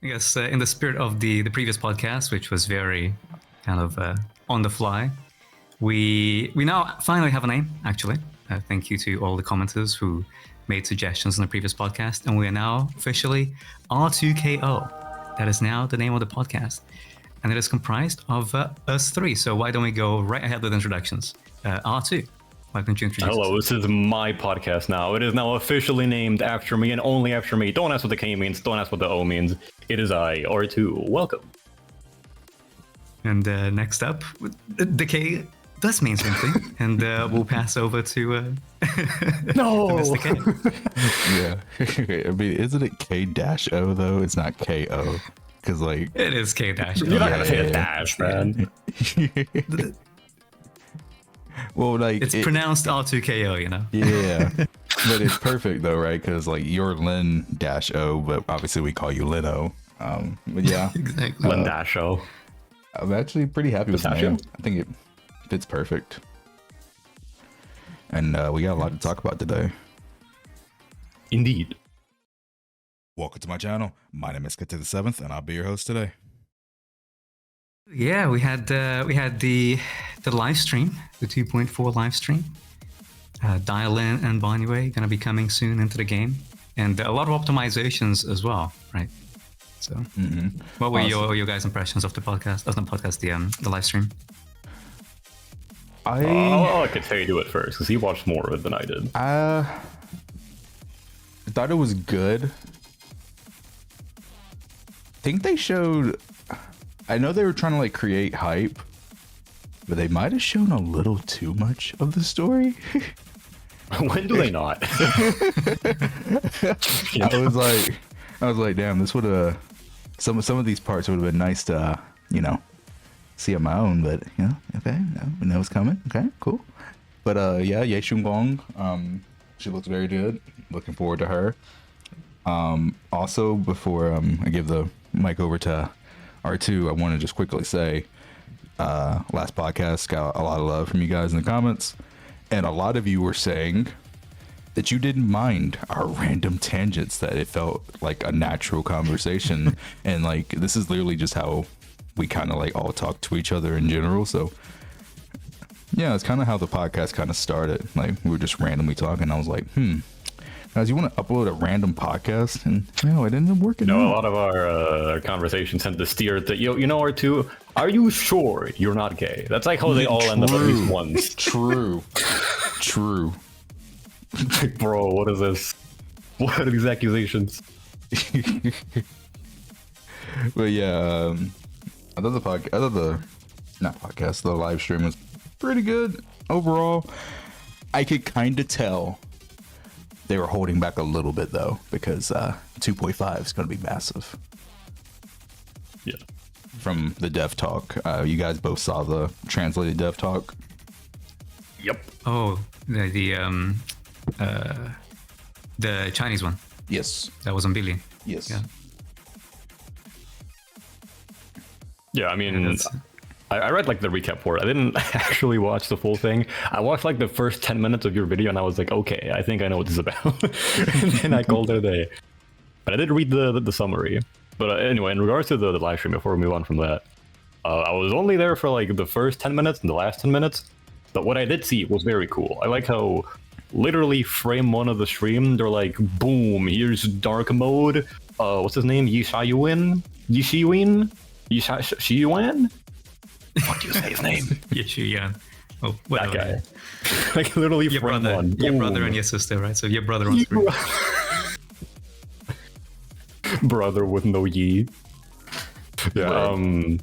I guess in the spirit of the previous podcast, which was very kind of on the fly, we now finally have a name, actually. Thank you to all the commenters who made suggestions in the previous podcast. And we are now officially R2K-O. That is now the name of the podcast. And it is comprised of us three. So why don't we go right ahead with introductions? R2, why don't you introduce Hello, us? this is my podcast now. It is now officially named after me and only after me. Don't ask what the K means. Don't ask what the O means. It is I, R2. Welcome. And next up, the K does mean something. And we'll pass over to, No! to Mr. K. Yeah. I mean, isn't it K-O though? It's not K-O. Because, like... It is K-dash. You're not going to say a dash, man. Well, like... It's pronounced R2K-O, you know? Yeah. But it's perfect, though, right? Because, like, you're Lin-O, but obviously we call you Lino. But yeah. Exactly. Lindasho. I'm actually pretty happy with the Pistachio? name. I think it fits perfect. And we got a lot to talk about today. Indeed. Welcome to my channel. My name is Kate the Seventh, and I'll be your host today. Yeah, we had the live stream, the 2.4 live stream. Dial in and Anyway going to be coming soon into the game, and a lot of optimizations as well, right? So, what were your guys' impressions of the podcast? Of the podcast, the live stream. I could say do it first because he watched more of it than I did. I thought it was good. I think they showed... I know they were trying to like create hype, but they might have shown a little too much of the story. When do they not? I was like, damn, this would have... Some of these parts would have been nice to, see on my own, but, okay, we know it's coming. Okay, cool. But, yeah, Ye Shun-gong, she looks very good. Looking forward to her. Also, before I give the mic over to R2, I want to just quickly say, last podcast got a lot of love from you guys in the comments, and a lot of you were saying that you didn't mind our random tangents, that it felt like a natural conversation. And like, this is literally just how we kind of like all talk to each other in general. So yeah, it's kind of how the podcast kind of started. Like, we were just randomly talking. I was like, guys, you want to upload a random podcast? And no, it ended up working A out. lot of our conversations tend to steer that, R2, are you sure you're not gay? That's like how they all end up at least once. True. Bro, what is this? What are these accusations? But yeah, I thought the live stream was pretty good overall. I could kind of tell they were holding back a little bit though, because 2.5 is going to be massive. Yeah. From the dev talk, you guys both saw the translated dev talk. Yep. Oh, the Chinese one. Yes. That was on Billy. Yes. Yeah. Yeah, I mean, I read like the recap for it. I didn't actually watch the full thing. I watched like the first 10 minutes of your video and I was like, okay, I think I know what this is about. And then I called it a day. But I did read the summary. But anyway, in regards to the live stream, before we move on from that, I was only there for like the first 10 minutes and the last 10 minutes. But what I did see was very cool. I like how literally frame one of the stream, they're like, boom, here's dark mode. What's his name? Yishayuan? Shiyuan? What do you say his name? Yeah. Oh, That whatever. guy. Like literally Your frame brother, one. your brother Boom. and your sister, right? So your brother on screen. Brother with no yi. Yeah. Right.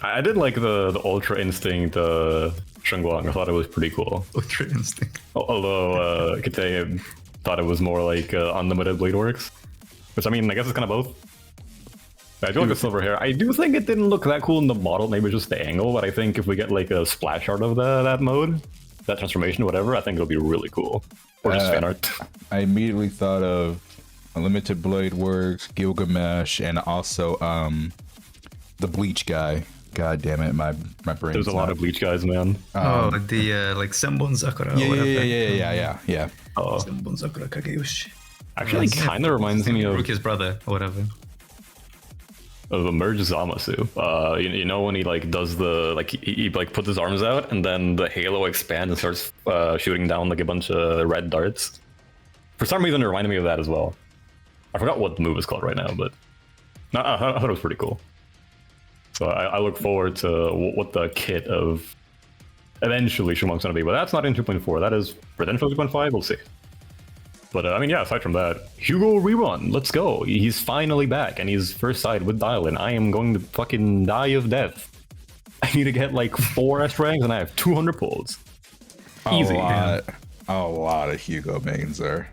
I did like the Ultra Instinct Shengguang. I thought it was pretty cool. Ultra instinct. Although Kite thought it was more like Unlimited Blade Works. Which I mean, I guess it's kind of both. I do like the silver hair. I do think it didn't look that cool in the model, maybe just the angle, but I think if we get like a splash art of that mode, that transformation, whatever, I think it'll be really cool. Or just fan art. I immediately thought of Unlimited Blade Works, Gilgamesh, and also the Bleach guy. God damn it, my brain. There's a lot of Bleach guys, man. The like Senbon Sakura. or whatever. Yeah. Oh, Senbon Sakura Kageyoshi. actually, kind of reminds me of Brook his brother or whatever. of Emerge Zamasu. You know when he like does the like he like puts his arms out and then the halo expands and starts shooting down like a bunch of red darts. For some reason, it reminded me of that as well. I forgot what the move is called right now, but I thought it was pretty cool. So I look forward to what the kit of eventually Shumong's gonna be, but that's not in 2.4. That is potentially 2.5. We'll see. But I mean, yeah. Aside from that, Hugo rerun. Let's go. He's finally back, and he's first side with Dylan. I am going to fucking die of death. I need to get like 4 S ranks, and I have 200 pulls. Easy. A lot of Hugo mains are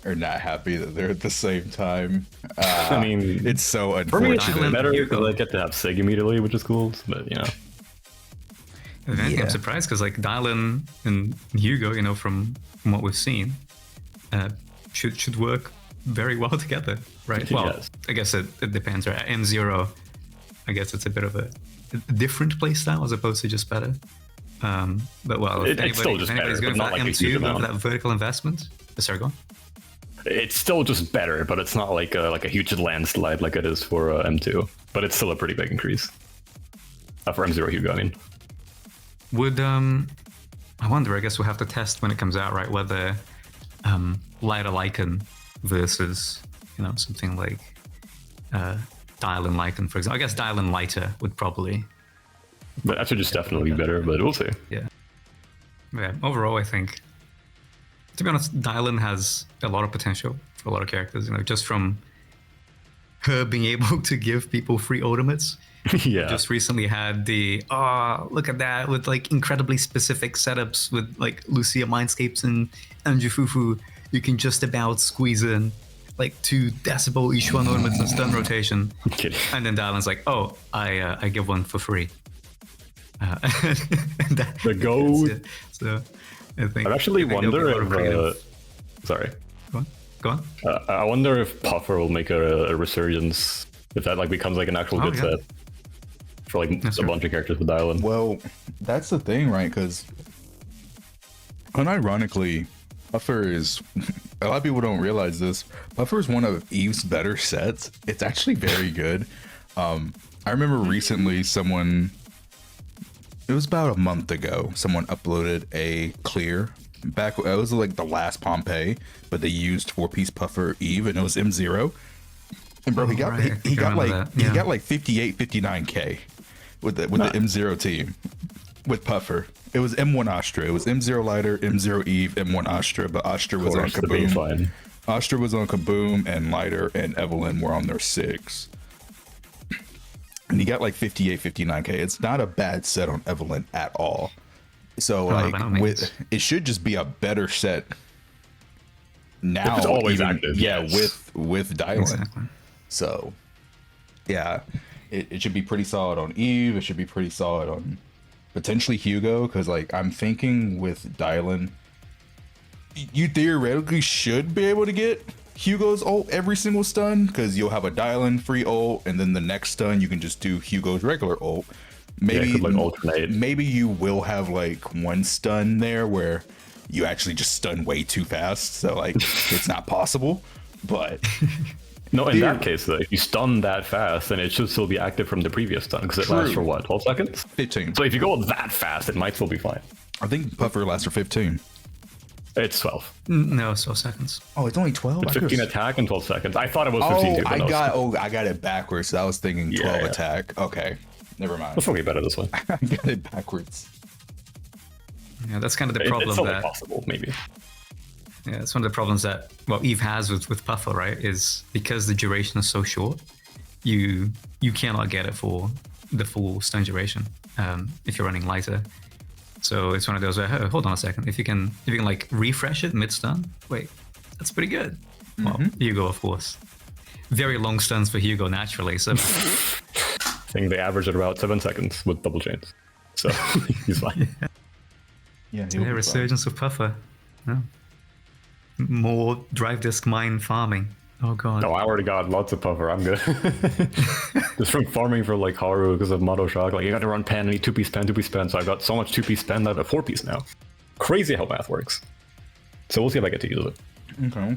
not happy that they're at the same time. I mean, it's so for me, unfortunate. it's better because I get to have Sig immediately, which is cool. But you know. I'm surprised because like Dylan and Hugo, you know, from what we've seen, should work very well together, right? Well, Yes. I guess it depends, right? M0, I guess it's a bit of a different playstyle as opposed to just better. But well, if It's still just anybody's better, going but for not that like a huge M2 amount. with that vertical investment, sorry, go on. It's still just better, but it's not like a huge landslide like it is for M2. But it's still a pretty big increase for M0 Hugo. I mean, Would I wonder? I guess we'll have to test when it comes out, right? Whether lighter Lycan versus something like Dylan Lycan, for example. I guess Dylan lighter would probably. but that should just definitely be better. But we'll see. Yeah. Overall, I think, to be honest, Dylan has a lot of potential for a lot of characters. Just from her being able to give people free ultimates. Yeah. Just recently had the look at that with like incredibly specific setups with like Lucia Mindscapes and Jufufu. You can just about squeeze in like 2 decibel each one ornaments and stun rotation. I'm kidding. And then Dylan's like, oh, I give one for free. The goat. So I think I actually there'll be wonder a lot of creative- if. Sorry. Go on. I wonder if Puffer will make a resurgence. If that like becomes like an actual good yeah. set for like That's a true. bunch of characters with Dylan. Well, that's the thing, right? Because unironically, Puffer is a lot of people don't realize this. Puffer is one of Eve's better sets. It's actually very good. I remember recently it was about a month ago, someone uploaded a clear back. It was like the last Pompeii, but they used 4-piece Puffer Eve, and it was M0. And bro, he got right. he I got remember like that. Yeah. he got like 58, 59k with the M0 team with Puffer. It was M1 Astra. It was M0 Lighter, M0 Eve, M1 Astra, but Astra was on Course, the Kaboom. baseline. Astra was on Kaboom, and Lighter and Evelyn were on their 6. And he got like 58, 59k. It's not a bad set on Evelyn at all. So by no means. it should just be a better set now. It's always active, yeah, yes. with Dylan. Exactly. So yeah, it should be pretty solid on Eve. It should be pretty solid on potentially Hugo, because like I'm thinking with Dylan, you theoretically should be able to get Hugo's ult every single stun, because you'll have a Dylan free ult, and then the next stun you can just do Hugo's regular ult. Maybe it could, like, alternate. Maybe you will have like one stun there where you actually just stun way too fast, so like it's not possible. But No, in that case, though, if you stun that fast, then it should still be active from the previous stun, because it True. lasts for what, 12 seconds? 15. So if you go that fast, it might still be fine. I think Puffer lasts for 15. It's 12. No, 12 seconds. Oh, it's only 12. It's 15 attack and 12 seconds. I thought it was 15 too. But I got it backwards. I was thinking 12 Yeah. attack. Okay, never mind. Let's probably better this way. I got it backwards. Yeah, that's kind of the It's problem still that. possible, maybe. Yeah, it's one of the problems that Eve has with Puffer, right? Is because the duration is so short, you cannot get it for the full stun duration if you're running lighter. So it's one of those where, oh, hold on a second, if you can like refresh it mid stun, wait, that's pretty good. Well, Hugo, of course, very long stuns for Hugo naturally. So I think they average at about 7 seconds with double chains. So he's fine. Yeah, yeah, resurgence of Puffer. Yeah. More drive disk mine farming. Oh god. No, I already got lots of puffer. I'm good. Just from farming for like Haru because of Moto Shock. Like you got to run pen, I need 2-piece pen, 2-piece pen. So I've got so much 2-piece pen that I have a 4-piece now. Crazy how math works. So we'll see if I get to use it. Okay.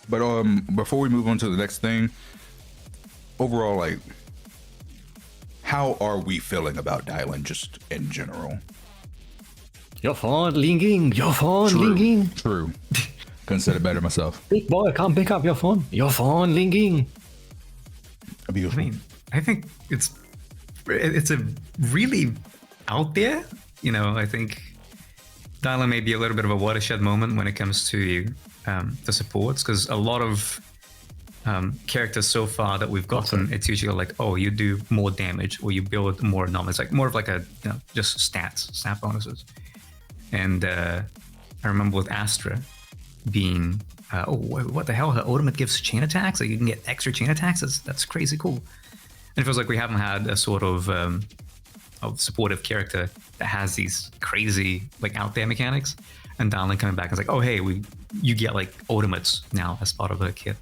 But before we move on to the next thing, overall, like, how are we feeling about Dylan just in general? You're fun, Linging. You're fun, Linging. True. Couldn't said it better myself. Big boy, come pick up your phone. You're fun, Linging. Beautiful. I mean, I think it's a really out there. You know, I think Dylan may be a little bit of a watershed moment when it comes to the supports, because a lot of characters so far that we've gotten, it's usually like, oh, you do more damage or you build more anomalies, like more of like a, you know, just stat bonuses. And I remember with Astra being, what the hell? Her ultimate gives chain attacks. Like you can get extra chain attacks. That's crazy cool. And it feels like we haven't had a sort of supportive character that has these crazy like out there mechanics. And Dylan coming back and it's like, oh hey, you get like ultimates now as part of her kit.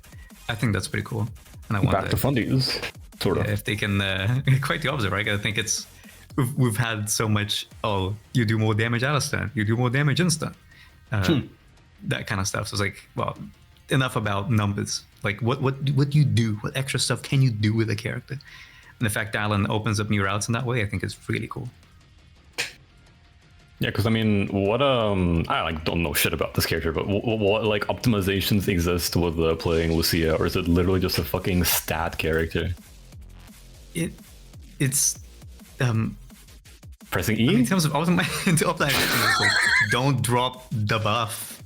I think that's pretty cool. And I want back to fundies, sort of. If they can, quite the opposite, right? I think it's we've had so much. Oh, you do more damage out of stun. You do more damage instant. That kind of stuff. So it's like, well, enough about numbers. Like, what do you do? What extra stuff can you do with a character? And the fact Dylan opens up new routes in that way, I think is really cool. Yeah, because I mean, what I like don't know shit about this character, but what like optimizations exist with playing Lucia, or is it literally just a fucking stat character? It's pressing E. I mean, in terms of optimization, like, don't drop the buff,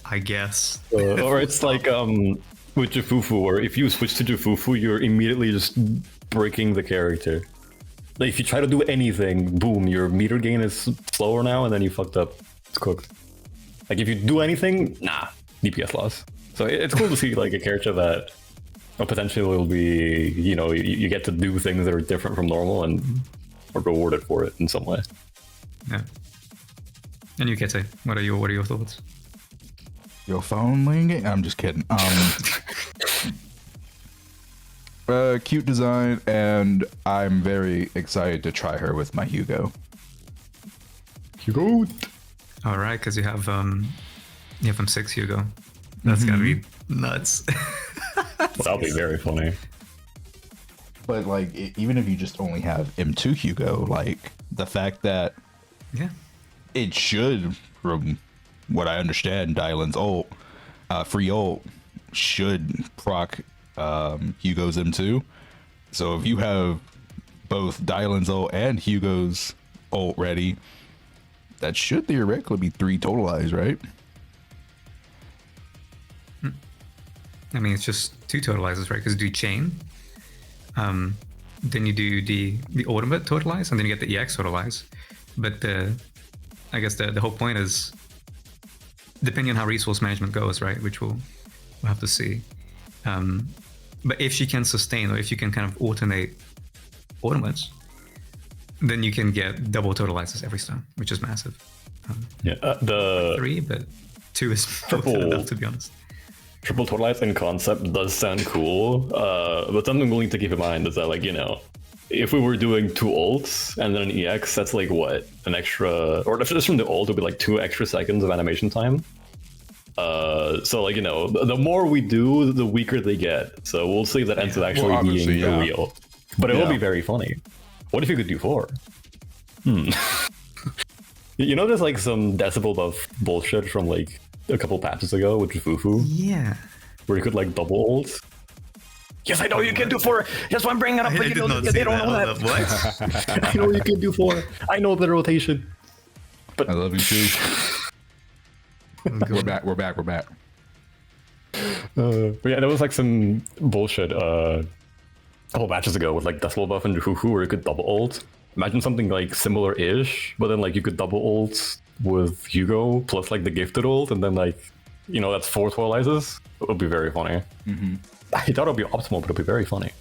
I guess. Or it's like with Jufufu, where if you switch to Jufufu, you're immediately just breaking the character. Like if you try to do anything, boom, your meter gain is slower now, and then you fucked up. It's cooked. Like if you do anything, nah, DPS loss. So it's cool to see like a character that potentially will be, you know, you get to do things that are different from normal and are rewarded for it in some way. Yeah. And you, Kete, what are your thoughts? Your phone Linging? I'm just kidding. Cute design, and I'm very excited to try her with my Hugo. Hugo. All right, because you have him 6 Hugo. That's gotta be nuts. That'll be very funny. But like, even if you just only have M2 Hugo, like the fact that it should, from what I understand, Dylan's ult, free ult should proc Hugo's M2. So if you have both Dylan's ult and Hugo's ult ready, that should theoretically be 3 totalized, right? I mean, it's just 2 totalizers, right? Because you do chain, then you do the ultimate totalize, and then you get the EX totalize. But I guess the whole point is, depending on how resource management goes, right? Which we'll have to see. But if she can sustain, or if you can kind of alternate ultimates, then you can get double totalizers every stun, which is massive. The 3, but 2 is triple enough, to be honest. Triple totalize in concept does sound cool, but something willing to keep in mind is that, like, you know, if we were doing 2 ults and then an EX, that's like what, an extra, or just from the ult, it would be like 2 extra seconds of animation time. So like, you know, the more we do, the weaker they get. So we'll see if that ends up actually being real. But it will be very funny. What if you could do 4? You know, there's like some decibel buff bullshit from like a couple patches ago with Fufu. Yeah. Where you could like double ult. Yes, I know you can do 4. That's why I'm bringing it up. But you know, they don't know that. What? I know you can do 4. I know the rotation. But I love you too. We're back. But yeah, there was like some bullshit a couple matches ago with like decibel buff and Jufufu where you could double ult. Imagine something like similar-ish, but then like you could double ult with Hugo plus like the gifted ult, and then like, you know, that's 4 totalizes. It would be very funny. I thought it would be optimal, but it would be very funny.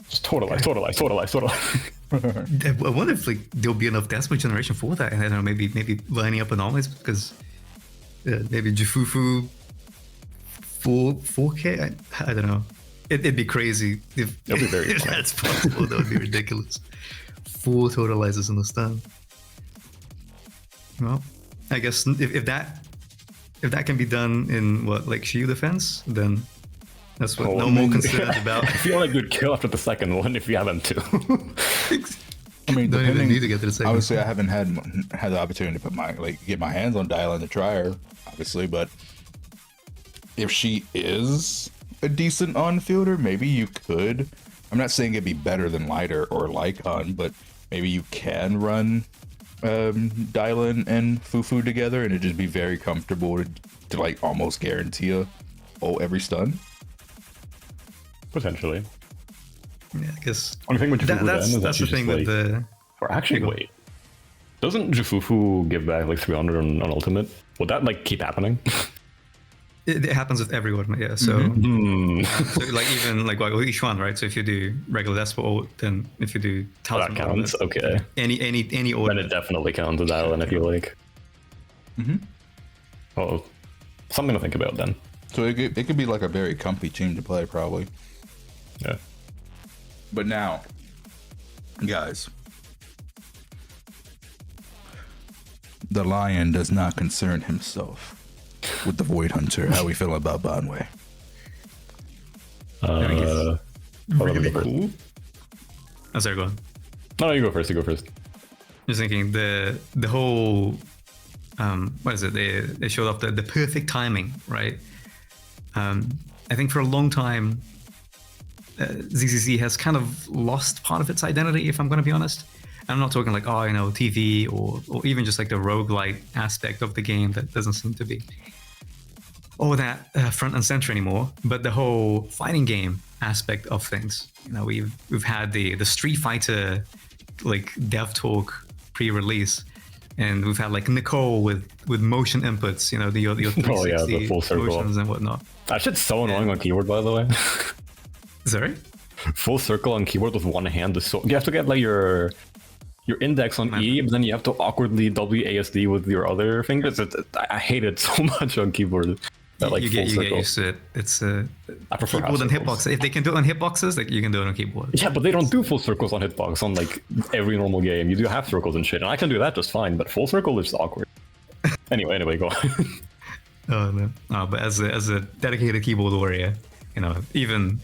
Just totalize. I wonder if like there'll be enough decimal generation for that, and I don't know, maybe lining up anomalies, because maybe Jufufu 4K. I don't know. It'd be crazy if that's possible. That would be ridiculous. 4 totalizers in the stun. Well, I guess if that can be done in what, like Shield defense, then That's what. Oh, No I more mean, concerned about. I feel like you'd kill after the second one if you have M2. I mean, Don't even depending, need to get to the second. obviously, I haven't had the opportunity to put get my hands on Dylan to try her, obviously. But if she is a decent on-fielder, maybe you could. I'm not saying it'd be better than Lighter or Lycon, but maybe you can run Dylan and Fufu together, and it'd just be very comfortable to like almost guarantee a every stun. Potentially. Yeah, I guess Only thing with Jufufu then is that's the thing with the. Or actually, wait. Doesn't Jufufu give back like 300 on ultimate? Would that like keep happening? It happens with everyone, yeah. So, so like even like each one, right? So if you do regular Despo ult, then if you do That Talisman, counts. Okay. any order. Then it definitely counts as Dylan, I feel like. Oh, something to think about then. So it could be like a very comfy team to play, probably. Yeah. But now, guys, the lion does not concern himself with the Void Hunter. How we feeling about Bonway? Really cool. Oh, sorry, go on. No, you go first. You go first. Just thinking the whole what is it? They showed off the perfect timing, right? I think for a long time, ZZZ has kind of lost part of its identity, if I'm going to be honest. I'm not talking like, TV or even just like the roguelite aspect of the game that doesn't seem to be all that front and center anymore. But the whole fighting game aspect of things, we've had the Street Fighter like dev talk pre-release, and we've had like Nicole with motion inputs, your 360 the full circle motions and whatnot. That shit's so annoying on keyboard, by the way. Sorry? Full circle on keyboard with one hand is so. You have to get like your index on E, but then you have to awkwardly WASD with your other fingers. I hate it so much on keyboard. That like you full get circle. used to it. It's I prefer keyboard and half circles. hitbox. If they can do it on hitboxes, like you can do it on keyboard. Yeah, but they don't do full circles on hitbox on like every normal game. You do half circles and shit, and I can do that just fine. But full circle is just awkward. Anyway, go on. Oh no! But as a dedicated keyboard warrior, even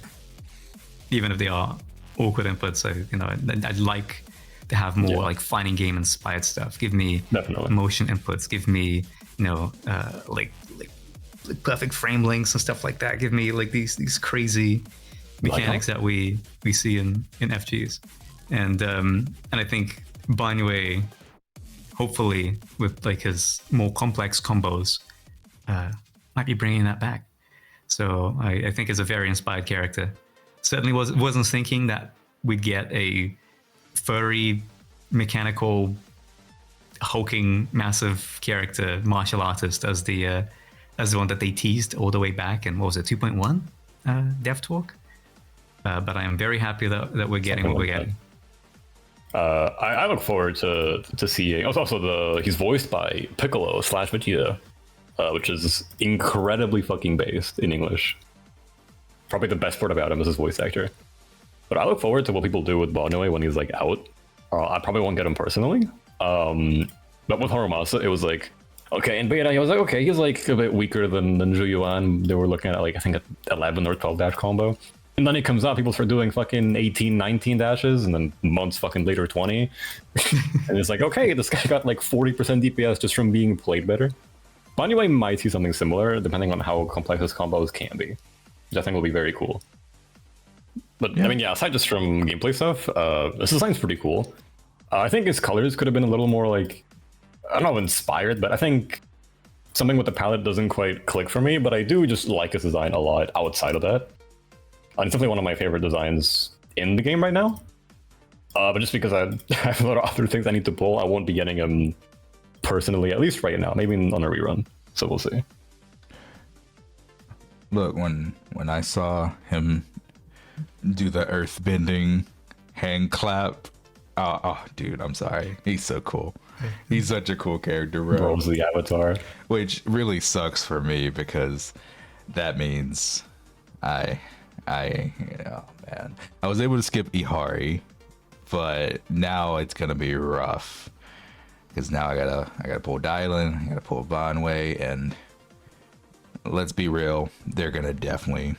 if they are awkward inputs, I'd like to have more like fighting game inspired stuff. Give me Definitely motion inputs. Give me like perfect frame links and stuff like that. Give me like these crazy mechanics that we see in FGs, and I think Banway, hopefully with like his more complex combos, might be bringing that back. So I think it's a very inspired character. Certainly wasn't thinking that we'd get a furry, mechanical, hulking, massive character martial artist as the one that they teased all the way back in, what was it, 2.1 Dev Talk? But I am very happy that we're getting what we're getting. I look forward to seeing. Also, he's voiced by Piccolo / Vegeta, which is incredibly fucking based in English. Probably the best part about him is his voice actor. But I look forward to what people do with Banway when he's like out. I probably won't get him personally. But with Horomasa, it was like, okay, in beta, he was like, okay, he's like a bit weaker than Zhu. They were looking at like, I think 11 or 12 dash combo. And then he comes out, people start doing fucking 18, 19 dashes, and then months fucking later 20. And it's like, okay, this guy got like 40% DPS just from being played better. Banway might see something similar, depending on how complex his combos can be, which I think will be very cool. But yeah. I mean, aside just from gameplay stuff, this design's pretty cool. I think his colors could have been a little more like, I don't know, inspired, but I think something with the palette doesn't quite click for me, but I do just like his design a lot outside of that. And it's definitely one of my favorite designs in the game right now. But just because I have a lot of other things I need to pull, I won't be getting him personally, at least right now, maybe on a rerun. So we'll see. Look, when I saw him do the earth bending hand clap, oh dude, I'm sorry. He's so cool. He's such a cool character, bro. Bro's the avatar. Which really sucks for me because that means I oh man. I was able to skip Ihari, but now it's gonna be rough. Because now I gotta pull Dylan, I gotta pull Banway, and let's be real, they're gonna definitely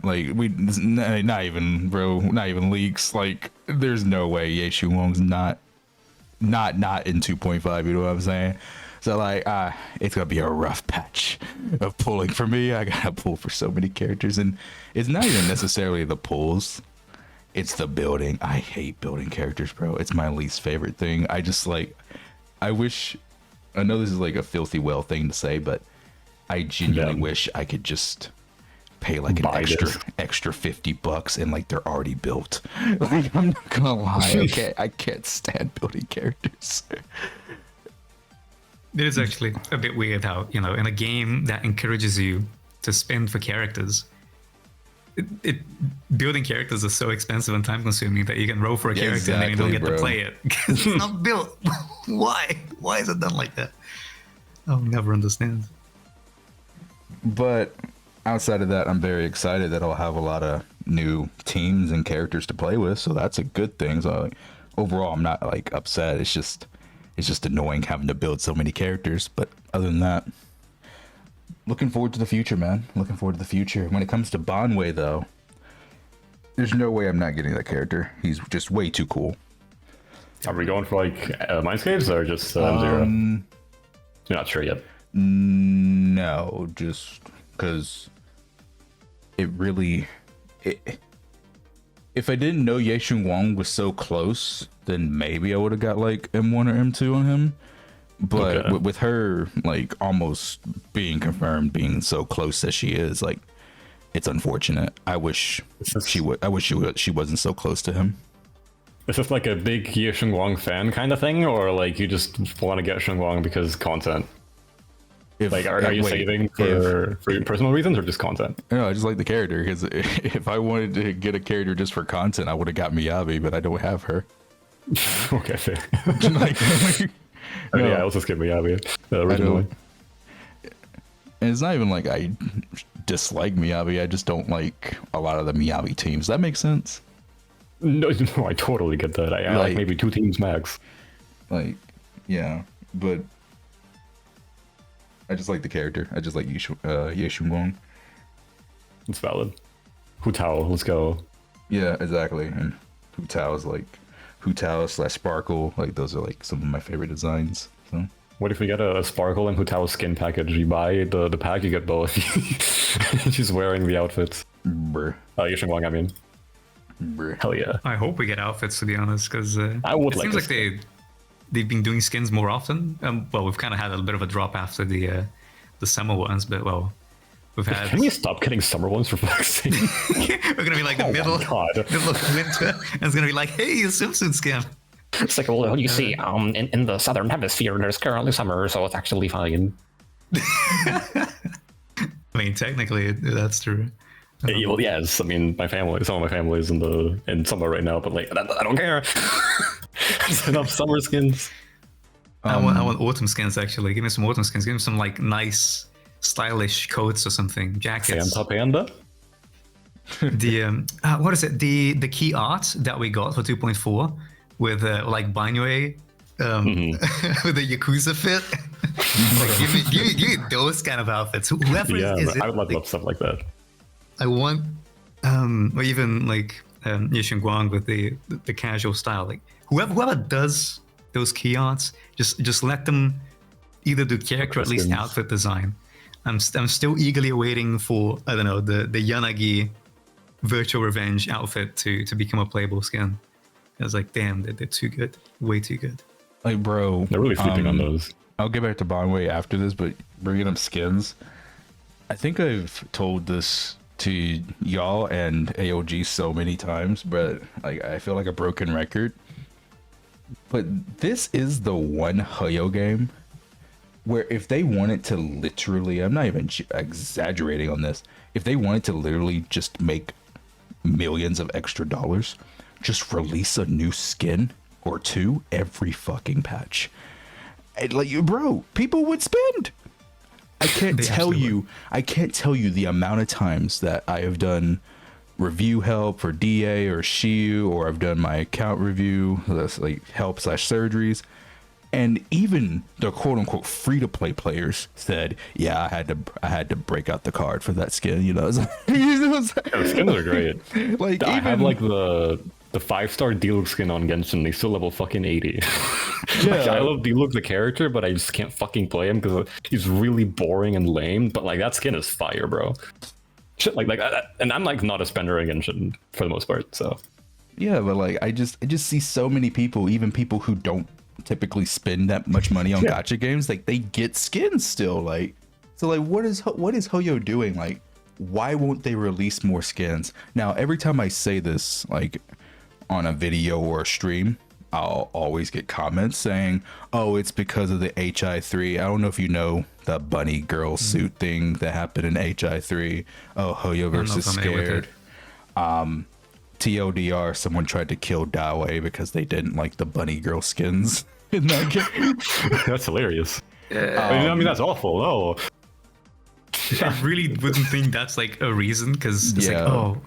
Like not even, bro, not even leaks. Like there's no way Ye Wong's not in 2.5. You know what I'm saying? So like, it's gonna be a rough patch of pulling for me. I gotta pull for so many characters, and it's not even necessarily the pulls. It's the building. I hate building characters, bro. It's my least favorite thing. I just like, I wish, I know this is like a filthy well thing to say, but I genuinely wish I could just pay like an extra $50 and like they're already built. Like, I'm not gonna lie, I can't stand building characters. It is actually a bit weird how, you know, in a game that encourages you to spend for characters, building characters is so expensive and time consuming that you can roll for a character and then you don't get to play it because it's not built. Why? Why is it done like that? I'll never understand. But outside of that, I'm very excited that I'll have a lot of new teams and characters to play with, so that's a good thing. So like, overall, I'm not like upset. It's just annoying having to build so many characters. But other than that, looking forward to the future, man. Looking forward to the future. When it comes to Bonway, though, there's no way I'm not getting that character. He's just way too cool. Are we going for like Mindscapes or just zero? You're not sure yet. No, just because it really... if I didn't know Ye Wong was so close, then maybe I would have got like M1 or M2 on him. But with her like almost being confirmed, being so close as she is, like it's unfortunate. I wish she wasn't so close to him. Is this like a big Ye Wong fan kind of thing, or like you just want to get Wong because content? Are you saving for your personal reasons or just content? No, I just like the character, because if I wanted to get a character just for content, I would have got Miyabi, but I don't have her. Okay, fair. No, yeah, I'll just get Miyabi originally. And it's not even like I dislike Miyabi, I just don't like a lot of the Miyabi teams. That makes sense? No, I totally get that. I like maybe 2 teams max. Like, yeah, but I just like the character. I just like Ye Wong. It's valid. Hu Tao, let's go. Yeah, exactly. And Hu Tao is like Hu Tao / Sparkle. Like those are like some of my favorite designs. So what if we get a Sparkle and Hu Tao skin package? You buy the pack, you get both. She's wearing the outfits. Brr. Ye Wong, I mean. Brr. Hell yeah. I hope we get outfits, to be honest, because I would it like seems like they've been doing skins more often. Well, we've kind of had a bit of a drop after the summer ones, but well, we've had. Can we stop getting summer ones for fuck's sake? We're gonna be like the middle of winter, and it's gonna be like, hey, a swimsuit skin. It's like, well, you see, in the southern hemisphere, there's currently summer, so it's actually fine. I mean, technically, that's true. Well, yes, I mean, some of my family is in summer right now, but like, I don't care. There's enough summer skins. I want autumn skins, actually. Give me some autumn skins. Give me some like nice, stylish coats or something. Jackets. Santa Panda? The what is it? The key art that we got for 2.4 with like Banyoe with the Yakuza fit. Like, give me those kind of outfits. Whoever is it, I would love stuff like that. I want, or even like Ye Guang with the casual style. Like whoever does those key arts, just let them either do character or at least outfit design. I'm still eagerly waiting for, I don't know, the Yanagi Virtual Revenge outfit to become a playable skin. I was like, damn, they're too good, way too good. Like, bro, they're really sleeping on those. I'll get back to Bonway after this, but bringing up skins, I think I've told this to y'all and AOG so many times, but like I feel like a broken record. But this is the one Hoyo game where if they wanted to literally, I'm not even exaggerating on this, if they wanted to literally just make millions of extra dollars, just release a new skin or two every fucking patch. And like, bro, people would spend. I can't tell you the amount of times that I have done review help for DA or Shiu, or I've done my account review, that's like help / surgeries, And even the quote unquote free to play players said, "Yeah, I had to break out the card for that skin." You know, it's like, The skins are great. Like I even have like the 5-star Diluc skin on Genshin. He's still level fucking 80. Yeah. Like, I love Diluc the character, but I just can't fucking play him because he's really boring and lame. But like that skin is fire, bro. Shit like and I'm like not a spender in Genshin for the most part. So yeah, but like I just see so many people, even people who don't typically spend that much money on gacha games, like they get skins still. Like, so like what is Hoyo doing? Like, why won't they release more skins? Now every time I say this, like on a video or a stream, I'll always get comments saying, "Oh, it's because of the HI3." I don't know if you know the bunny girl suit thing that happened in HI3. Oh, hoyoverse is scared. TLDR, someone tried to kill Dawei because they didn't like the bunny girl skins in that game. that's hilarious. I mean, that's awful. Oh, I really wouldn't think that's like a reason, because it's like, oh,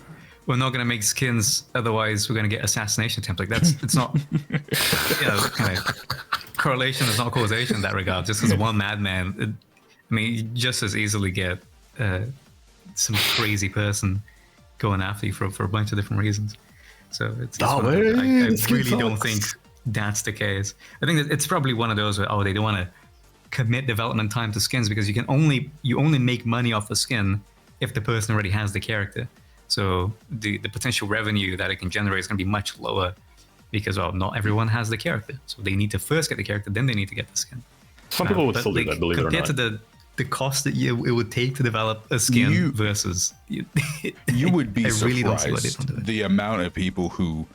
we're not gonna make skins, otherwise we're gonna get assassination attempts. Like it's not, kind of correlation is not causation in that regard. Just because one madman, I mean, you just as easily get some crazy person going after you for a bunch of different reasons. So it's I really don't think that's the case. I think that it's probably one of those where they don't want to commit development time to skins, because you only make money off a skin if the person already has the character. So the potential revenue that it can generate is going to be much lower, because not everyone has the character. So they need to first get the character, then they need to get the skin. Some people would still do that, believe it or not. Compared to the cost that it would take to develop a skin versus you would be surprised really don't see why they don't do it. The amount of people who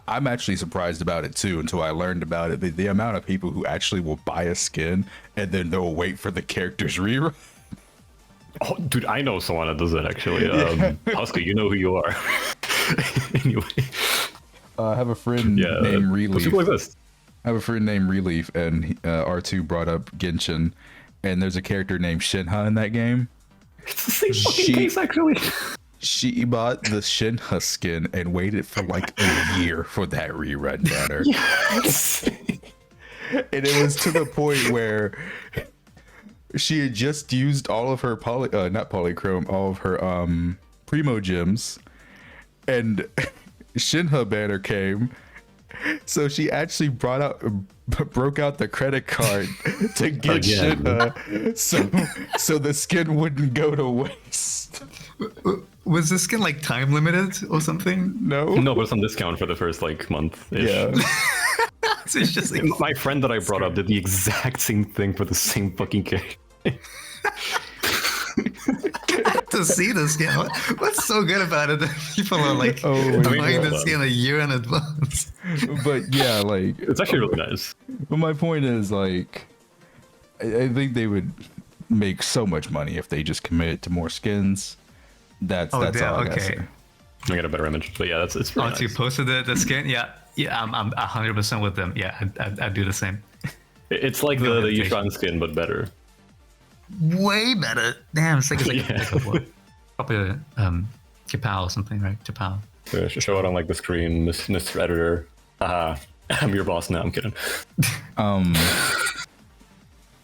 I'm actually surprised about it too until I learned about it. The amount of people who actually will buy a skin and then they'll wait for the character's rerun. Oh, dude, I know someone that does that actually. Husky, you know who you are. Anyway, I have a friend named Relief. People exist. I have a friend named Relief, and R2 brought up Genshin, and there's a character named Shinha in that game. It's the same fucking case, actually. She bought the Shinha skin and waited for like a year for that rerun banner. Yes. And it was to the point where she had just used all of her not polychrome, all of her primo gems, and Shinha banner came. So she actually broke out the credit card to get Shinha, so the skin wouldn't go to waste. Was the skin like time limited or something? No, but it's on discount for the first like month. Yeah. So it's just like, my friend that I brought up did the exact same thing for the same fucking character. to see the skin. What's so good about it that people are like buying the skin a year in advance? But yeah, like it's actually really nice. But my point is, like, I think they would make so much money if they just committed to more skins. That's all I gotta say. I got a better image, but yeah, it's really nice. You posted the skin? Yeah, I'm 100% with them. Yeah, I'd do the same. It's like the Yishan skin, but better. Way better. Damn, it's like probably Kapow or something, right? Kapow. Show it on like the screen, Mr. Editor. I'm your boss now. I'm kidding.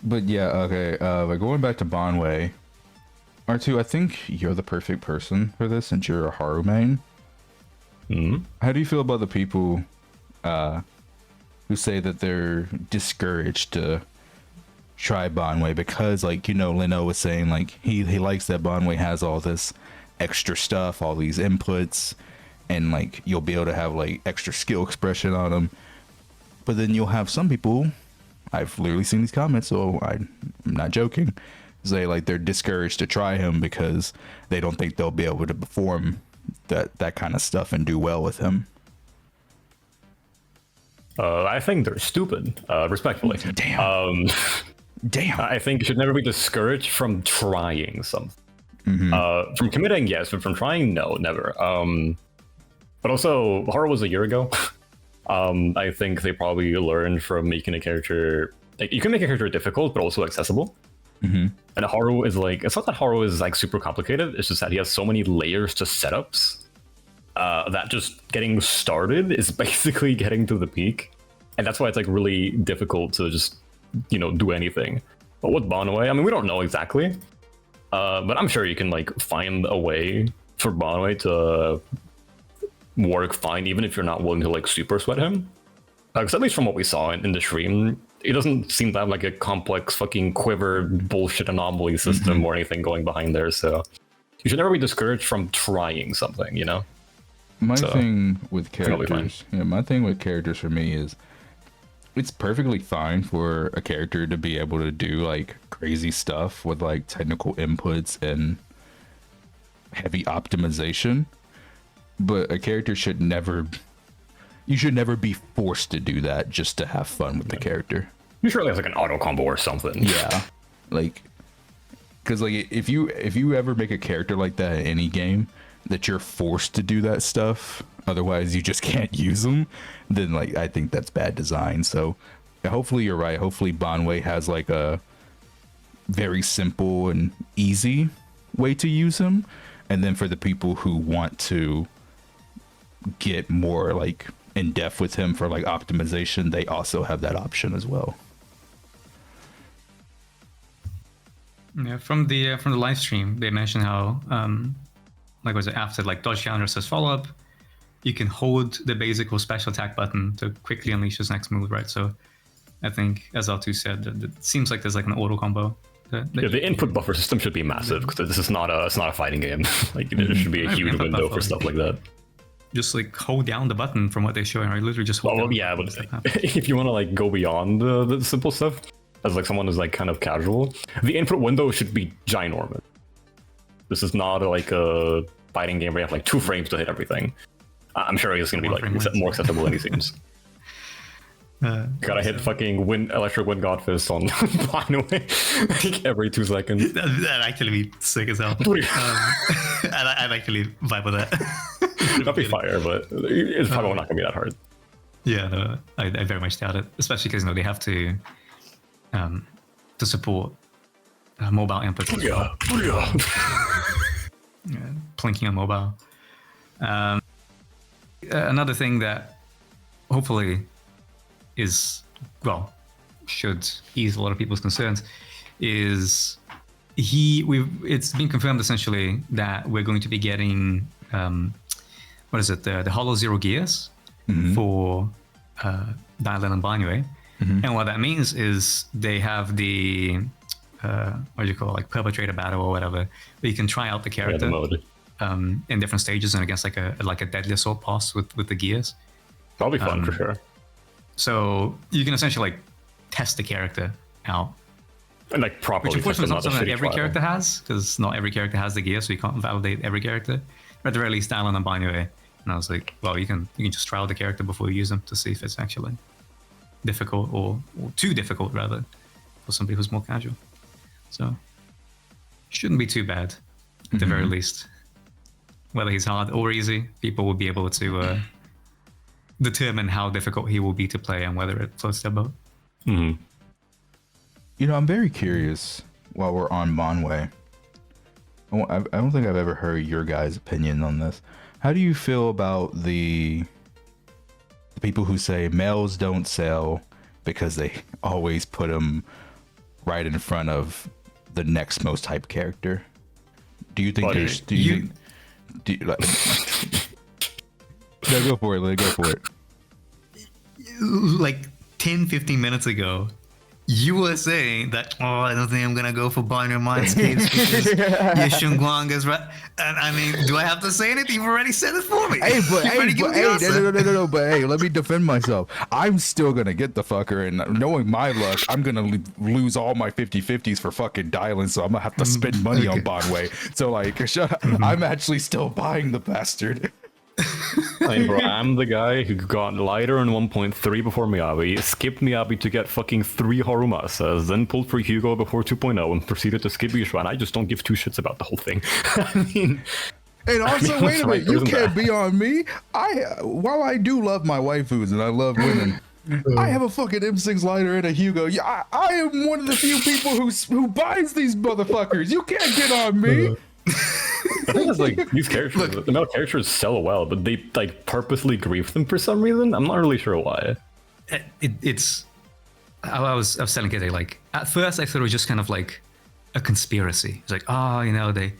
But yeah, okay. But going back to Banwei, R2, I think you're the perfect person for this since you're a Haru main. Mm-hmm. How do you feel about the people who say that they're discouraged to try Banwei because, like, you know, Lino was saying, like, he likes that Banwei has all this extra stuff, all these inputs, and like you'll be able to have like extra skill expression on them. But then you'll have some people, I've literally seen these comments, so I'm not joking, say like they're discouraged to try him because they don't think they'll be able to perform that kind of stuff and do well with him. I think they're stupid, respectfully. Damn. Damn. I think you should never be discouraged from trying something. Mm-hmm. From committing, yes, but from trying, no, never. But also, Horror was a year ago. I think they probably learned from making a character. Like, you can make a character difficult, but also accessible. Mm-hmm. And Haru is like, it's not that Haru is like super complicated. It's just that he has so many layers to setups that just getting started is basically getting to the peak. and that's why it's like really difficult to just do anything. But with Bonway, I mean, we don't know exactly, but I'm sure you can like find a way for Bonway to work fine, even if you're not willing to like super sweat him. Because at least from what we saw in the stream, it doesn't seem to have like a complex fucking quiver bullshit anomaly system or anything going behind there. So you should never be discouraged from trying something, My thing with characters, my thing with characters for me is it's perfectly fine for a character to be able to do like crazy stuff with like technical inputs and heavy optimization, but a character should never be forced to do that just to have fun with the character. You surely have like an auto combo or something. Yeah, like, because like if you ever make a character like that in any game that you're forced to do that stuff, otherwise you just can't use them, then like I think that's bad design. So hopefully you're right. Hopefully Bonway has like a very simple and easy way to use him, and then for the people who want to get more like in depth with him for like optimization, they also have that option as well. Yeah, from the live stream, they mentioned how like was it after like dodge counter says follow up, you can hold the basic or special attack button to quickly unleash his next move, right? So I think, as R2 said, it seems like there's like an auto combo. The input buffer system should be massive, because this is not a fighting game. Like there should be a huge window for stuff like that. Just like hold down the button from what they're showing, right? Literally just hold down. Yeah, but if you want to like go beyond the simple stuff, as like someone who's like kind of casual, the input window should be ginormous. This is not like a fighting game where you have like 2 frames to hit everything. I'm sure it's going to be like more accessible than he seems. Gotta hit fucking electric wind god fist on Bonway like every 2 seconds. That'd actually be sick as hell. I'd actually vibe with that. That'd be fire, but it's probably not gonna be that hard. Yeah, no, I very much doubt it, especially because they have to support mobile inputs as well. Plinking on mobile. Another thing that hopefully should ease a lot of people's concerns is it's been confirmed essentially that we're going to be getting the Hollow Zero gears for Dylan and Banue. And what that means is they have the perpetrator battle or whatever, where you can try out the character in different stages and against like a deadly assault boss with the gears. That'll be fun for sure. So you can essentially like test the character out. And like properly. Which unfortunately is not something that every character has, because not every character has the gear, so you can't validate every character. But at the very least, Dylan and Banue. And I was like, well, you can just trial the character before you use them to see if it's actually difficult or too difficult rather for somebody who's more casual. So shouldn't be too bad at the very least. Whether he's hard or easy, people will be able to determine how difficult he will be to play and whether it floats their boat. I'm very curious while we're on Bonway. I don't think I've ever heard your guys' opinion on this. How do you feel about the people who say males don't sell because they always put them right in front of the next most hype character? Do you think there's... No, go for it. Go for it. Like 10, 15 minutes ago, you were saying that, I don't think I'm going to go for Binary Mindscapes because Yeshunguang is right. And I mean, do I have to say anything? You've already said it for me. No, but hey, let me defend myself. I'm still going to get the fucker, and knowing my luck, I'm going to lose all my 50-50s for fucking Dylan, so I'm going to have to spend money on Bonway. So, like, I'm actually still buying the bastard. I mean, bro, I'm the guy who got lighter in 1.3 before Miyabi, skipped Miyabi to get fucking 3 Harumasas, then pulled for Hugo before 2.0 and proceeded to skip Yusha, and I just don't give 2 shits about the whole thing. I mean... And also, wait a minute, you can't be on me. While I do love my waifus and I love women, I have a fucking M6 lighter and a Hugo. Yeah, I am one of the few people who buys these motherfuckers. You can't get on me. I think it's like these characters, the male characters sell well, but they like purposely grief them for some reason. I'm not really sure why. it's. I was telling Kitty, like, at first I thought it was just kind of like a conspiracy. It's like, oh, they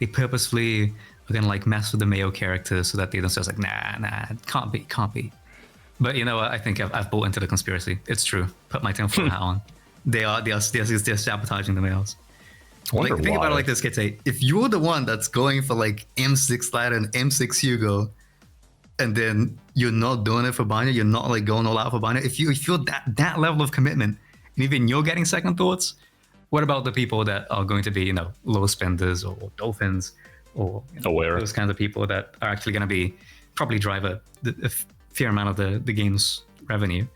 purposefully are gonna like mess with the male characters so that they themselves like, nah, it can't be. But you know what? I think I've bought into the conspiracy. It's true. Put my tinfoil hat on. They're sabotaging the males. Like, think about it like this, Kitty. If you're the one that's going for like M6 ladder and M6 Hugo, and then you're not doing it for Binary, you're not like going all out for Binary. If you feel that level of commitment, and even you're getting second thoughts, what about the people that are going to be, low spenders or dolphins or those kinds of people that are actually going to be probably drive a fair amount of the game's revenue?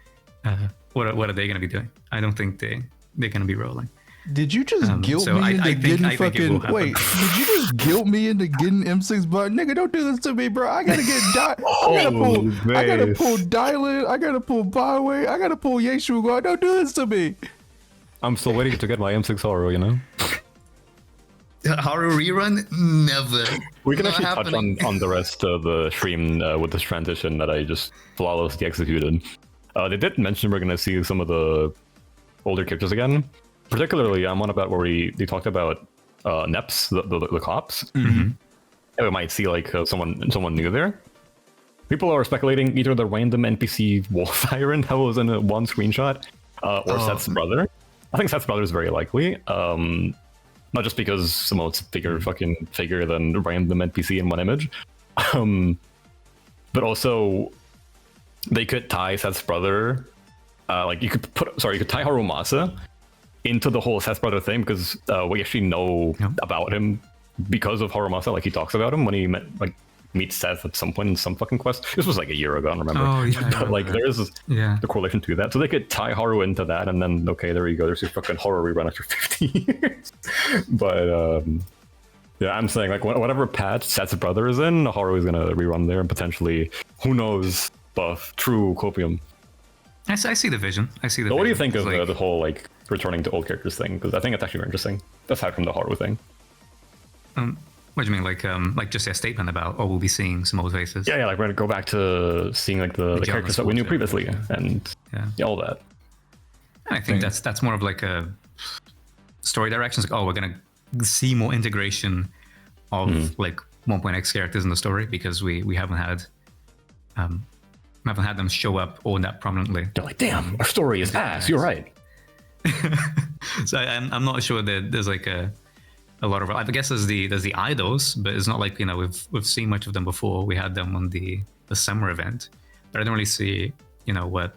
What are they going to be doing? I don't think they're going to be rolling. Did you just guilt me into getting fucking? Wait, did you just guilt me into getting M6 bar? Nigga, don't do this to me, bro. I gotta get I gotta pull Dylan. I gotta pull Byway. I gotta pull Yeshu. Don't do this to me. I'm still waiting to get my M6 Haru. Haru rerun? Never. We can actually touch on the rest of the stream with this transition that I just flawlessly executed. They did mention we're gonna see some of the older characters again. Particularly, I'm on about where they talked about Neps, the cops. Mm-hmm. And we might see like someone new there. People are speculating either the random NPC Wolf Iron that was in one screenshot, or Seth's brother. I think Seth's brother is very likely. Not just because Simone's bigger fucking figure than a random NPC in one image, but also they could tie Seth's brother. You could tie Harumasa into the whole Seth's brother thing, because we actually know about him because of Harumasa. Like, he talks about him when he meets Seth at some point in some fucking quest. This was like a year ago, I don't remember. Oh, yeah, but like, there is the correlation to that. So they could tie Haru into that, and then, okay, there you go. There's your fucking horror rerun after 50 years. But I'm saying, like, whatever patch Seth's brother is in, Haru is going to rerun there, and potentially, who knows, buff, true Copium. I see the vision. What do you think of the whole, like, returning to old characters thing? Because I think it's actually very interesting, aside from the Haru thing. What do you mean, like just a statement about, we'll be seeing some old faces? Yeah, like we're gonna go back to seeing like the characters that we knew previously, and all that. And I think that's more of like a story direction. It's like, we're gonna see more integration of like 1.x characters in the story, because we haven't had them show up all that prominently. They're like, damn, our story is ass. You're right. So I'm not sure that there's like a lot of, I guess there's the idols, but it's not like, we've seen much of them before. We had them on the summer event, but I don't really see what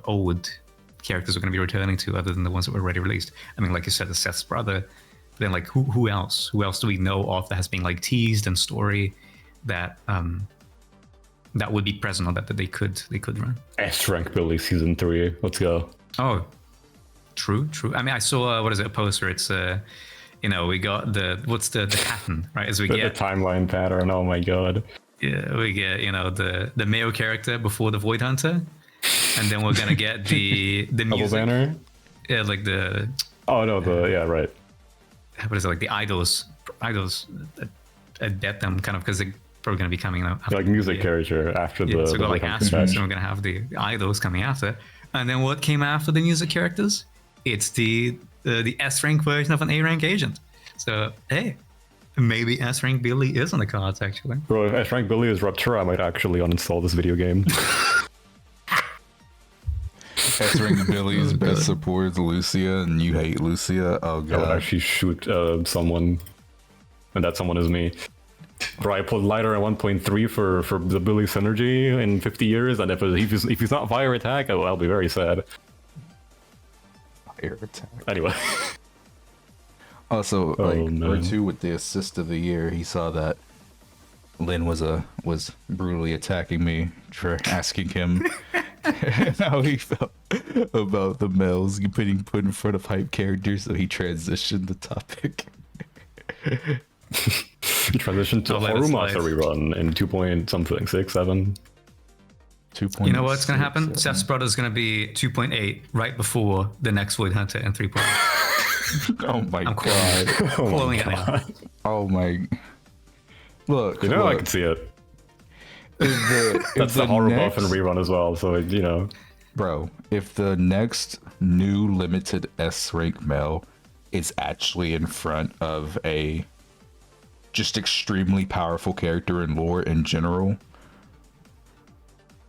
old characters are going to be returning to, other than the ones that were already released. I mean, like you said, the Seth's brother. But then like who else do we know of that has been like teased in story that that would be present, or that they could run? S-Rank Billy season 3. Let's go. Oh, true. I mean, I saw a poster. It's we got the pattern, right? As we get the timeline pattern. Oh my god. Yeah, we get the male character before the Void Hunter, and then we're gonna get the music banner. Yeah, like the. Oh no, right. What is it, like the idols adapt them kind of, because they're probably gonna be coming out. Like music character after the. So we got like Asterix, and we're gonna have the idols coming after, and then what came after the music characters? It's the S-rank version of an A-rank agent. So, hey, maybe S-rank Billy is on the cards, actually. Bro, if S-rank Billy is Rupture, I might actually uninstall this video game. S-rank Billy's best support is Lucia, and you hate Lucia. Oh, God. I would actually shoot someone, and that someone is me. Bro, I pulled lighter at 1.3 for the Billy synergy in 50 years, and if he's not fire attack, I'll be very sad. Air attack. Anyway. Also, R2 with the assist of the year, he saw that Lin was brutally attacking me for asking him how he felt about the males getting put in front of hype characters, so he transitioned the topic. He transitioned to Harumasa rerun in 2. Something 7. 2. You know what's going to happen? Seth's brother is going to be 2.8 right before the next Void Hunter and 3.8. Oh my god. Calling it now. Oh my. Look. I can see it. That's the horror buff and rerun as well, so, Bro, if the next new limited S rank male is actually in front of a just extremely powerful character in lore in general,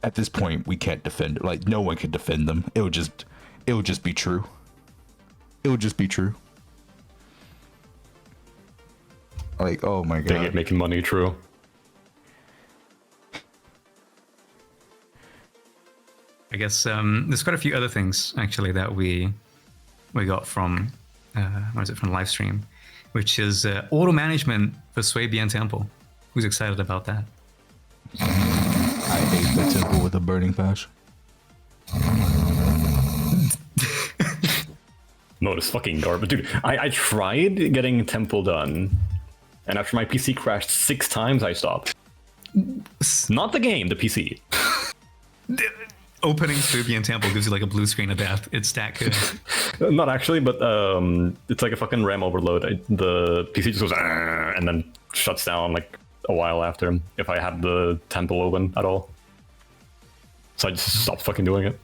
at this point we can't defend it. Like, no one can defend them. It would just be true. It would just be true. Like, oh my god. Dang it, making money, true. I guess there's quite a few other things actually that we got from what is it, from live stream, which is auto management for Swabian Temple. Who's excited about that? I hate the temple with a burning passion. No, it's fucking garbage. Dude, I tried getting Temple done, and after my PC crashed 6 times, I stopped. Not the game, the PC. Opening Swabian Temple gives you like a blue screen of death. It's that good. Not actually, but it's like a fucking RAM overload. The PC just goes and then shuts down like a while after if I have the Temple open at all. So I just stopped fucking doing it.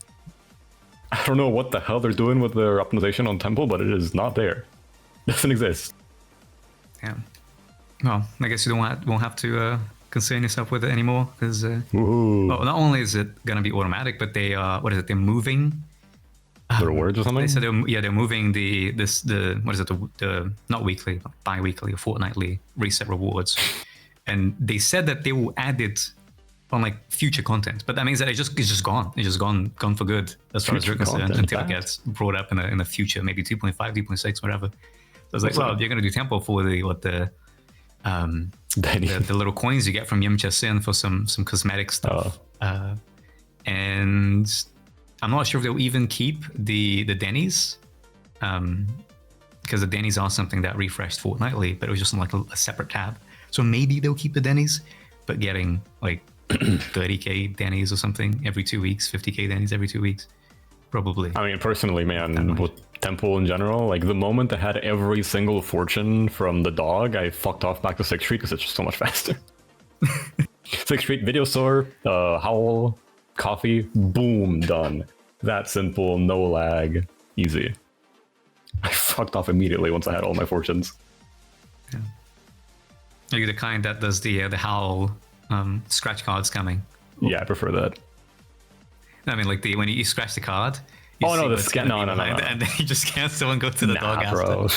I don't know what the hell they're doing with their optimization on Temple, but it is not there. It doesn't exist. Yeah. Well, I guess you won't have to concern yourself with it anymore because well, not only is it gonna be automatic, but they what is it? They're moving The rewards or something? They said they're moving the not weekly, bi-weekly or fortnightly reset rewards, and they said that they will add it on like future content, but that means that it's just gone. It's just gone for good as far as we're concerned until it gets brought up in the future, maybe 2.5, 2.6, whatever. So it's like, well, you're gonna do tempo for the little coins you get from Yamcha Sin for some cosmetic stuff, and I'm not sure if they'll even keep the Denny's, because the Denny's are something that refreshed fortnightly, but it was just on like a separate tab. So maybe they'll keep the Denny's, but getting like 30k Denny's or something every 2 weeks, 50k Denny's every 2 weeks, probably. I mean, personally, man, with Temple in general, like the moment I had every single fortune from the dog, I fucked off back to 6th Street because it's just so much faster. 6th Street, Video Store, Howl, Coffee, boom, done. That simple, no lag, easy. I fucked off immediately once I had all my fortunes. Yeah. Are you the kind that does the Howl scratch cards coming? Yeah, I prefer that. I mean, like when you scratch the card. Oh no, the scan. No. And then you just cancel and go to the dog bro.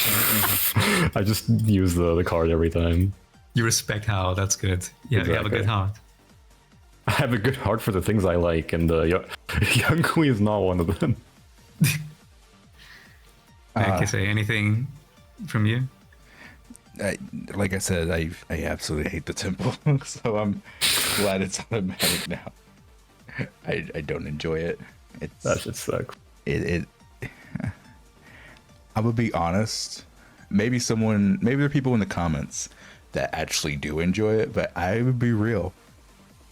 I just use the card every time. You respect Howl, that's good. Yeah, exactly. You have a good heart. I have a good heart for the things I like, and Young Kui is not one of them. Okay, say anything from you? Like I said, I absolutely hate the temple, so I'm glad it's automatic now. I don't enjoy it. That shit sucks. I would be honest. Maybe there are people in the comments that actually do enjoy it, but I would be real.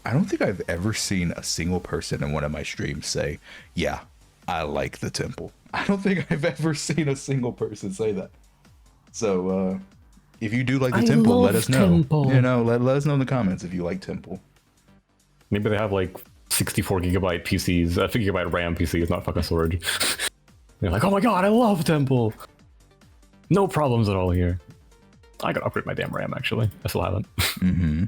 I don't think I've ever seen a single person in one of my streams say, "Yeah, I like the temple." I don't think I've ever seen a single person say that. So, if you do like the temple, let us know. Temple. You know, let us know in the comments if you like temple. Maybe they have like 64 gigabyte PCs, 50 gigabyte RAM PCs, not fucking storage. They're like, oh my god, I love temple. No problems at all here. I gotta upgrade my damn RAM actually. I still haven't. Mm-hmm.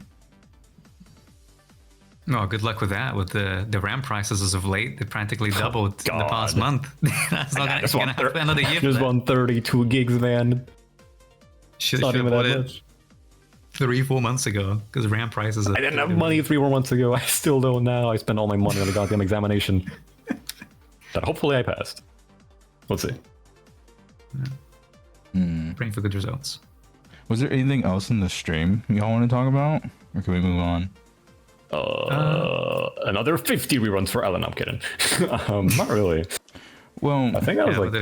Oh, good luck with that. With the RAM prices as of late, they practically doubled in the past month. That's not gonna happen another year. There's 132 gigs, man. Should have bought it 3-4 months ago because RAM prices. I didn't have money 3-4 months ago. I still don't now. I spent all my money on the goddamn examination. But hopefully I passed. Let's see. Yeah. Praying for good results. Was there anything else in the stream y'all want to talk about, or can we move on? Another 50 reruns for Ellen. I'm kidding. Not really. Well, I think I was like,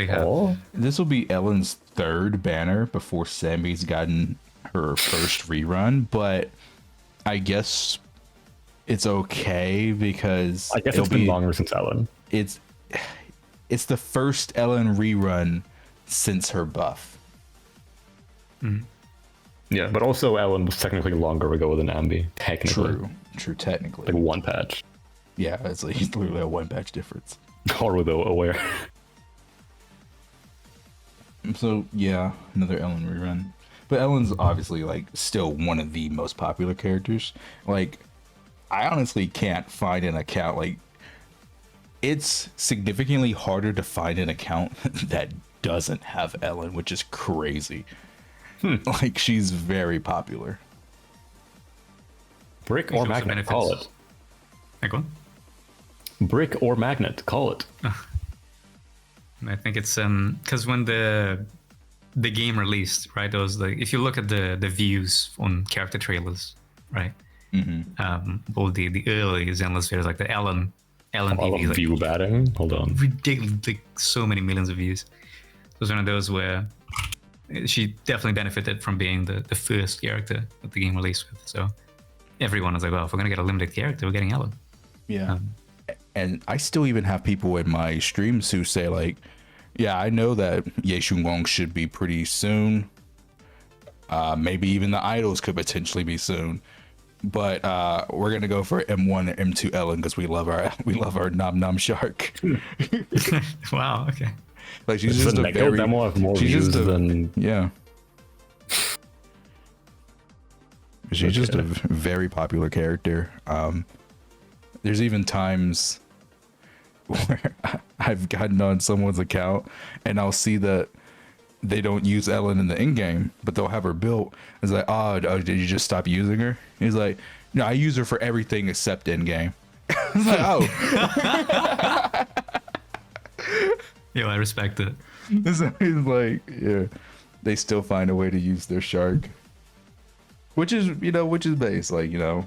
this will be Ellen's 3rd banner before Sammy's gotten her first rerun, but I guess it's okay because I guess it's been longer since Ellen. It's the first Ellen rerun since her buff. Mm-hmm. Yeah, but also Ellen was technically longer ago than Ambi. Technically. True, technically. Like 1 patch. Yeah, it's literally a 1 patch difference. Haruto aware. So yeah, another Ellen rerun. But Ellen's obviously like still one of the most popular characters. Like, I honestly can't find an account like. It's significantly harder to find an account that doesn't have Ellen, which is crazy. Like, she's very popular. Brick or magnet, call it. Like what? Brick or magnet, call it. I think it's because when the game released, right? Those like if you look at the views on character trailers, right? All the early Zenless videos, like the Ellen PV, view like, batting. Hold on. ridiculous, like so many millions of views. It was one of those where she definitely benefited from being the first character that the game released with. So everyone was like, well, if we're gonna get a limited character, we're getting Ellen. Yeah. And I still even have people in my streams who say like, yeah, I know that Ye Wong should be pretty soon. Maybe even the idols could potentially be soon. But we're gonna go for M1 and M2 Ellen because we love our Nom Nom Shark. Wow. Okay. Like she's just a very demo have more she's views just a, than yeah. She's just a very popular character. There's even times where I've gotten on someone's account and I'll see that they don't use Ellen in the in game, but they'll have her built. It's like, oh, did you just stop using her? He's like, no, I use her for everything except in game. It's like, oh. Yo, I respect it. So he's like, yeah, they still find a way to use their shark, which is base. Like, you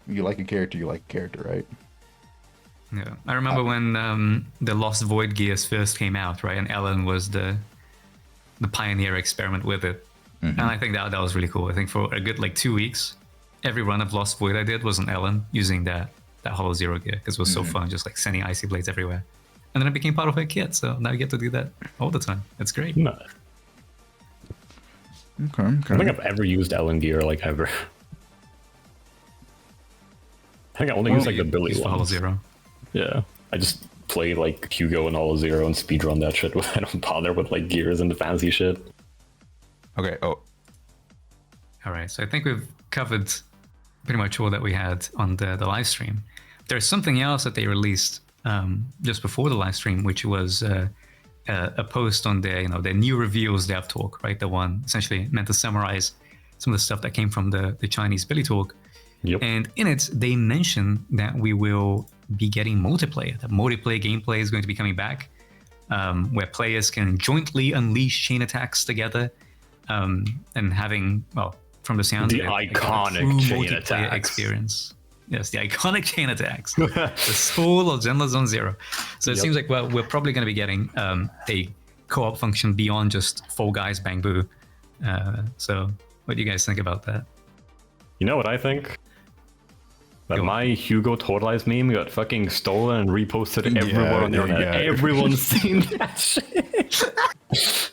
like a character, right? Yeah, I remember when the Lost Void Gears first came out, right? And Ellen was the pioneer experiment with it, and I think that was really cool. I think for a good like 2 weeks, every run of Lost Void I did was on Ellen using that hoyoverse gear because it was so fun, just like sending icy blades everywhere. And then it became part of her kit, so now you get to do that all the time. It's great. No. Okay. I don't think I've ever used Ellen gear like ever. I think I only use like the Billy ones. Zero. Yeah, I just play like Hugo and Zero and speedrun that shit. I don't bother with like gears and the fancy shit. Okay. Oh. All right. So I think we've covered pretty much all that we had on the live stream. There's something else that they released just before the live stream, which was a post on their new reveals dev talk, right? The one essentially meant to summarize some of the stuff that came from the Chinese Billy talk. Yep. And in it, they mention that we will be getting multiplayer. That multiplayer gameplay is going to be coming back, where players can jointly unleash chain attacks together, and having, well, from the sound the of it, iconic chain attacks experience. Yes, the iconic chain attacks, the soul of Zenless Zone Zero. So it seems like, well, we're probably going to be getting a co-op function beyond just Fall Guys Bang Boo. So what do you guys think about that? You know what I think? That my Hugo Totalized meme got fucking stolen and reposted everywhere on the internet. Yeah. Everyone's seen that shit.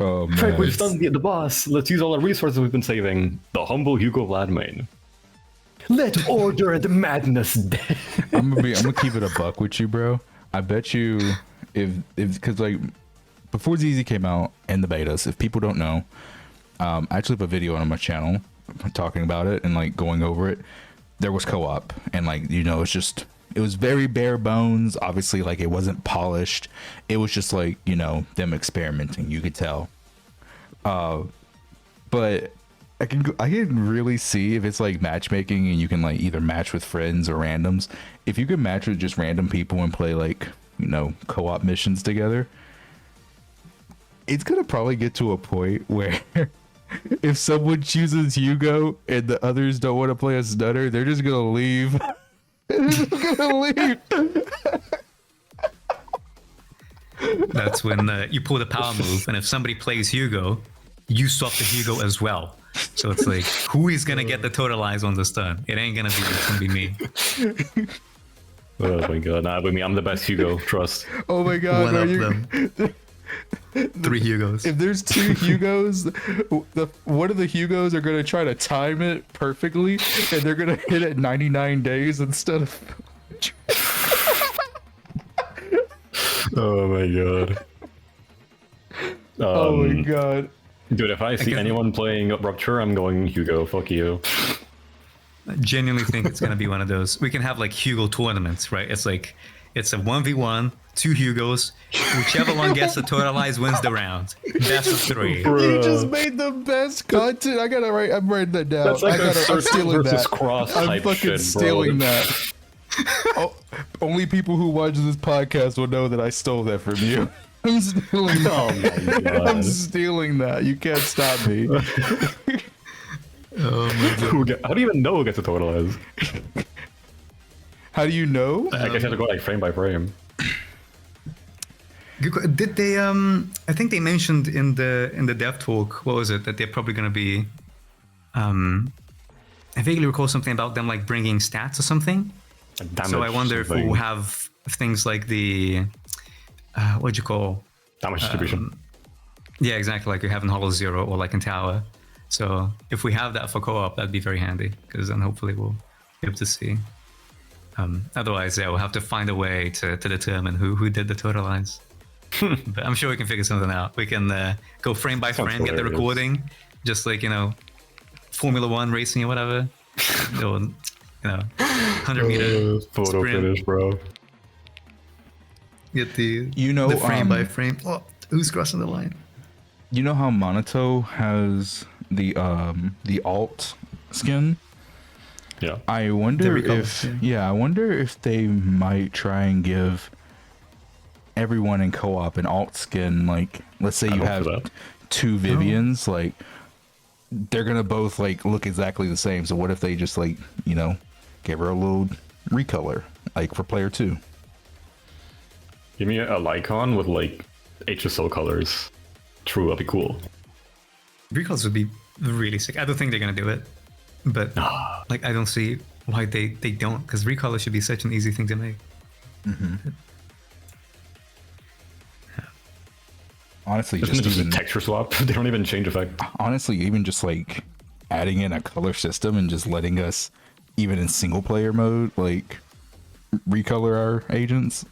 Oh man. Frank, we've done the boss. Let's use all our resources we've been saving. The humble Hugo Vladimir. Let order and madness dead. I'm gonna keep it a buck with you, bro. I bet you if because like before ZZ came out in the betas, if people don't know, I actually have a video on my channel talking about it and like going over it. There was co-op and like it was very bare bones. Obviously, like it wasn't polished. It was just like them experimenting. You could tell. But I can really see if it's like matchmaking and you can like either match with friends or randoms. If you can match with just random people and play like co-op missions together, it's gonna probably get to a point where if someone chooses Hugo and the others don't want to play a Stunner, they're just gonna leave. They're just gonna leave. That's when you pull the power move, and if somebody plays Hugo, you swap to Hugo as well. So it's like, who is gonna get the total eyes on this turn? It ain't gonna be. It's gonna be me. Oh my god, nah, but me, I'm the best Hugo. Trust. Oh my god, One of them. 3 Hugos. If there's 2 Hugos, one of the Hugos are gonna try to time it perfectly, and they're gonna hit it 99 days instead of. Oh my god. Oh my god. Dude, if I see anyone playing Rupture, I'm going Hugo. Fuck you. I genuinely think it's gonna be one of those. We can have like Hugo tournaments, right? It's like it's a 1v1, 2 Hugos. Whichever one gets the totalize wins the round. Best of 3. You just made the best content. I'm writing that down. That's like I'm stealing versus that. cross I'm type fucking shit, stealing bro. that. Oh, only people who watch this podcast will know that I stole that from you. I'm stealing that. Oh my god. I'm stealing that. You can't stop me. Oh my god. How do you even know who gets a totalize? How do you know? I guess you have to go like frame by frame. Did they? I think they mentioned in the dev talk. What was it? That they're probably going to be. I vaguely recall something about them like bringing stats or something. So I wonder if we'll have things like the what do you call damage distribution. Yeah, exactly. Like you have in Hollow Zero or like in Tower. So if we have that for co-op, that'd be very handy because then hopefully we'll be able to see. Otherwise, yeah, we'll have to find a way to determine who did the totalize. But I'm sure we can figure something out. We can go frame by frame, get the recording, just like, Formula One racing or whatever. Or, 100-meter photo sprint. finish, bro. Get the frame by frame. Oh, who's crossing the line? You know how Monato has the alt skin? Yeah. I wonder if yeah. I wonder if they might try and give everyone in co-op an alt skin. Like, let's say you have 2 Vivians, like they're gonna both like look exactly the same. So what if they just like, give her a little recolor, like for player 2? Give me a Lycon with like HSO colors. True, that'd be cool. Recalls would be really sick. I don't think they're gonna do it, but like I don't see why they don't, because recolor should be such an easy thing to make. Mm-hmm. Honestly, Isn't it just a texture swap? They don't even change effect. Honestly, even just like adding in a color system and just letting us, even in single player mode, like recolor our agents.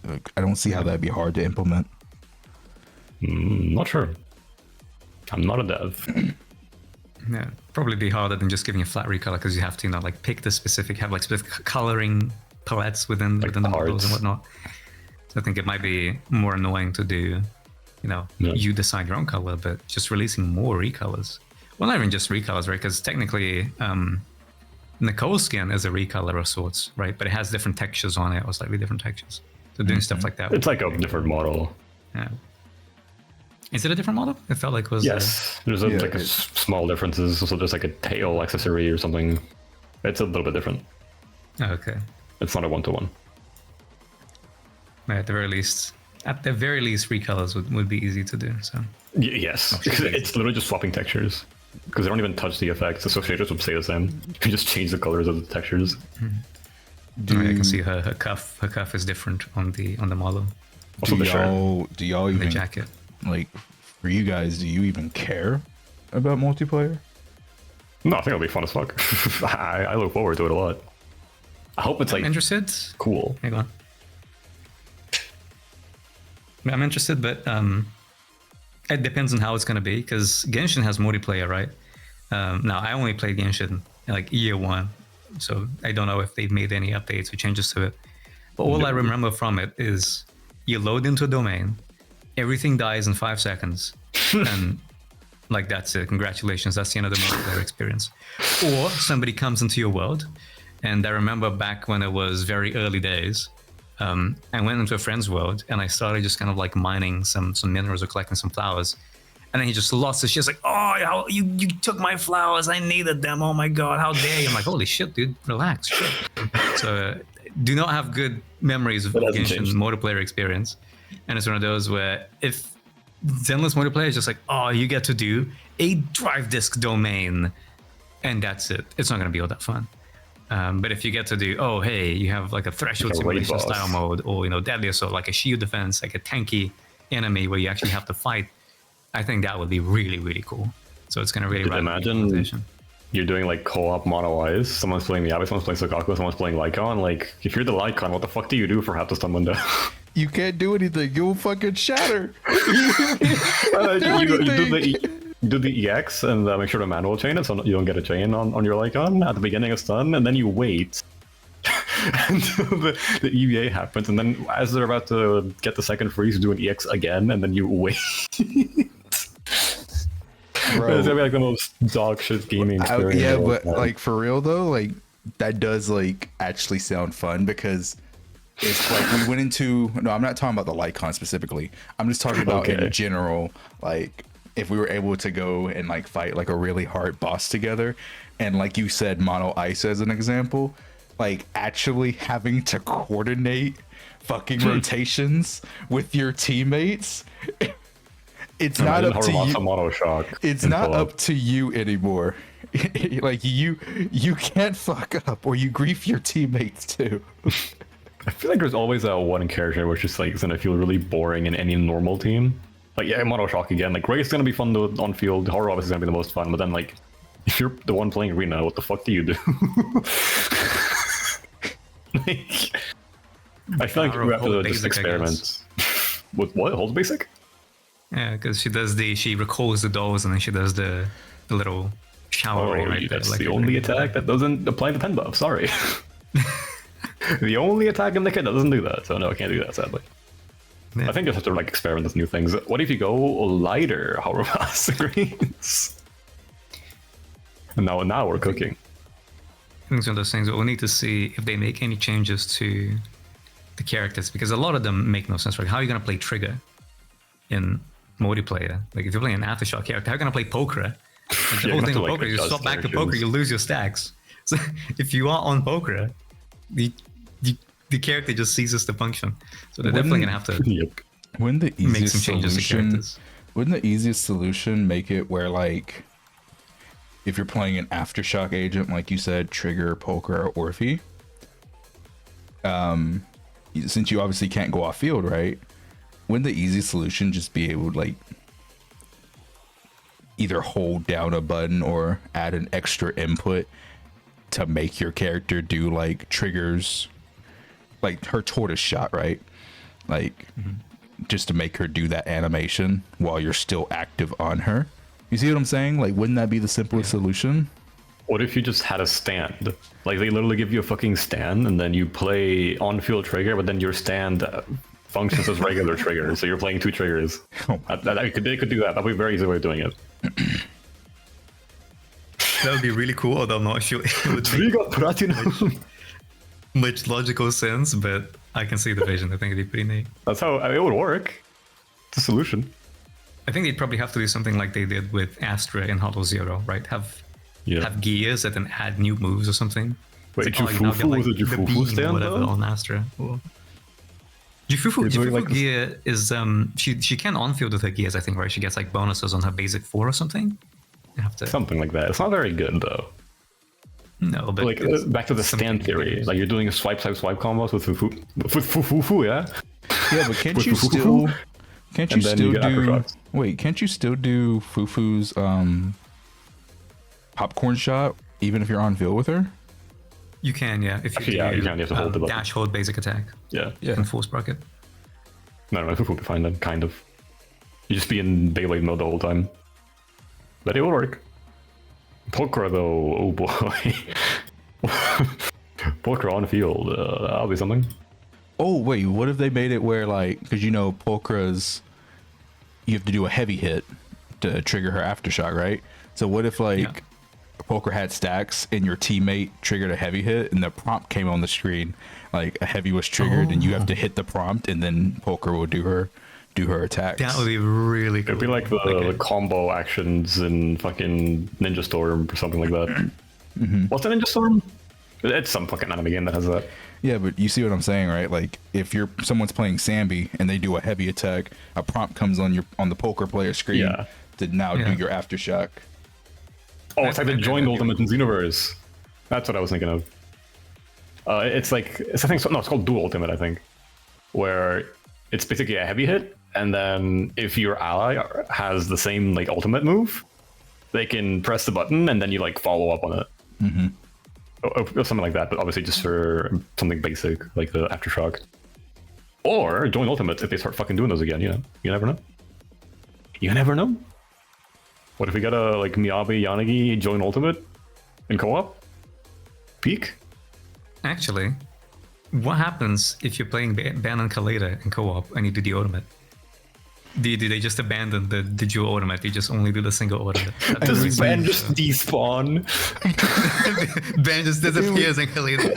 Like, I don't see how that'd be hard to implement. Not sure. I'm not a dev. Yeah, probably be harder than just giving a flat recolor, because you have to, like pick the specific, have like specific coloring palettes within the models and whatnot. So I think it might be more annoying to do, you decide your own color, but just releasing more recolors. Well, not even just recolors, right? Because technically, Nicole's skin is a recolor of sorts, right? But it has different textures on it, or slightly different textures. So doing stuff like that. It's like a different model. Yeah. Is it a different model? It felt like it was. Yes. There's like small differences. So there's like a tail accessory or something. It's a little bit different. Okay. It's not a 1-to-1. At the very least, recolors would be easy to do. So. Yes. It's literally just swapping textures. Because they don't even touch the effects. Associators would stay the same. You can just change the colors of the textures. Mm-hmm. I can see her cuff. Her cuff is different on the model. Do y'all even the jacket? Like, for you guys, do you even care about multiplayer? No, I think it'll be fun as fuck. I look forward to it a lot. I hope it's interested. Cool. Hang on. I'm interested, but it depends on how it's going to be, because Genshin has multiplayer, right? Now, I only played Genshin in like year 1, so I don't know if they've made any updates or changes to it. But all I remember from it is you load into a domain, everything dies in 5 seconds, and like that's it. Congratulations, that's the end of the multiplayer experience. Or somebody comes into your world, and I remember back when it was very early days, I went into a friend's world and I started just kind of like mining some minerals or collecting some flowers, and then he just lost his shit. He's like, "Oh, you took my flowers. I needed them. Oh my god, how dare you!" I'm like, "Holy shit, dude, relax." Shit. So do not have good memories of Genshin multiplayer experience. And it's one of those where if Zenless multiplayer is just like, you get to do a drive disk domain, and that's it. It's not going to be all that fun. But if you get to do, you have like a threshold simulation style mode, or Deadly Assault, like a shield defense, like a tanky enemy where you actually have to fight, I think that would be really, really cool. So it's going to really imagine you're doing like co-op mono-wise. Someone's playing Miyabi, someone's playing Sakaku, someone's playing Lycon. Like, if you're the Lycon, what the fuck do you do for half the stun window? You can't do anything. You'll fucking shatter. You do the EX and make sure to manual chain it so you don't get a chain on your Lycon at the beginning of stun, and then you wait until the EVA happens, and then as they're about to get the second freeze, you do an EX again, and then you wait. Bro, it's gonna be like the most dog shit gaming experience. yeah, but like for real though, like that does like actually sound fun because it's like we went into. No, I'm not talking about the Lycon specifically. I'm just talking about in general, like if we were able to go and like fight like a really hard boss together, and like you said, mono ice as an example, like actually having to coordinate fucking rotations with your teammates. It's not up to you. It's not up to you anymore. Like you can't fuck up or you grief your teammates too. I feel like there's always that one character which is like gonna feel really boring in any normal team. Like yeah, Mono Shock again. Like Ray is gonna be fun on field. Horror obviously is gonna be the most fun. But then like, if you're the one playing arena, what the fuck do you do? Like, I feel like we have to just experiment. With what? Hold basic? Yeah, because she recalls the dolls and then she does the little shower ray right there. That's like the only attack that doesn't apply the pen buff. Sorry. The only attack in the kit that doesn't do that. So no, I can't do that sadly. Yeah. I think you have to like experiment with new things. What if you go lighter hourglass greens? And now we're cooking. I think it's one of those things that we'll need to see if they make any changes to the characters, because a lot of them make no sense. Right? How are you going to play Trigger in multiplayer? Like if you're playing an Aftershock character, how are you going to play Pokra? Like, the whole thing with Pokra, you swap back to Pokra, you lose your stacks. So if you are on Pokra, the character just ceases to function. So they're definitely going to have to wouldn't the easiest make some changes to characters. Wouldn't the easiest solution make it where like if you're playing an Aftershock agent, like you said, Trigger, Pokra, or Orphe, since you obviously can't go off field, right? Wouldn't the easy solution just be able to like either hold down a button or add an extra input to make your character do like triggers, like her tortoise shot, right? Like just to make her do that animation while you're still active on her. You see what I'm saying? Like, wouldn't that be the simplest solution? What if you just had a stand? Like they literally give you a fucking stand and then you play on-field trigger, but then your stand functions as regular trigger, so you're playing two triggers. They could do that. That'd be a very easy way of doing it. That would be really cool, although I'm not sure it would make much logical sense, but I can see the vision. I think it'd be pretty neat. That's how it would work. It's a solution. I think they'd probably have to do something like they did with Astra in Hollow Zero, right? Have gears that then add new moves or something. Wait, like, Jufufu was a Jufufu stand whatever though? on Astra. Jufufu like gear is she can on-field with her gears, I think, right? She gets like bonuses on her basic 4 or something. You have to something like that. It's not very good though. No, but like back to the stand theory. Like you're doing a swipe combos with Fufu, yeah? Yeah, but can't you still do wait, can't you still do Fufu's popcorn shot even if you're on field with her? You can, yeah. If you you have to hold the button. Dash hold basic attack. Yeah. And force bracket. No, Fufu will be fine then, kind of. You just be in Beyblade mode the whole time. But it will work. Pokra though, oh boy. Pokra on field, that'll be something. Oh wait, what if they made it where like, because you know Pokra's, you have to do a heavy hit to trigger her Aftershock, right? So what if like Pokra had stacks and your teammate triggered a heavy hit and the prompt came on the screen, like a heavy was triggered and you have to hit the prompt and then Pokra will do her attacks. That would be really cool. It'd be like the combo actions in fucking Ninja Storm or something like that. What's a Ninja Storm? It's some fucking anime game that has that. Yeah, but you see what I'm saying, right? Like if someone's playing Sambi and they do a heavy attack, a prompt comes on the poker player screen to now do your Aftershock. Oh, it's like the joined ultimate in Xenoverse. That's what I was thinking of. It's called Dual Ultimate, I think, where it's basically a heavy hit, and then if your ally has the same like ultimate move, they can press the button and then you like follow up on it. Or something like that, but obviously just for something basic like the Aftershock. Or join Ultimates if they start fucking doing those again, you know? You never know. You never know. What if we got a, like, Miyabi Yanagi join Ultimate in co-op? Peak? Actually, what happens if you're playing Ban and Kaleda in co-op and you do the ultimate? Do they just abandon the dual ultimate? You just only do the single ultimate? Does Ben just despawn? Ben just disappears in Kaleda.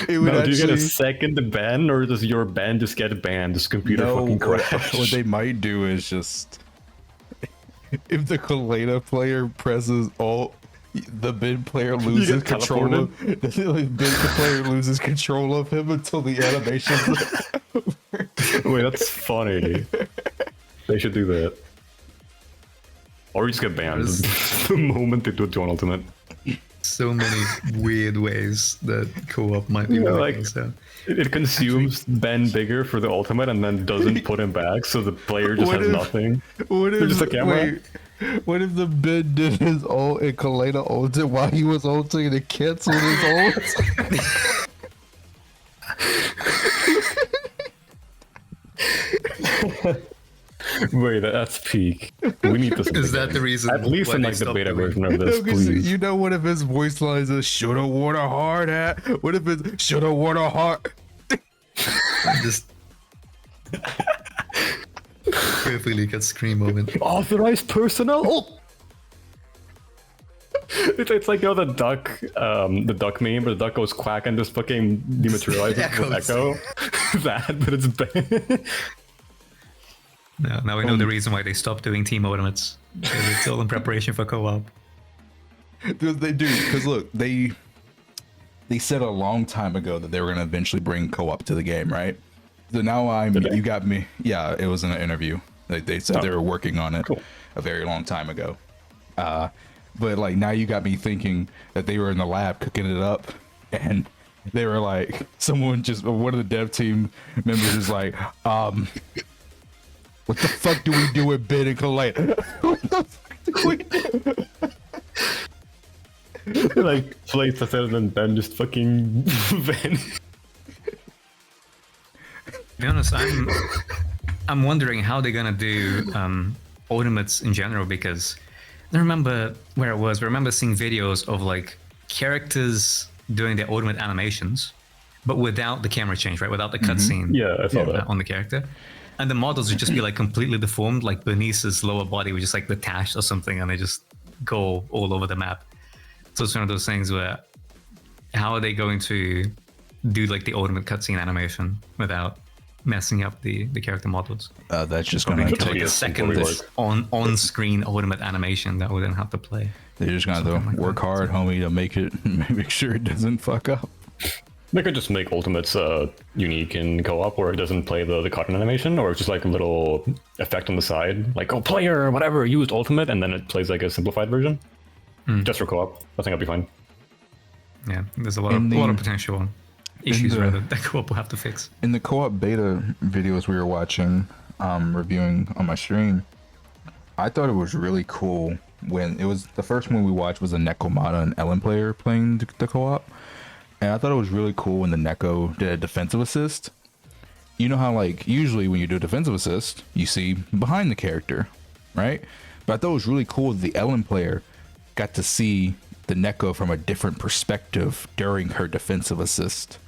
It would No, actually, do you get a second ban, or does your ban just get banned? Does computer fucking crash? what they might do is just if the Kaleda player presses Alt, the mid player loses control of the mid player loses control of him until the animation. Wait, that's funny. They should do that. Or you just get banned the moment they do a join ultimate. So many weird ways that co-op might be working. Like, So it consumes Ben bigger for the ultimate and then doesn't put him back, so the player just has nothing. What if, just a camera. What if the mid did his ult and Kaleda ulted while he was ulting and it canceled his ult? Wait, that's peak. We need this. is that the reason? At least why in they like the stopped beta doing- version of this, please. You know, one of his voice lines is "Shoulda worn a hard hat." What if it's "Shoulda worn a hard"? Just perfectly cut scream moment. Authorized personnel. Oh! It's like, you know, the duck meme where the duck goes quack and just fucking dematerializes with Echo. That, but it's bad. Now we know the reason why they stopped doing team ultimates. Because it's all in preparation for co-op. Because look, they said a long time ago that they were gonna eventually bring co-op to the game, right? So now you got me. Yeah, it was in an interview. They said they were working on it a very long time ago. But like now you got me thinking that they were in the lab cooking it up, and they were like, one of the dev team members is like, what the fuck do we do with Bid and Kaleda? What the fuck do we do? Like, place that and then just fucking vanish. To be honest, I'm wondering how they're gonna do ultimates in general, because I don't remember where it was. I remember seeing videos of like characters doing their ultimate animations, but without the camera change, right? Without the cutscene. Yeah, I saw that. On the character. And the models would just be like completely deformed, like Bernice's lower body was just like detached or something, and they just go all over the map. So it's one of those things where how are they going to do like the ultimate cutscene animation without messing up the character models? That's just Probably gonna put, like take a second on-screen ultimate animation that we then have to play. They're just gonna have to work hard, homie, to make sure it doesn't fuck up. They could just make ultimates unique in co-op where it doesn't play the cotton animation, or it's just like a little effect on the side, like, oh, player, whatever, used ultimate, and then it plays like a simplified version. Just for co-op. I think I'll be fine. Yeah, there's a lot of potential issues that co-op will have to fix. In the co-op beta videos we were watching, reviewing on my stream, I thought it was really cool when it was the first one we watched was a Nekomata and Ellen player playing the co-op. And I thought it was really cool when the Neko did a defensive assist. You know how, like, usually when you do a defensive assist, you see behind the character, right? But I thought it was really cool that the Ellen player got to see the Neko from a different perspective during her defensive assist.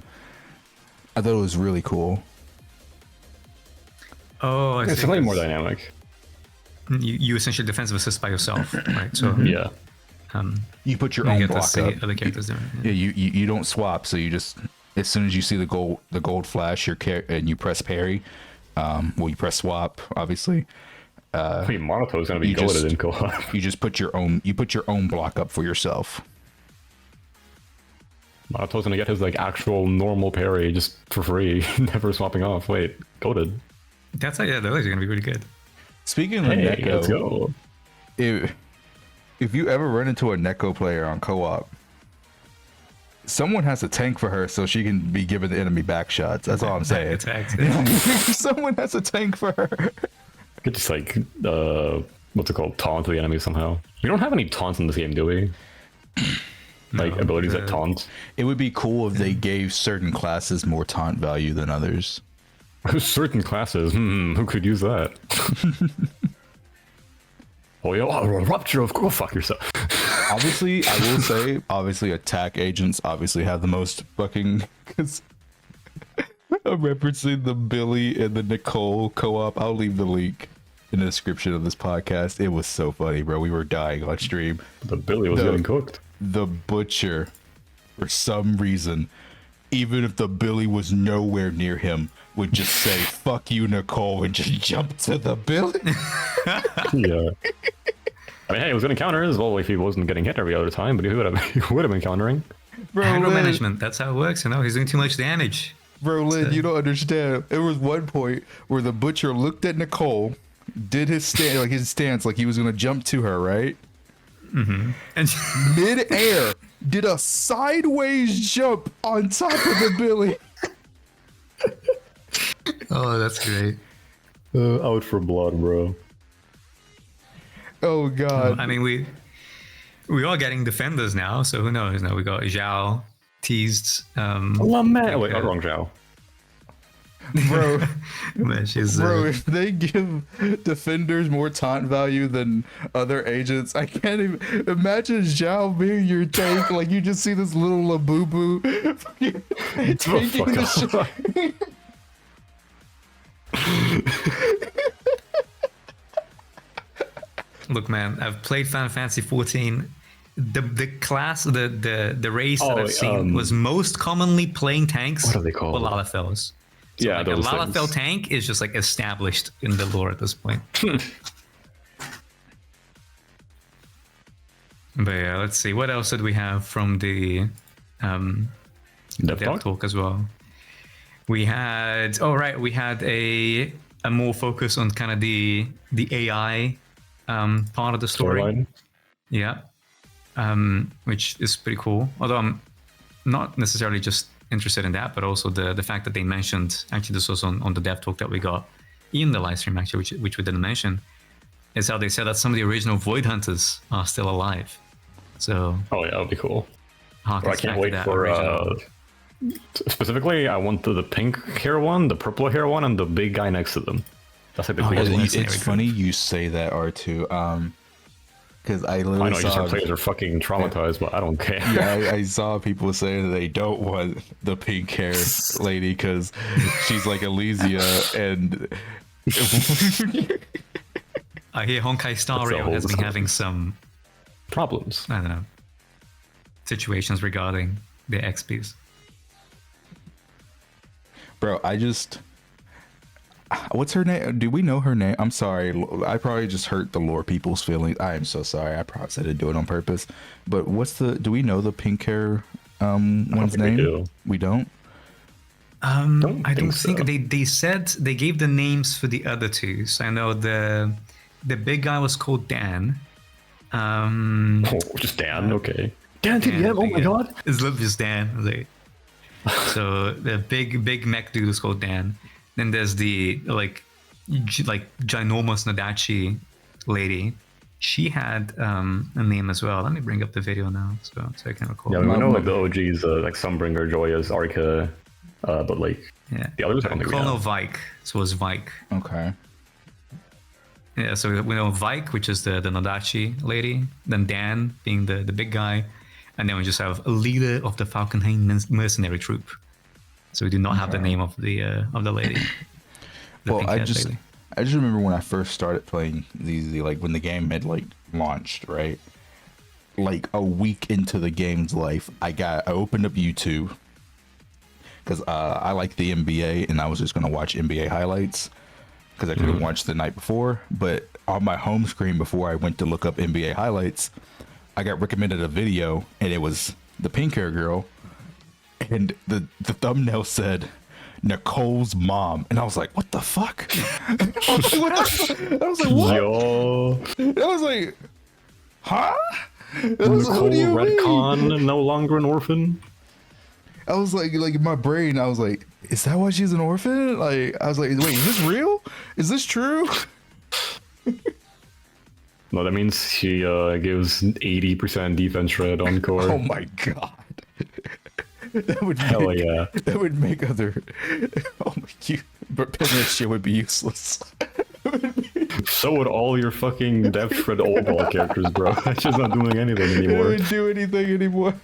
I thought it was really cool. Oh, I It's see. slightly more dynamic. You essentially defensive assist by yourself, right? So Yeah. You put your you own get to block see up. other characters doing it. Yeah, you don't swap, so you just as soon as you see the gold flash, and you press parry, you press swap, obviously. Wait, Monato's gonna be you goated just- in co-op. You just put your own block up for yourself. Monato's gonna get his like actual normal parry just for free, never swapping off. Wait, goated. That's those are gonna be really good. Speaking of Hey, Neko, let's go. if you ever run into a Neko player on co-op, someone has to tank for her so she can be giving the enemy back shots. That's all I'm saying. Someone has to tank for her. Could just like what's it called? Taunt the enemy somehow. We don't have any taunts in this game, do we? Like abilities that taunt. It would be cool if they gave certain classes more taunt value than others. Certain classes, who could use that? Oh, yo, rupture of go fuck yourself. Obviously, I will say, obviously, attack agents obviously have the most fucking. Cause I'm referencing the Billy and the Nicole co-op. I'll leave the link in the description of this podcast. It was so funny, bro. We were dying on stream. The Billy was getting cooked. The butcher, for some reason, even if the Billy was nowhere near him, would just say "fuck you, Nicole" and just jump to the Billy. Yeah. I mean, hey, he was going to counter as well if he wasn't getting hit every other time, but he would have been countering. Bro, Aggro management, that's how it works, you know? He's doing too much damage. Bro, Lynn, you don't understand. There was one point where the butcher looked at Nicole, did his stance like he was gonna jump to her, right? Mm-hmm. And Mid-air, did a sideways jump on top of the Billy. oh, that's great. Out for blood, bro. Oh god. I mean, we are getting defenders now, so who knows? Now we got Zhao teased. Wait, wrong Zhao. Bro, She's, bro, if they give defenders more taunt value than other agents, I can't even imagine Zhao being your tank. Like you just see this little Labubu taking the shot. Look, man, I've played Final Fantasy 14. The class, the race that I've seen was most commonly playing tanks. What are they called? Lalafels. So Yeah, like a those Lalafell things. tank is just like established in the lore at this point. But yeah, let's see. What else did we have from the dev talk as well? We had we had a more focus on kind of the AI part of the story. Storyline. Yeah. Which is pretty cool. Although I'm not necessarily just interested in that, but also the fact that they mentioned, actually this was on the dev talk that we got in the live stream actually, which we didn't mention, is how they said that some of the original Void Hunters are still alive. So Oh yeah, that would be cool. harkens I back can't to wait that for original- specifically I want the pink hair one, the purple hair one, and the big guy next to them. That's like the coolest one. Mercenary It's group. funny you say that, R2. Because I literally I know saw, user players are fucking traumatized, but I don't care. yeah, I saw people saying that they don't want the pink hair lady because she's like Elysia and I hear Honkai Star That's a Rail whole has been discussion. having some, Problems. I don't know, situations regarding their XPs. bro, what's her name? Do we know her name? I'm sorry. I probably just hurt the lore people's feelings. I am so sorry. I probably said I didn't do it on purpose. But do we know the pink hair one's think we name? do. We don't? I don't think think so. they said they gave the names for the other two. So I know the big guy was called Dan. Oh, just Dan. Okay. Dan TDM. Oh my god. It's literally just Dan. Like, so the big mech dude is called Dan. Then there's the like ginormous Nadachi lady. She had a name as well. Let me bring up the video now so I can recall. Yeah, we know like the OGs, like Sunbringer, Joyous, Arca, but like the others I don't think we Colonel have. Vike. So it was Vike. Okay. Yeah, so we know Vike, which is the Nadachi lady. Then Dan being the big guy. And then we just have a leader of the Falkenhayn mercenary troop. So we do not have the name of the lady. The Well, pink-haired lady. I just remember when I first started playing these, like when the game had like launched, right? Like a week into the game's life, I opened up YouTube because I like the NBA and I was just gonna watch NBA highlights because I couldn't watch the night before. But on my home screen before I went to look up NBA highlights, I got recommended a video and it was the pink hair girl, and the thumbnail said Nicole's mom, and I was like, what the fuck? I was like, what? Yo, I was like, huh? I was like, Nicole what do you mean? Redcon, no longer an orphan. I was like in my brain, I was like, is that why she's an orphan? Like, I was like, wait, is this real? Is this true? No, that means she gives 80% defense shred on core. Oh my god. That would Hell make, yeah. That would make other. Oh my, but Pinner's shit would be useless. So would all your fucking Death Shred old ball characters, bro. It's just not doing anything It anymore. wouldn't do anything anymore.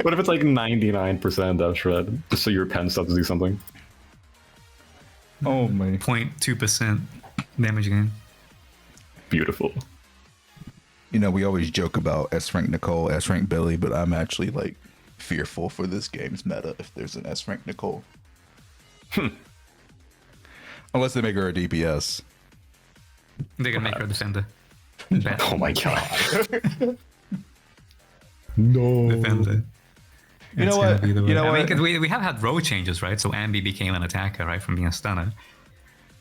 What if it's like 99% Death Shred, just so your pen stuff to do something? Oh my. 0.2% damage gain. Beautiful. You know, we always joke about S rank Nicole, S rank Billy, but I'm actually like fearful for this game's meta if there's an S rank Nicole. Unless they make her a DPS. They're gonna make her a defender. Oh my god. No. Defender. You know It's gonna what? be the way. You know I mean, what? 'cause we have had role changes, right? So Ambi became an attacker, right, from being a stunner.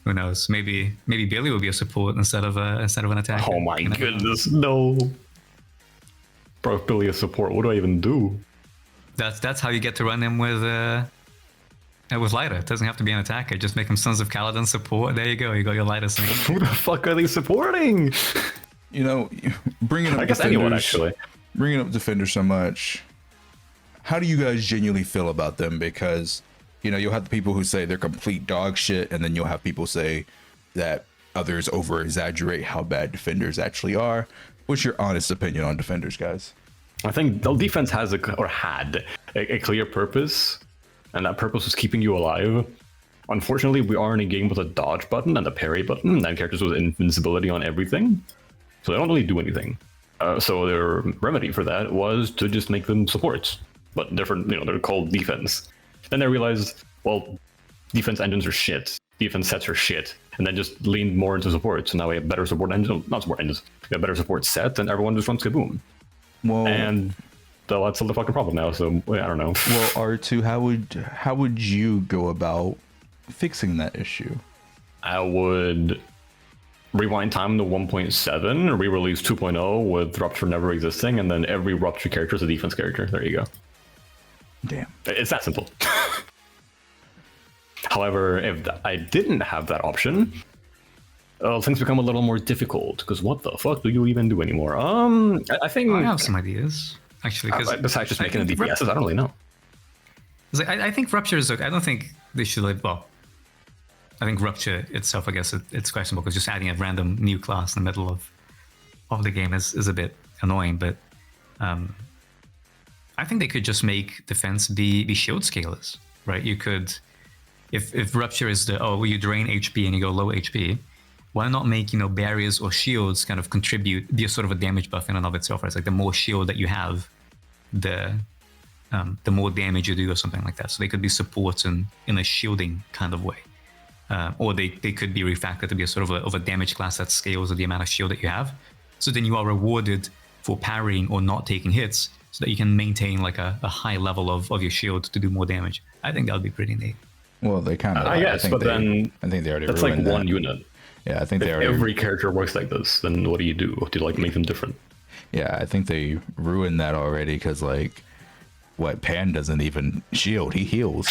Who knows? Maybe Billy will be a support instead of an attacker. Oh my you know? goodness, no. Bro, if Billy is support, what do I even do? That's how you get to run him with Lighter. It doesn't have to be an attacker. Just make him Sons of Kaladin support. There you go. You got your Lighter thing. Who the fuck are they supporting? You know, bringing up I guess anyone, actually. Bringing up defenders so much. How do you guys genuinely feel about them? Because, you know, you'll have the people who say they're complete dog shit, and then you'll have people say that others over exaggerate how bad defenders actually are. What's your honest opinion on defenders, guys? I think the defense had a clear purpose, and that purpose was keeping you alive. Unfortunately, we are in a game with a dodge button and a parry button, and characters with invincibility on everything, so they don't really do anything. So their remedy for that was to just make them supports, but different. You know, they're called defense. Then they realized, well, defense engines are shit, defense sets are shit, and then just leaned more into support. So now we have better support engines, not support engines. We have better support set, and everyone just runs kaboom. Well, And that's the fucking problem now. So I don't know. well, R2, how would you go about fixing that issue? I would rewind time to 1.7, re-release 2.0 with Rupture never existing, and then every Rupture character is a defense character. There you go. Damn. It's that simple. However, if I didn't have that option, things become a little more difficult, because what the fuck do you even do anymore? I think I have some ideas actually. Because besides just making a DPS, I don't really know. I think Rupture is okay. I don't think they should like. Well, I think Rupture itself, I guess it's questionable because just adding a random new class in the middle of the game is a bit annoying. But I think they could just make defense be shield scalers, right? You could, if Rupture is you drain HP and you go low HP, why not make barriers or shields kind of be a sort of a damage buff in and of itself? Right? It's like the more shield that you have, the more damage you do or something like that. So they could be supports in a shielding kind of way. Or they could be refactored to be a sort of a damage class that scales with the amount of shield that you have. So then you are rewarded for parrying or not taking hits so that you can maintain like a high level of your shield to do more damage. I think that would be pretty neat. Well, they kind of. I guess, but then I think they already. That's like ruined one that. unit. Yeah, I think they If already. every character works like this, then what do you do? Do you like make them different? Yeah, I think they ruined that already because like, what Pan doesn't even shield; he heals.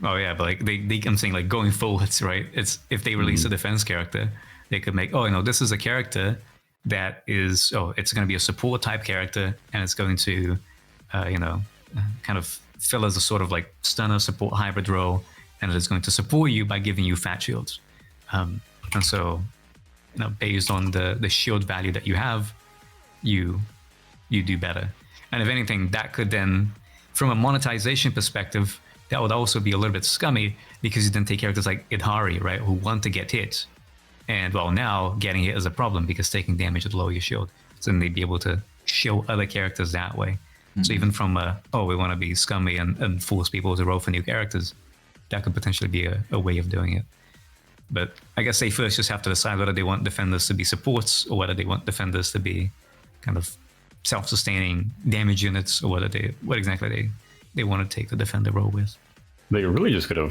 Oh yeah, but like I'm saying like going forwards, right? It's if they release a defense character, they could make this is a character that is it's going to be a support type character and it's going to kind of fill as a sort of like stunner support hybrid role, and it is going to support you by giving you fat shields. And so based on the shield value that you have, you do better. And if anything, that could then, from a monetization perspective, that would also be a little bit scummy because you then take characters like Idhari, right, who want to get hit. And well, now getting hit is a problem because taking damage would lower your shield. So then they'd be able to show other characters that way. Mm-hmm. So even from we want to be scummy and force people to roll for new characters, that could potentially be a way of doing it. But I guess they first just have to decide whether they want defenders to be supports or whether they want defenders to be kind of self-sustaining damage units, or what exactly they want to take the defender role with. They really just gotta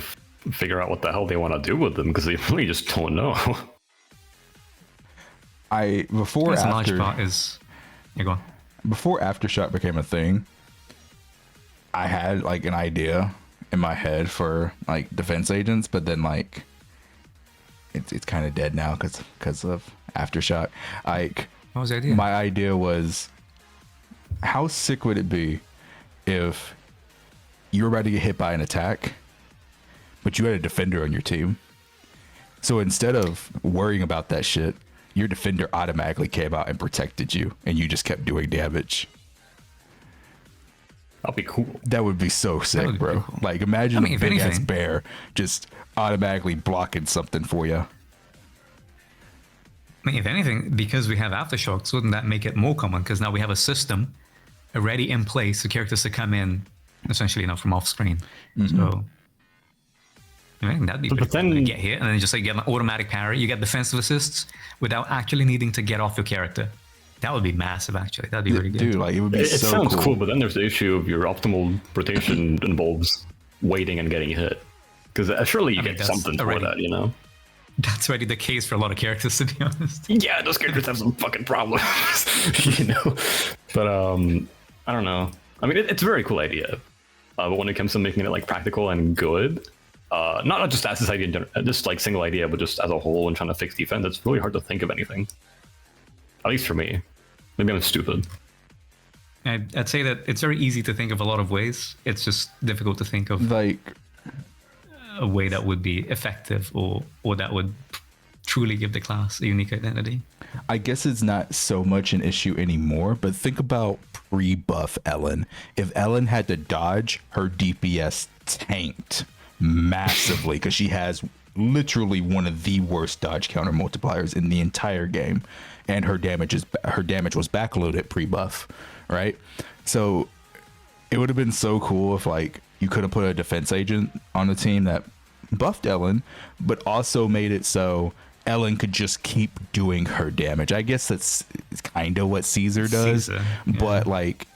figure out what the hell they want to do with them because they really just don't know. Before Aftershock became a thing, I had like an idea in my head for like defense agents, but then like it's kind of dead now because of Aftershock. Like, what was the idea? My idea was, how sick would it be if you were about to get hit by an attack, but you had a defender on your team. So instead of worrying about that shit, your defender automatically came out and protected you, and you just kept doing damage. That'd be cool. That would be so sick, bro. Cool. Like, imagine a big ass bear just automatically blocking something for you. I mean, if anything, because we have aftershocks, wouldn't that make it more common? Because now we have a system already in place for characters to come in, essentially, from off screen. Mm-hmm. So, I mean, that'd be pretty cool to get hit, and then just like get an automatic parry. You get defensive assists without actually needing to get off your character. That would be massive, actually. That'd be really good. Dude, like, it would be so cool. It sounds cool, but then there's the issue of your optimal rotation involves waiting and getting hit. Because surely you get something for that, you know? That's already the case for a lot of characters, to be honest. Yeah, those characters have some fucking problems, you know? But, I don't know. I mean, it's a very cool idea. But when it comes to making it, like, practical and good, not just as this idea in general, just, like, single idea, but just as a whole and trying to fix defense, it's really hard to think of anything. At least for me. Maybe I'm stupid. I'd say that it's very easy to think of a lot of ways. It's just difficult to think of like a way that would be effective or that would truly give the class a unique identity. I guess it's not so much an issue anymore, but think about pre-buff Ellen. If Ellen had to dodge, her DPS tanked massively because she has literally one of the worst dodge counter multipliers in the entire game, and her damage was backloaded pre-buff, right? So it would have been so cool if like you could have put a defense agent on the team that buffed Ellen, but also made it so Ellen could just keep doing her damage. I guess that's kind of what Caesar does, yeah. But like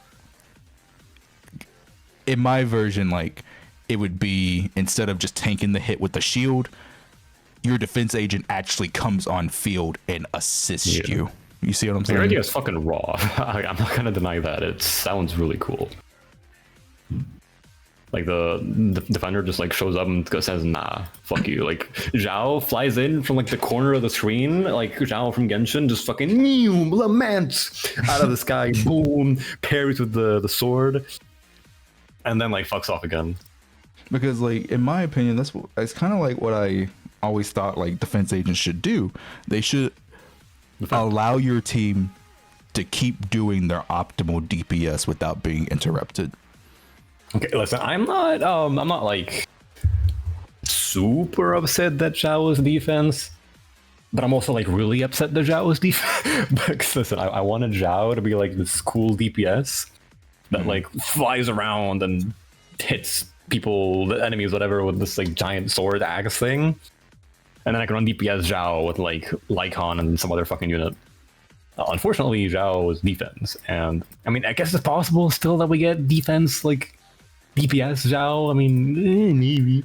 in my version, like it would be, instead of just tanking the hit with the shield, your defense agent actually comes on field and assists you. You see what I'm saying? Your idea is fucking raw. I'm not gonna deny that. It sounds really cool. Like the defender just like shows up and says, "Nah, fuck you." Like Zhao flies in from like the corner of the screen, like Zhao from Genshin, just fucking lament out of the sky, boom, parries with the sword, and then like fucks off again. Because like in my opinion, that's kind of like what I always thought like defense agents should do. They should allow your team to keep doing their optimal DPS without being interrupted. Okay, listen, I'm not like super upset that Zhao's defense, but I'm also like really upset that Zhao's defense. Because listen, I wanted Zhao to be like this cool DPS that like flies around and hits people, the enemies, whatever, with this like giant sword axe thing. And then I can run DPS Zhao with like Lycon and some other fucking unit. Unfortunately, Zhao was defense. And I mean, I guess it's possible still that we get defense like DPS Zhao. I mean, maybe.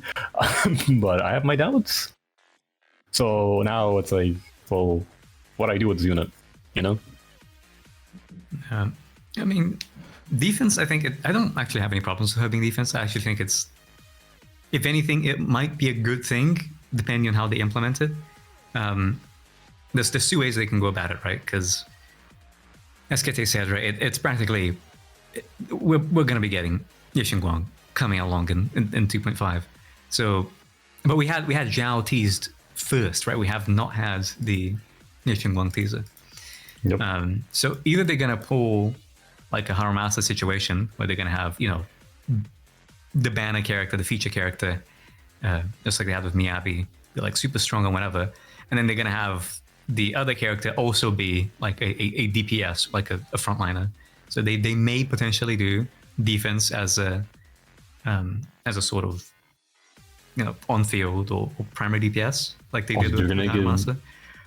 But I have my doubts. So now it's like, well, what I do with this unit, you know? I mean, defense, I think I don't actually have any problems with her being defense. I actually think it's, if anything, it might be a good thing depending on how they implement it. There's two ways they can go about it, right? Because as Kete said, right, it's practically, we're going to be getting Yixin Guang coming along in 2.5. So, but we had Zhao teased first, right? We have not had the Yixin Guang teaser. Yep. So either they're going to pull like a Haramasa situation where they're going to have, you know, the banner character, the feature character, just like they had with Miyabi, they're like super strong or whatever. And then they're going to have the other character also be like a DPS, like a frontliner. So they may potentially do defense as a sort of, you know, on field or primary DPS, like they did with Master.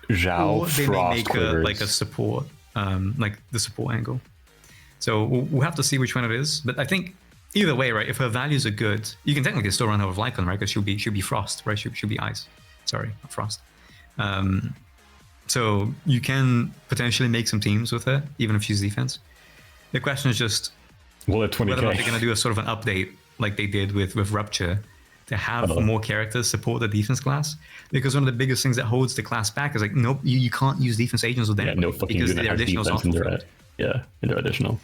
Zhao, or they may make like a support, like the support angle. So we'll have to see which one it is. But I think either way, right? If her values are good, you can technically still run her with Lycon, right? Because she'll be frost, right? She'll be ice. Sorry, not frost. So you can potentially make some teams with her, even if she's defense. The question is just whether or not they're going to do a sort of an update like they did with Rupture to have more characters support the defense class. Because one of the biggest things that holds the class back is like, nope, you can't use defense agents with them. Yeah, no fucking because unit their has additional defense in their, yeah, in their additional.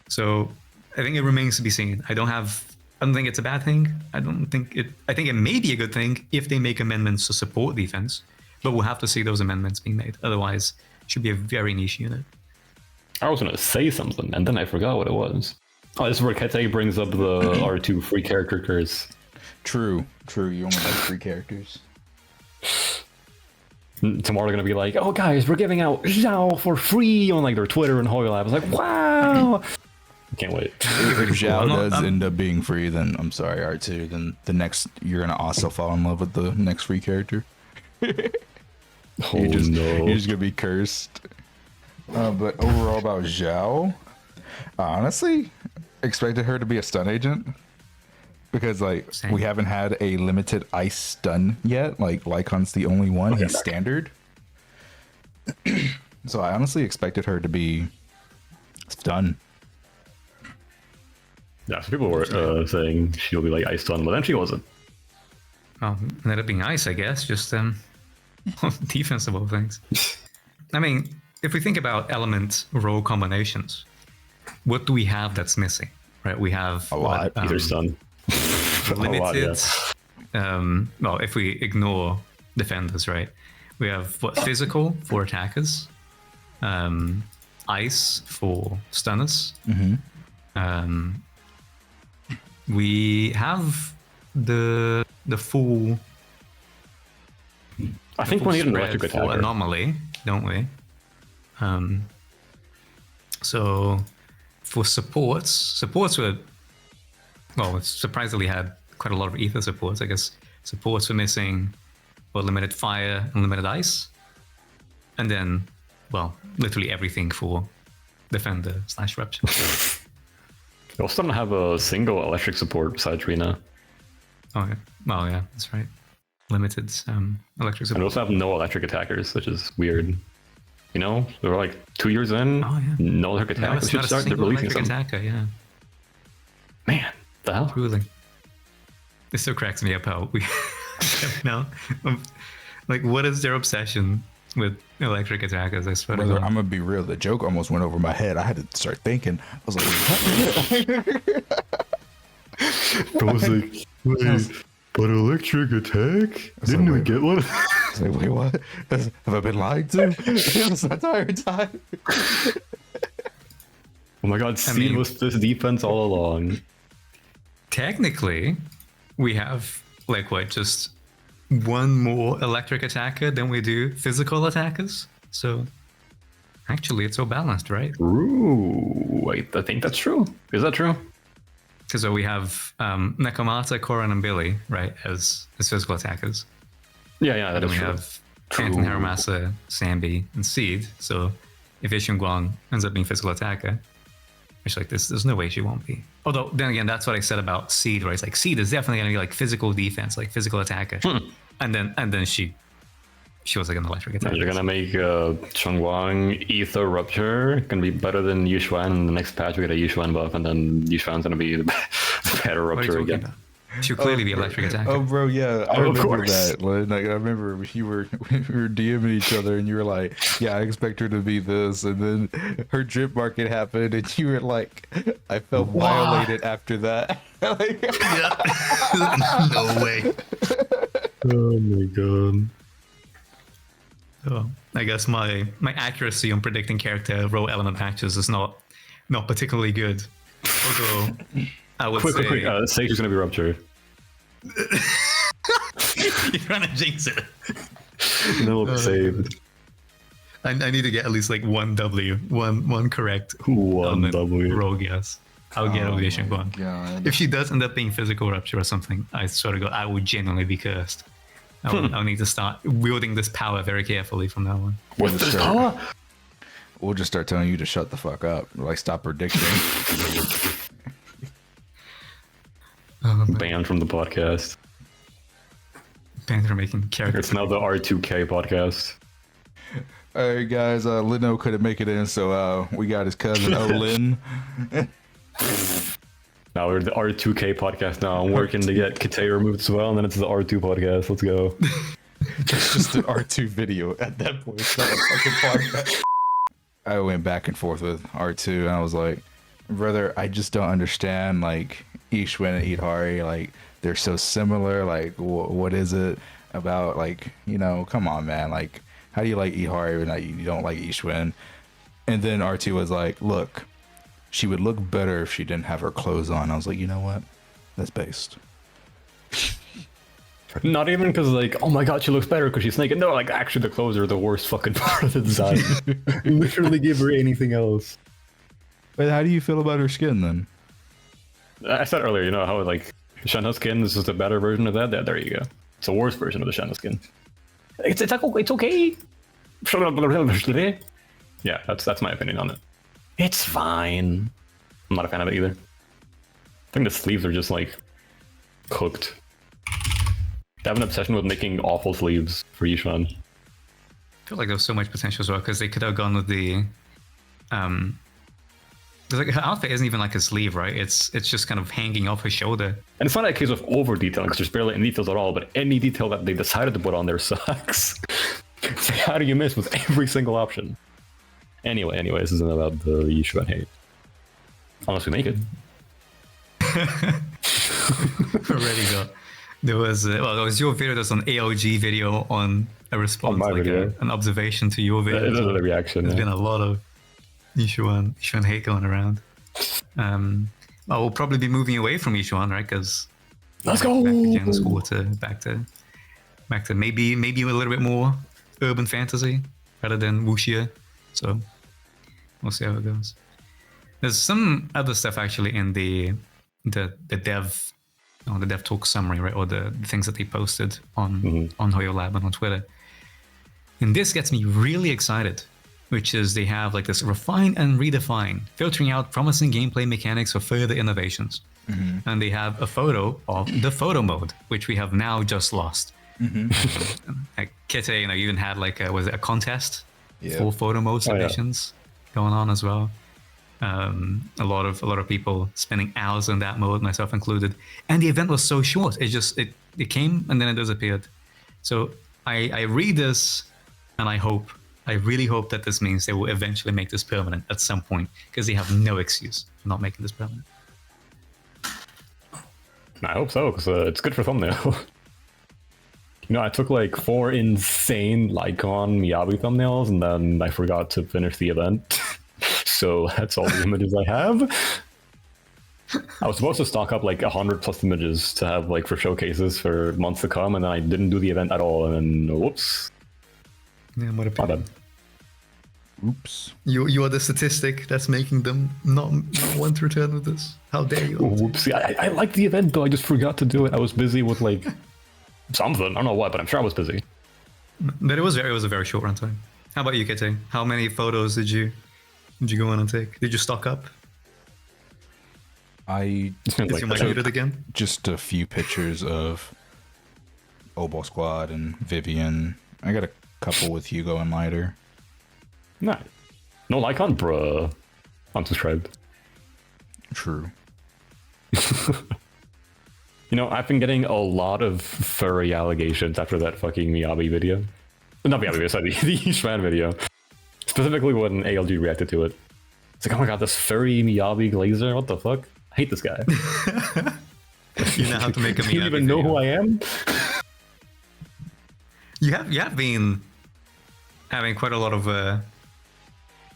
So I think it remains to be seen. I don't have I don't think it's a bad thing. I think it may be a good thing if they make amendments to support defense, but we'll have to see those amendments being made. Otherwise, it should be a very niche unit. I was gonna say something, and then I forgot what it was. Oh, this is where Kete brings up the R2 free character curse. True. You only have 3 characters. Tomorrow they're gonna be like, "Oh guys, we're giving out Zhao for free" on like their Twitter and Hoyo Lab. I was like, "Wow!" Can't wait. If Zhao does end up being free, then I'm sorry, R2. Then the next, you're gonna also fall in love with the next free character. Oh You're just no! gonna be cursed. But overall about Zhao, I honestly expected her to be a stun agent. Because like Same. we haven't had a limited ice stun yet. Like Lycon's the only one. Okay, He's back. standard. So I honestly expected her to be stun. Yeah, some people were saying she'll be like ice stun, but then she wasn't. Well, ended up being ice, I guess. Just defensible things. I mean, if we think about element role combinations, what do we have that's missing? Right, we have A lot. Either stun. limited. A lot, Well, if we ignore defenders, right, we have physical for attackers, ice for stunners. We have the full. I think we need an spread electric for attacker. anomaly, don't we? So for supports were, well, it's surprisingly had quite a lot of ether supports. I guess supports were missing, limited fire and limited ice, and then, well, literally everything for defender / rupture. We also don't have a single electric support besides Rina. Oh yeah, well yeah, that's right. Limited electric And we support. also have no electric attackers, which is weird. You know, we're like 2 years in, Oh, yeah. no electric No, attackers. it's We not should a start single releasing electric some. attacker. Yeah, Man, the hell? truly. It still cracks me up how we now, like, what is their obsession with electric attackers? I swear to Brother, God. I'm gonna be real. The joke almost went over my head. I had to start thinking. I was like, what? I was like, wait, but electric attack? Didn't we get one? I was like, wait, what? Have I been lied to this entire time? Oh my god, Seed mean- was this defense all along. Technically, we have like what, just one more electric attacker than we do physical attackers. So actually, it's all balanced, right? Ooh, wait, I think that's true. Is that true? Because we have Nekomata, Koran, and Billy, right, as physical attackers. Yeah, that Then is we true. have True. Anton, Haramasa, Sambi, and Seed. So if Ishin Guang ends up being physical attacker, it's like this. There's no way she won't be. Although then again, that's what I said about Seed, right? It's like Seed is definitely gonna be like physical defense, like physical attacker, and then she was like an electric attacker. You're gonna make Chongwang Ether Rupture gonna be better than Yushuan. In the next patch, we get a Yushuan buff, and then Yushuan's gonna be the better What are you Rupture talking again. about? She'll clearly be electric attacker. Oh, bro, yeah, I Oh, of remember course. that. Like, I remember we were DMing each other, and you were like, "Yeah, I expect her to be this," and then her drip market happened, and you were like, "I felt violated after that." Like, No way. Oh my god. So I guess my accuracy on predicting character role element matches is not particularly good. Although I would Quick. say Sage is gonna be Rupture. you're trying to jinx it. And then we'll be saved. I need to get at least like one W, one correct One element W. role guess. I'll get Oh Ovation my one. God. If she does end up being physical rupture or something, I swear to God, I would genuinely be cursed. I'll need to start wielding this power very carefully from now on. With this Sure. power? We'll just start telling you to shut the fuck up. Like, stop predicting. Banned from the podcast. Panther making characters. It's now the R2K podcast. All right, guys. Lino couldn't make it in, so we got his cousin Olin. Now we're the R2K podcast now. I'm working to get Kate removed as well, and then it's the R2 podcast. Let's go. It's just an R2 video at that point. It's not a fucking podcast. I went back and forth with R2, and I was like, brother, I just don't understand. Like, Ishwin and Idhari, like they're so similar. Like, what is it about? Like, come on, man. Like, how do you like Idhari and you don't like Ishwin? And then R2 was like, look, she would look better if she didn't have her clothes on. I was like, you know what? That's based. Not even because like, oh my god, she looks better because she's naked. No, like actually the clothes are the worst fucking part of the design. Literally give her anything else. But how do you feel about her skin then? I said earlier, you know how like Shenna skin is just a better version of that? There you go. It's a worse version of the Shenna skin. It's okay. Yeah, that's my opinion on it. It's fine. I'm not a fan of it either. I think the sleeves are just like cooked. They have an obsession with making awful sleeves for Yishuan. I feel like there's so much potential as well because they could have gone with the like her outfit isn't even like a sleeve, right? It's just kind of hanging off her shoulder. And it's not a case of over detailing because there's barely any details at all, but any detail that they decided to put on there sucks. So how do you miss with every single option? Anyway, this isn't about the Yishuan hate. Unless we make it. Already got. There was it was your video. There's an ALG video on a response, on my video. An observation to your video. There's a reaction. There's been a lot of Yishuan hate going around. I will probably be moving away from Yishuan, right? Because let's go back to Gen School back to maybe a little bit more urban fantasy rather than wuxia. So we'll see how it goes. There's some other stuff actually in the dev. The dev talk summary, right, or the things that they posted on Hoyo Lab and on Twitter. And this gets me really excited, which is they have like this refine and redefine, filtering out promising gameplay mechanics for further innovations. And they have a photo of the photo mode, which we have now just lost. Like Kite, even had like a contest for photo mode submissions going on as well. A lot of people spending hours in that mode, myself included, and the event was so short. It came and then it disappeared. So I read this and I really hope that this means they will eventually make this permanent at some point, because they have no excuse for not making this permanent. I hope so, because it's good for thumbnail. I took like 4 insane Lycon Miyabi thumbnails and then I forgot to finish the event. So that's all the images I have. I was supposed to stock up like 100+ images to have like for showcases for months to come, and then I didn't do the event at all, and then whoops. Yeah, what a pity. Oops. You are the statistic that's making them not want to return with this. How dare you? Whoopsie. I liked the event though, I just forgot to do it. I was busy with like something. I don't know what, but I'm sure I was busy. But it was a very short runtime. How about you, Kite? How many photos did you go in and take? Did you stock up? I Is your mic muted again? Just a few pictures of Obo Squad and Vivian. I got a couple with Hugo and Lighter. Nah. No Lycon, bruh. Unsubscribed. True. I've been getting a lot of furry allegations after that fucking Miyabi video. Not Miyabi video, sorry, the Yishuan video. Specifically when ALG reacted to it. It's like, oh my god, this furry Miyabi glazer, what the fuck? I hate this guy. You know how to make a Miyabi Do you even know who I am? You have been having quite a lot of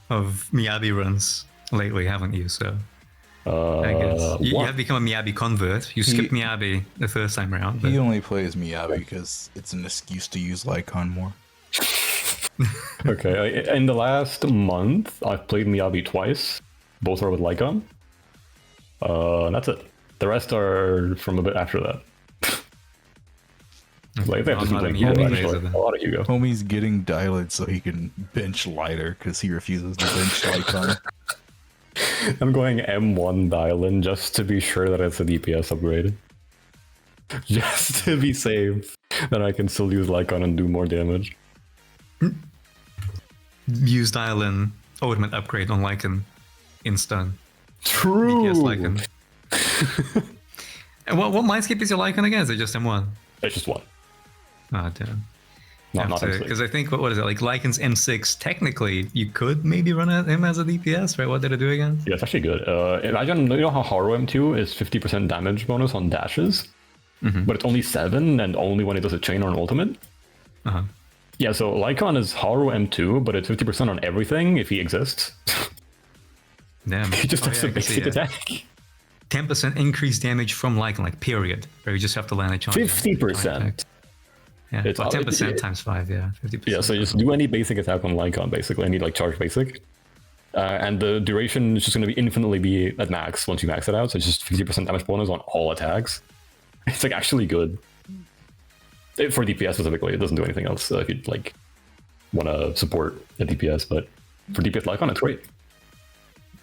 Miyabi runs lately, haven't you? So I guess you have become a Miyabi convert. You skipped Miyabi the first time around. He only plays Miyabi because it's an excuse to use Lycon more. Okay, in the last month, I've played Miyabi twice. Both are with Lycon. And that's it. The rest are from a bit after that. Like, they have just been playing Hugo, actually. A lot of Hugo. Homie's getting dialed so he can bench Lighter because he refuses to bench Lycon. I'm going M1 dial-in just to be sure that it's a DPS upgrade. Just to be safe that I can still use Lycon and do more damage. Use dial-in ultimate upgrade on Lycan in stun. True! DPS Lycan. And what mindscape is your Lycan again? Is it just M1? It's just one. Oh, damn. Not M6. Because I think what is it, like Lycan's M6? Technically, you could maybe run him as a DPS, right? What did it do again? Yeah, it's actually good. Imagine, you know how Haru M2 is 50% damage bonus on dashes, but it's only 7 and only when it does a chain or an ultimate. Yeah, so Lycan is Haru M2, but it's 50% on everything if he exists. Damn. He just does a basic attack. 10% increased damage from Lycan, like period. Where you just have to land a charge. 50%. Yeah, It's 10% times 5, yeah. 50%. Yeah, so you just do any basic attack on Lycan, basically. Any like charge basic. And the duration is just going to be infinitely be at max once you max it out. So it's just 50% damage bonus on all attacks. It's like actually good. For DPS specifically, it doesn't do anything else if you like want to support a DPS, but for DPS Lycan, it's great.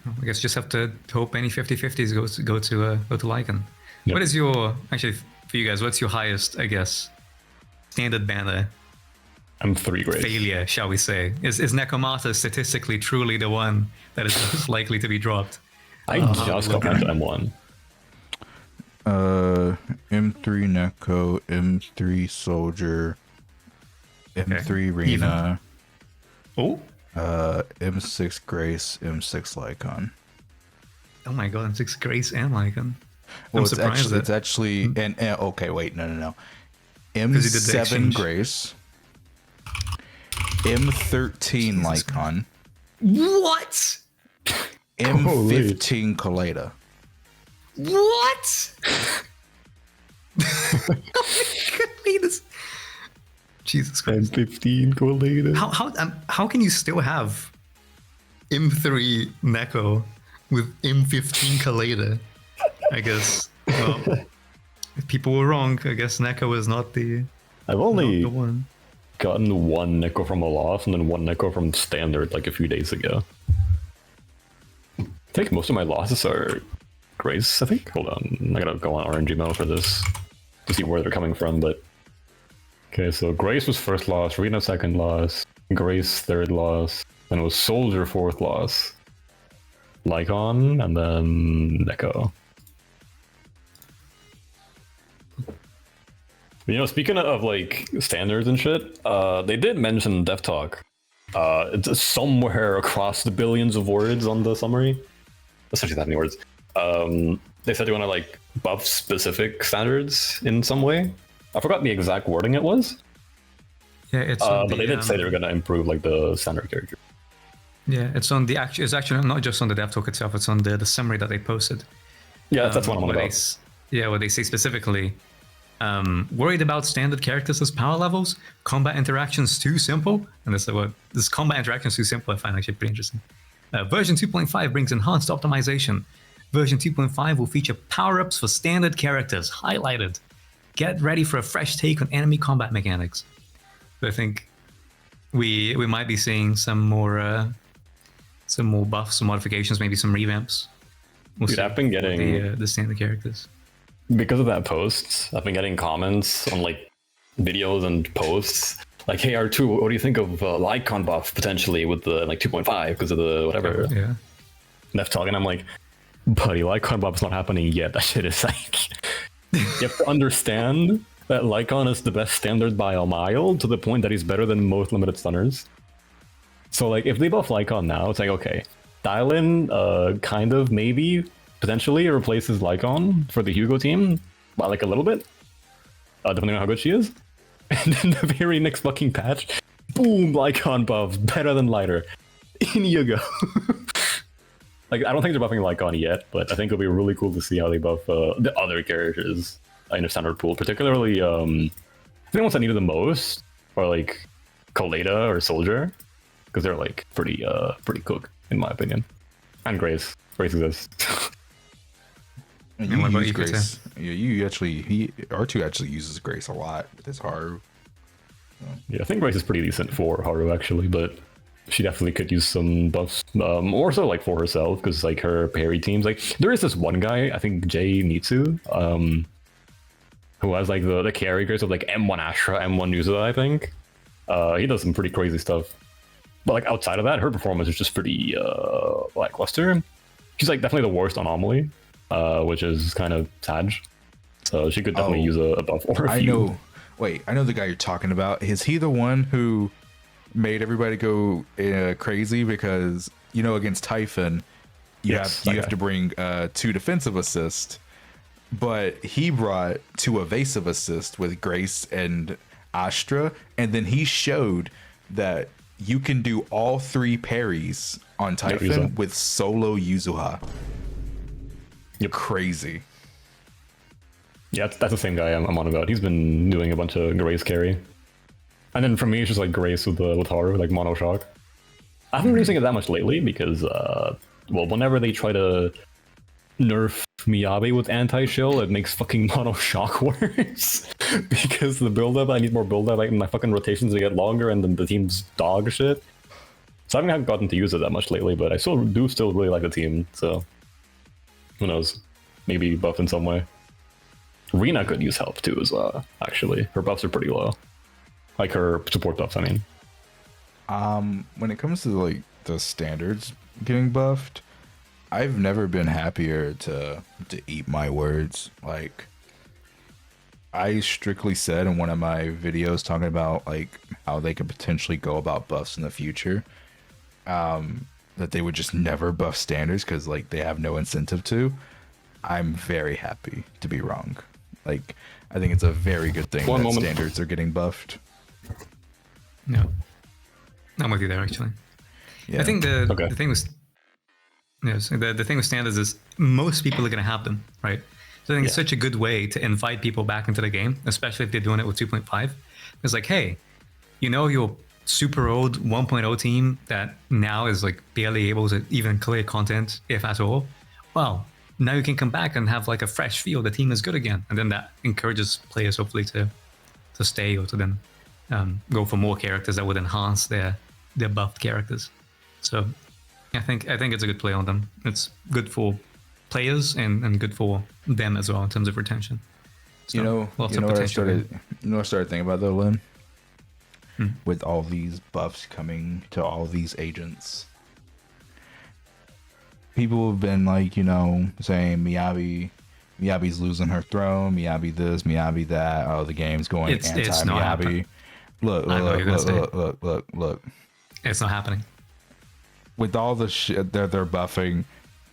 I guess just have to hope any 50-50s go to Lycan. Yep. What is your, actually for you guys, what's your highest, I guess, standard banner I'm 3 Grace. failure, shall we say? Is Nekomata statistically truly the one that is most likely to be dropped? I just got back to M1. M3 Neko, M3 Soldier, M3 Rena, Oh? M6 Grace, M6 Lycan. Oh my god, M6 Grace and Lycan. Well, I'm it's surprised actually, that- it's actually, and okay, wait, no. he did the M7 exchange. Grace, M13 Lycan, What? M15 Kaleda. What? Oh my goodness. Jesus Christ. M15 go later. How can you still have M3 Neko with M15 Kaleda? I guess, well, if people were wrong, I guess Neko is not the I've only not the one. gotten 1 Neko from a loss and then 1 Neko from standard like a few days ago. I think most of my losses are Grace, I think. Hold on, I gotta go on RNG mode for this to see where they're coming from, but... Okay, so Grace was first loss, Rena second loss, Grace third loss, then it was Soldier fourth loss, Lycan, and then Neko. You know, speaking of like standards and shit, they did mention Dev Talk. It's somewhere across the billions of words on the summary. Essentially that many words. They said they want to like buff specific standards in some way. I forgot the exact wording it was. Yeah, it's but they did say they were going to improve like the standard character. Yeah, it's on the actual. It's actually not just on the dev talk itself. It's on the summary that they posted. Yeah, that's what I'm on where about. What they say specifically. Worried about standard characters as power levels, combat interactions too simple, and this combat interactions too simple I find actually pretty interesting. Version 2.5 brings enhanced optimization. Version 2.5 will feature power-ups for standard characters, highlighted. Get ready for a fresh take on enemy combat mechanics. So I think we might be seeing some more buffs, some modifications, maybe some revamps. We'll Dude, see I've been with getting the standard characters. because of that post, I've been getting comments on like videos and posts like, "Hey R2, what do you think of Lycan buff potentially with the like 2.5 because of the whatever?" Yeah. Left talk, and I'm like, "Buddy, Lycan buff's not happening yet. That shit is like." You have to understand that Lycan is the best standard by a mile to the point that he's better than most limited stunners. So like, if they buff Lycan now, it's like okay, dial in kind of maybe. Potentially replaces Lycan for the Hugo team by like a little bit, depending on how good she is. And then the very next fucking patch, boom, Lycan buff, better than lighter. In you go. Like, I don't think they're buffing Lycan yet, but I think it'll be really cool to see how they buff the other characters in a standard pool, particularly the ones that need it the most, or like Kaleda or Soldier, because they're like pretty cooked in my opinion. And Grace exists. You what about use you, Grace. Yeah, R2 actually uses Grace a lot with his Haru. Yeah, I think Grace is pretty decent for Haru actually, but she definitely could use some buffs. More so like for herself, because like her parry teams, like there is this one guy, I think Jay Nitsu, who has like the carry Grace of like M1 Ashra, M1 Yuza, I think. He does some pretty crazy stuff. But like outside of that, her performance is just pretty lackluster. She's like definitely the worst anomaly, which is kind of sad. So she could definitely use a buff or a few. I know. Wait, I know the guy you're talking about. Is he the one who made everybody go crazy because against Typhon, you have to bring 2 defensive assists, but he brought 2 evasive assists with Grace and Astra, and then he showed that you can do all 3 parries on Typhon with solo Yuzuha. Yep. Crazy. Yeah, that's the same guy I'm on about. He's been doing a bunch of Grace carry. And then for me, it's just like Grace with Haru, like Mono Shock. I haven't been using it that much lately because, whenever they try to nerf Miyabi with anti-shield, it makes fucking Mono Shock worse. Because the build-up, I need more build-up, like my fucking rotations to get longer, and then the team's dog shit. So I haven't gotten to use it that much lately, but I still really like the team, so who knows? Maybe buff in some way. Rina could use help too as well, actually. Her buffs are pretty low. Like her support buffs, I mean. When it comes to like the standards getting buffed, I've never been happier to eat my words. Like, I strictly said in one of my videos talking about like how they could potentially go about buffs in the future, that they would just never buff standards because like they have no incentive to. I'm very happy to be wrong. Like, I think it's a very good thing that standards are getting buffed. No, I'm with you there actually. Yeah. I think the thing with the thing with standards is most people are going to have them, right? So I think it's such a good way to invite people back into the game, especially if they're doing it with 2.5. It's like, hey, your super old 1.0 team that now is like barely able to even clear content, if at all. Well, now you can come back and have like a fresh feel. The team is good again, and then that encourages players hopefully to stay or to then go for more characters that would enhance their buffed characters. So I think it's a good play on them. It's good for players and good for them as well in terms of retention. So, what I started thinking about though, Lynn? With all these buffs coming to all these agents, people have been like, saying Miyabi's losing her throne, Miyabi this, Miyabi that. Oh, the game's going anti-Miyabi. Look. It's not happening. With all the shit that they're buffing,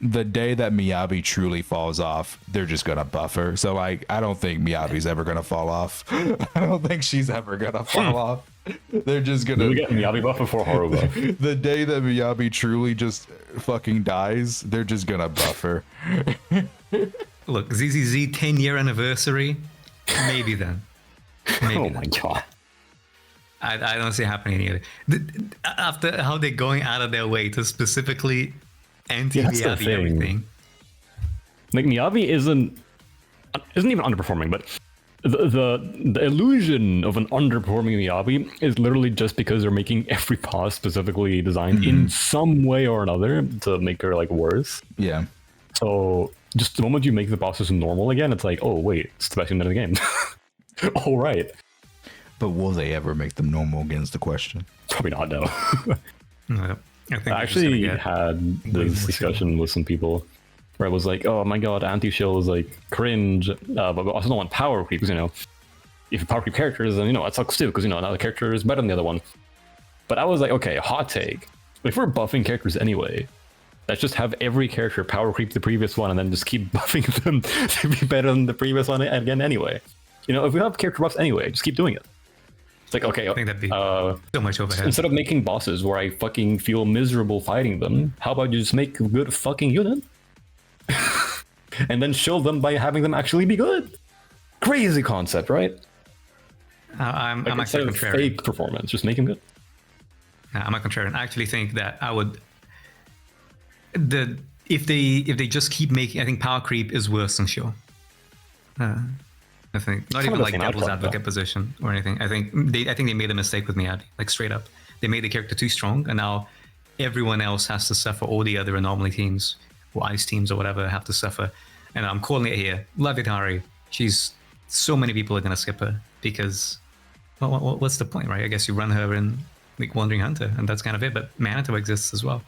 the day that Miyabi truly falls off, they're just gonna buff her. So like, I don't think Miyabi's ever gonna fall off. I don't think she's ever gonna fall off. They're just gonna. We get Miyabi buff before Haru buff. The day that Miyabi truly just fucking dies, they're just gonna buff her. Look, ZZZ 10-year anniversary, maybe then. Maybe my god. I don't see it happening either. After how they're going out of their way to specifically anti-Miyabi everything. Like, Miyabi isn't even underperforming, but the illusion of an underperforming Miyabi is literally just because they're making every pause specifically designed in some way or another to make her like worse. Yeah. So just the moment you make the bosses normal again, it's like, oh wait, it's the best unit in the game. All right. But will they ever make them normal again is the question. Probably not, no. No, I actually had this discussion with some people where I was like, oh my god, anti-shield is like cringe, but I also don't want power creep, because if you power creep characters, then that sucks too, because another character is better than the other one. But I was like, okay, hot take. If we're buffing characters anyway, let's just have every character power creep the previous one and then just keep buffing them to be better than the previous one again anyway. If we have character buffs anyway, just keep doing it. It's like, okay, I think that'd be so much overhead. Instead of making bosses where I fucking feel miserable fighting them, how about you just make a good fucking unit? And then shield them by having them actually be good. Crazy concept, right? I'm actually contrarian. Fake performance, just make him good. I'm a contrarian. I actually think that I would. If they just keep making, I think power creep is worse than shield. I think not even like devil's advocate position or anything. I think they made a mistake with Miyabi, like straight up. They made the character too strong, and now everyone else has to suffer. All the other anomaly teams or ice teams or whatever have to suffer. And I'm calling it here. Love Itari. So many people are gonna skip her because, well, what's the point, right? I guess you run her in like Wandering Hunter, and that's kind of it. But Manito exists as well.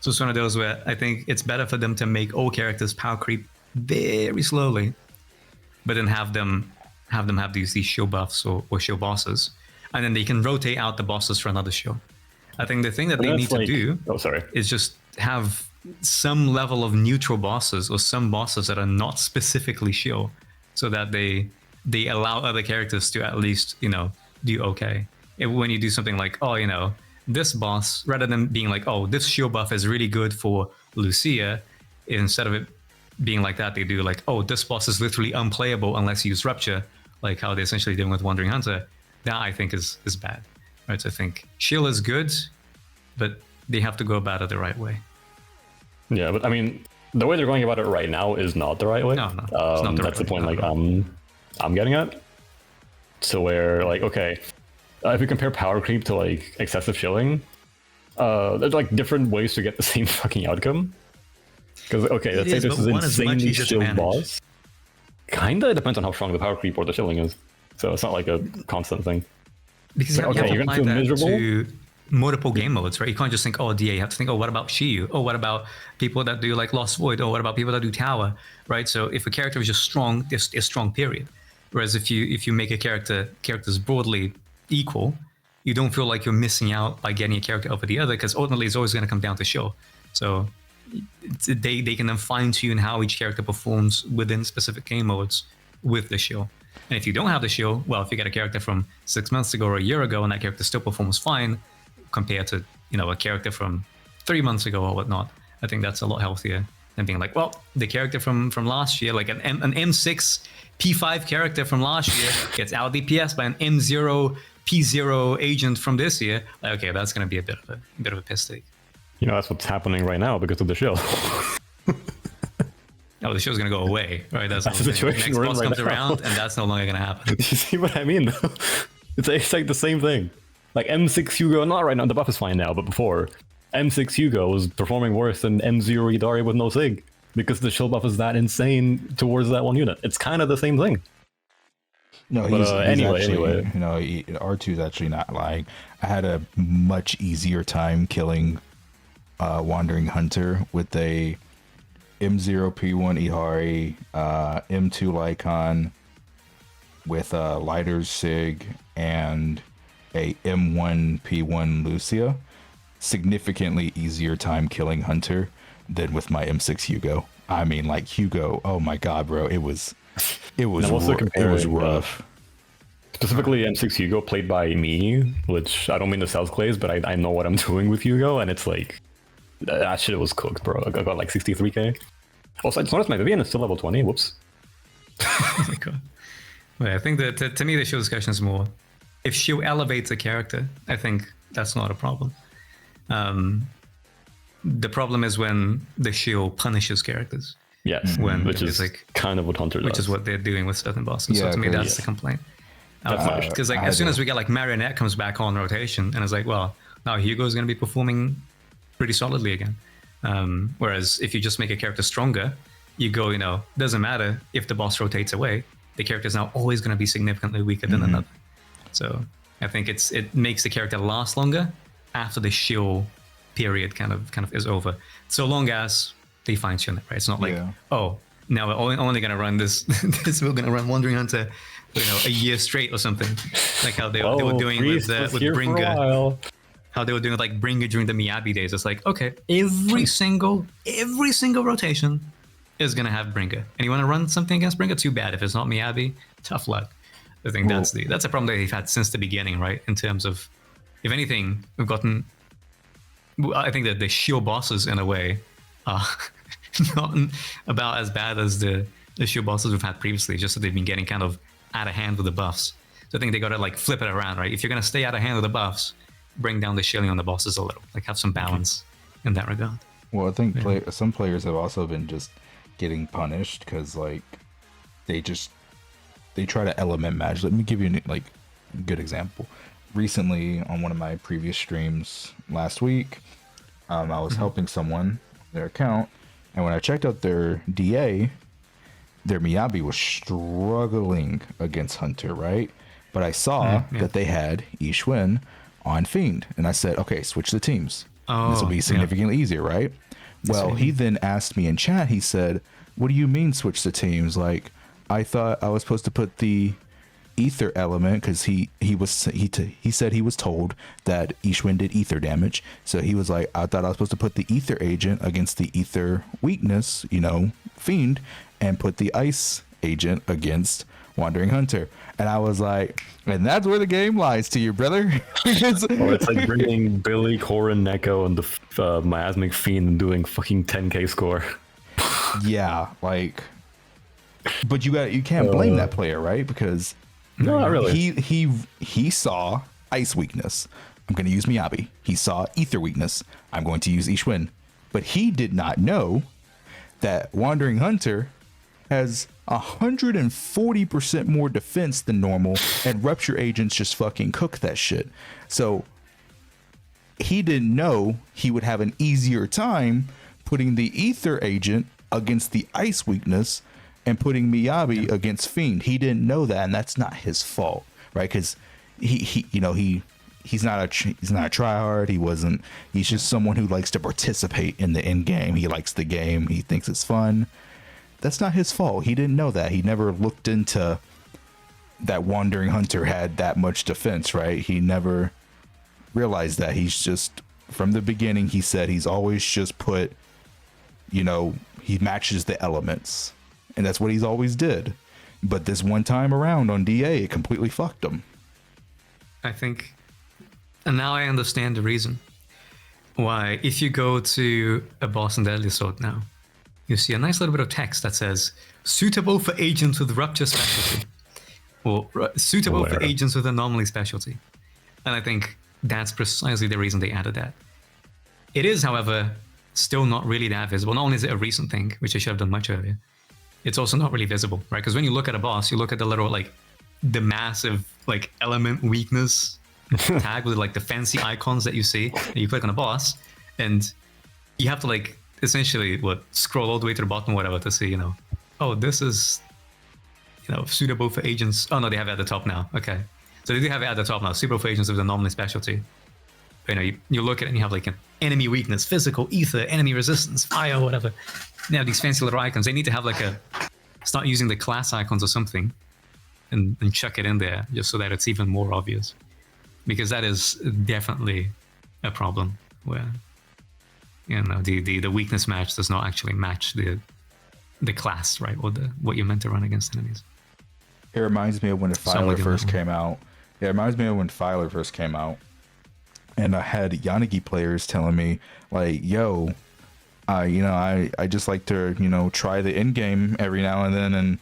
So it's one of those where I think it's better for them to make all characters power creep very slowly, but then have them have them have these shield buffs or shield bosses, and then they can rotate out the bosses for another shield. I think the thing that they need to do is just have some level of neutral bosses or some bosses that are not specifically shield, so that they allow other characters to at least, you know, do okay. When you do something like, oh, you know, this boss, rather than being like, oh, this shield buff is really good for Lucia, instead of it being like that, they do like, oh, this boss is literally unplayable unless you use Rupture, like how they're essentially doing with Wandering Hunter. That I think is bad. Right? So I think shield is good, but they have to go about it the right way. Yeah, but I mean, the way they're going about it right now is not the right way. No, it's not the that's right the point. way. Like, I'm getting at. So where, like, okay, if you compare power creep to like excessive shilling, there's like different ways to get the same fucking outcome. Because okay, let's say this is insanely shield boss. Kinda, it depends on how strong the power creep or the shilling is. So it's not like a constant thing. Because you're gonna feel miserable to multiple game modes, right? You can't just think, oh, DA. You have to think, oh, what about Shiyu? Oh, what about people that do like Lost Void? Oh, what about people that do Tower? Right? So if a character is just strong, it's strong, period. Whereas if you make a characters broadly equal, you don't feel like you're missing out by getting a character over the other, because ultimately it's always going to come down to show. So they can then fine tune how each character performs within specific game modes with the show. And if you don't have the show, well, if you get a character from 6 months ago or a year ago and that character still performs fine compared to, you know, a character from 3 months ago or whatnot, I think that's a lot healthier than being like, well, the character from last year, like an M6 P5 character from last year gets out DPS by an M0 P0 agent from this year. Like, okay, that's going to be a bit of a piss take. You know, that's what's happening right now because of the show. Oh, the show's going to go away, right? That's the situation. Next boss comes around, and that's no longer going to happen. You see what I mean, though? It's like the same thing. Like M6 Hugo, not right now, the buff is fine now, but before, M6 Hugo was performing worse than M0 Idari with no Sig, because the shield buff is that insane towards that one unit. It's kind of the same thing. No, but, he's anyway, you know, R2 is actually not lying. I had a much easier time killing Wandering Hunter with a M0 P1 Ihari, M2 Lycon with a Lighter's Sig and a M1 P1 Lucia. Significantly easier time killing Hunter than with my M6 Hugo. I mean, like Hugo, oh my god, bro, it was rough. Specifically, M6 Hugo played by me, which I don't mean to sound clays, but I know what I'm doing with Hugo, and it's like that shit was cooked, bro. I got like 63k. Also, I just noticed my Vivian is still level 20. Whoops. Oh my god. Well, I think that to me the show discussion is more, if she elevates a character, I think that's not a problem. The problem is when the shield punishes characters. Yes, which is like kind of what Hunter does. Which is what they're doing with certain bosses. Yeah, so to me, that's the complaint. Because like as soon as we get like Marionette comes back on rotation, and it's like, well, now Hugo's going to be performing pretty solidly again. Whereas if you just make a character stronger, you go, you know, doesn't matter if the boss rotates away, the character is now always going to be significantly weaker than another. So I think it makes the character last longer after the shield period kind of is over, so long as they fine tune it, right? It's not like, oh, now we're only going to run this we're going to run Wandering Hunter, you know, a year straight or something, like how they were doing with Bringer. How they were doing with like Bringer during the Miyabi days. It's like, okay, every single rotation is going to have Bringer, and you want to run something against Bringer, too bad. If it's not Miyabi, tough luck. I think that's a problem that they've had since the beginning, right? In terms of, if anything, we've gotten, I think that the shield bosses in a way are not about as bad as the shield bosses we've had previously, just that they've been getting kind of out of hand with the buffs. So I think they got to like flip it around, right? If you're going to stay out of hand with the buffs, bring down the shielding on the bosses a little, like have some balance in that regard. Well, I think some players have also been just getting punished because like they try to element match. Let me give you a good example. Recently, on one of my previous streams last week, I was helping someone, their account, and when I checked out their DA, their Miyabi was struggling against Hunter, right? But I saw that they had Ishwin on Fiend, and I said, okay, switch the teams. This will be significantly easier, right? Well, he then asked me in chat, he said, what do you mean switch the teams? Like, I thought I was supposed to put the ether element because he said he was told that Ishwin did ether damage. So he was like, I thought I was supposed to put the ether agent against the ether weakness, fiend, and put the ice agent against Wandering Hunter. And I was like, and that's where the game lies to you, brother. It's like bringing Billy, Corin, Neko, and the miasmic fiend and doing fucking 10k score. Yeah, like, but you can't blame that player, right? Because no, not really. He saw ice weakness. I'm going to use Miyabi. He saw ether weakness. I'm going to use Ishwin. But he did not know that Wandering Hunter has 140% more defense than normal, and rupture agents just fucking cook that shit. So he didn't know he would have an easier time putting the ether agent against the ice weakness and putting Miyabi against Fiend. He didn't know that, and that's not his fault, right? Because he's not a tryhard. He's just someone who likes to participate in the end game. He likes the game. He thinks it's fun. That's not his fault. He didn't know that. He never looked into that Wandering Hunter had that much defense, right? He never realized that. He's just, from the beginning, he said he's always just put, he matches the elements. And that's what he's always did. But this one time around on DA, it completely fucked him. I think, and now I understand the reason why. If you go to a boss in Deadly Sword now, you see a nice little bit of text that says suitable for agents with rupture specialty, or suitable for agents with anomaly specialty. And I think that's precisely the reason they added that. It is, however, still not really that visible. Not only is it a recent thing, which I should have done much earlier, it's also not really visible, right? Because when you look at a boss, you look at the little, the massive, element weakness tag with, the fancy icons that you see, and you click on a boss, and you have to, essentially, scroll all the way to the bottom, whatever, to see, oh, this is, suitable for agents. Oh, no, they have it at the top now. Okay. So they do have it at the top now, suitable for agents with anomaly specialty. You look at it and you have an enemy weakness, physical, ether, enemy resistance, fire, whatever. They have these fancy little icons. They need to have start using the class icons or something and chuck it in there just so that it's even more obvious. Because that is definitely a problem where, the weakness match does not actually match the class, right? Or what you're meant to run against enemies. It reminds me of when Filer first came out. Yeah, it reminds me of when Filer first came out. And I had Yanagi players telling me, yo, I just like to, try the end game every now and then. And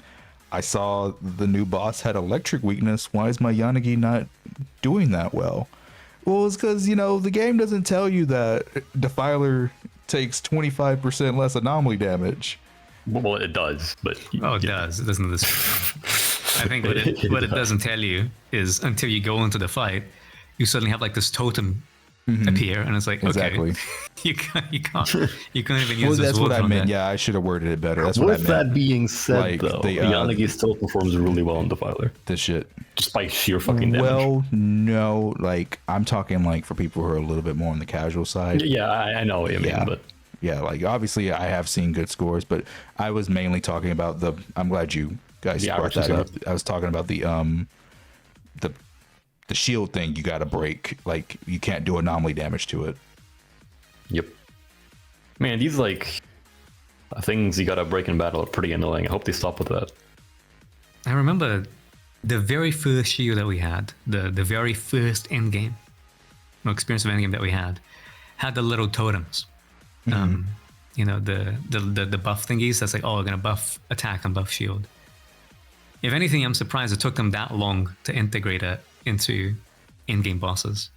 I saw the new boss had electric weakness. Why is my Yanagi not doing that well? Well, it's because, the game doesn't tell you that Defiler takes 25% less anomaly damage. Well, it does, but... Oh, it does. It doesn't... I think what it doesn't tell you is until you go into the fight, you suddenly have this totem appear, and it's exactly. Okay, you can't even use this. That's what I meant. That. Yeah, I should have worded it better. That's what I meant. With that being said, though, Yanagi still performs really well in Defiler. This shit. Just by sheer fucking damage. Well, no, I'm talking for people who are a little bit more on the casual side. Yeah, I know what you mean, but... Yeah, obviously I have seen good scores, but I was mainly talking about I'm glad you guys brought that up. I was talking about the shield thing you got to break. You can't do anomaly damage to it. Yep. Man, these things you got to break in battle are pretty annoying. I hope they stop with that. I remember the very first shield that we had, the very first endgame, experience of endgame that we had the little totems. The buff thingies that's we're gonna buff attack and buff shield. If anything, I'm surprised it took them that long to integrate it into in-game bosses,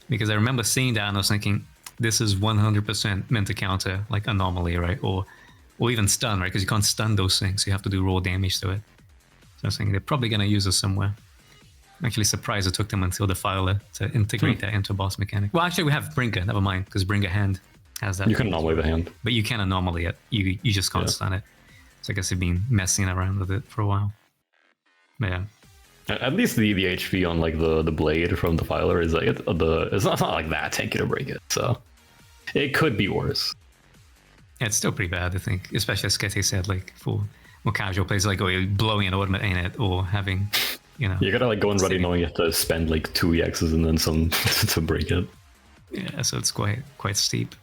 because I remember seeing that and I was thinking, this is 100% meant to counter anomaly, right? Or even stun, right? Because you can't stun those things, you have to do raw damage to it. So I was thinking they're probably gonna use it somewhere. I'm actually surprised it took them until the filer to integrate that into a boss mechanic. Well, actually we have Brinker, never mind, because Brinker hand has that. You can anomaly the hand, but you can anomaly it. You just can't stun it. So I guess they've been messing around with it for a while. But yeah. At least the HP on the blade from the filer is it's not that tanky to break it. So it could be worse. Yeah, it's still pretty bad, I think, especially as Skete said, for more casual players, you're blowing an ornament in it or having You gotta like go in ready knowing you have to spend like 2 EXs and then some to break it. Yeah, so it's quite steep.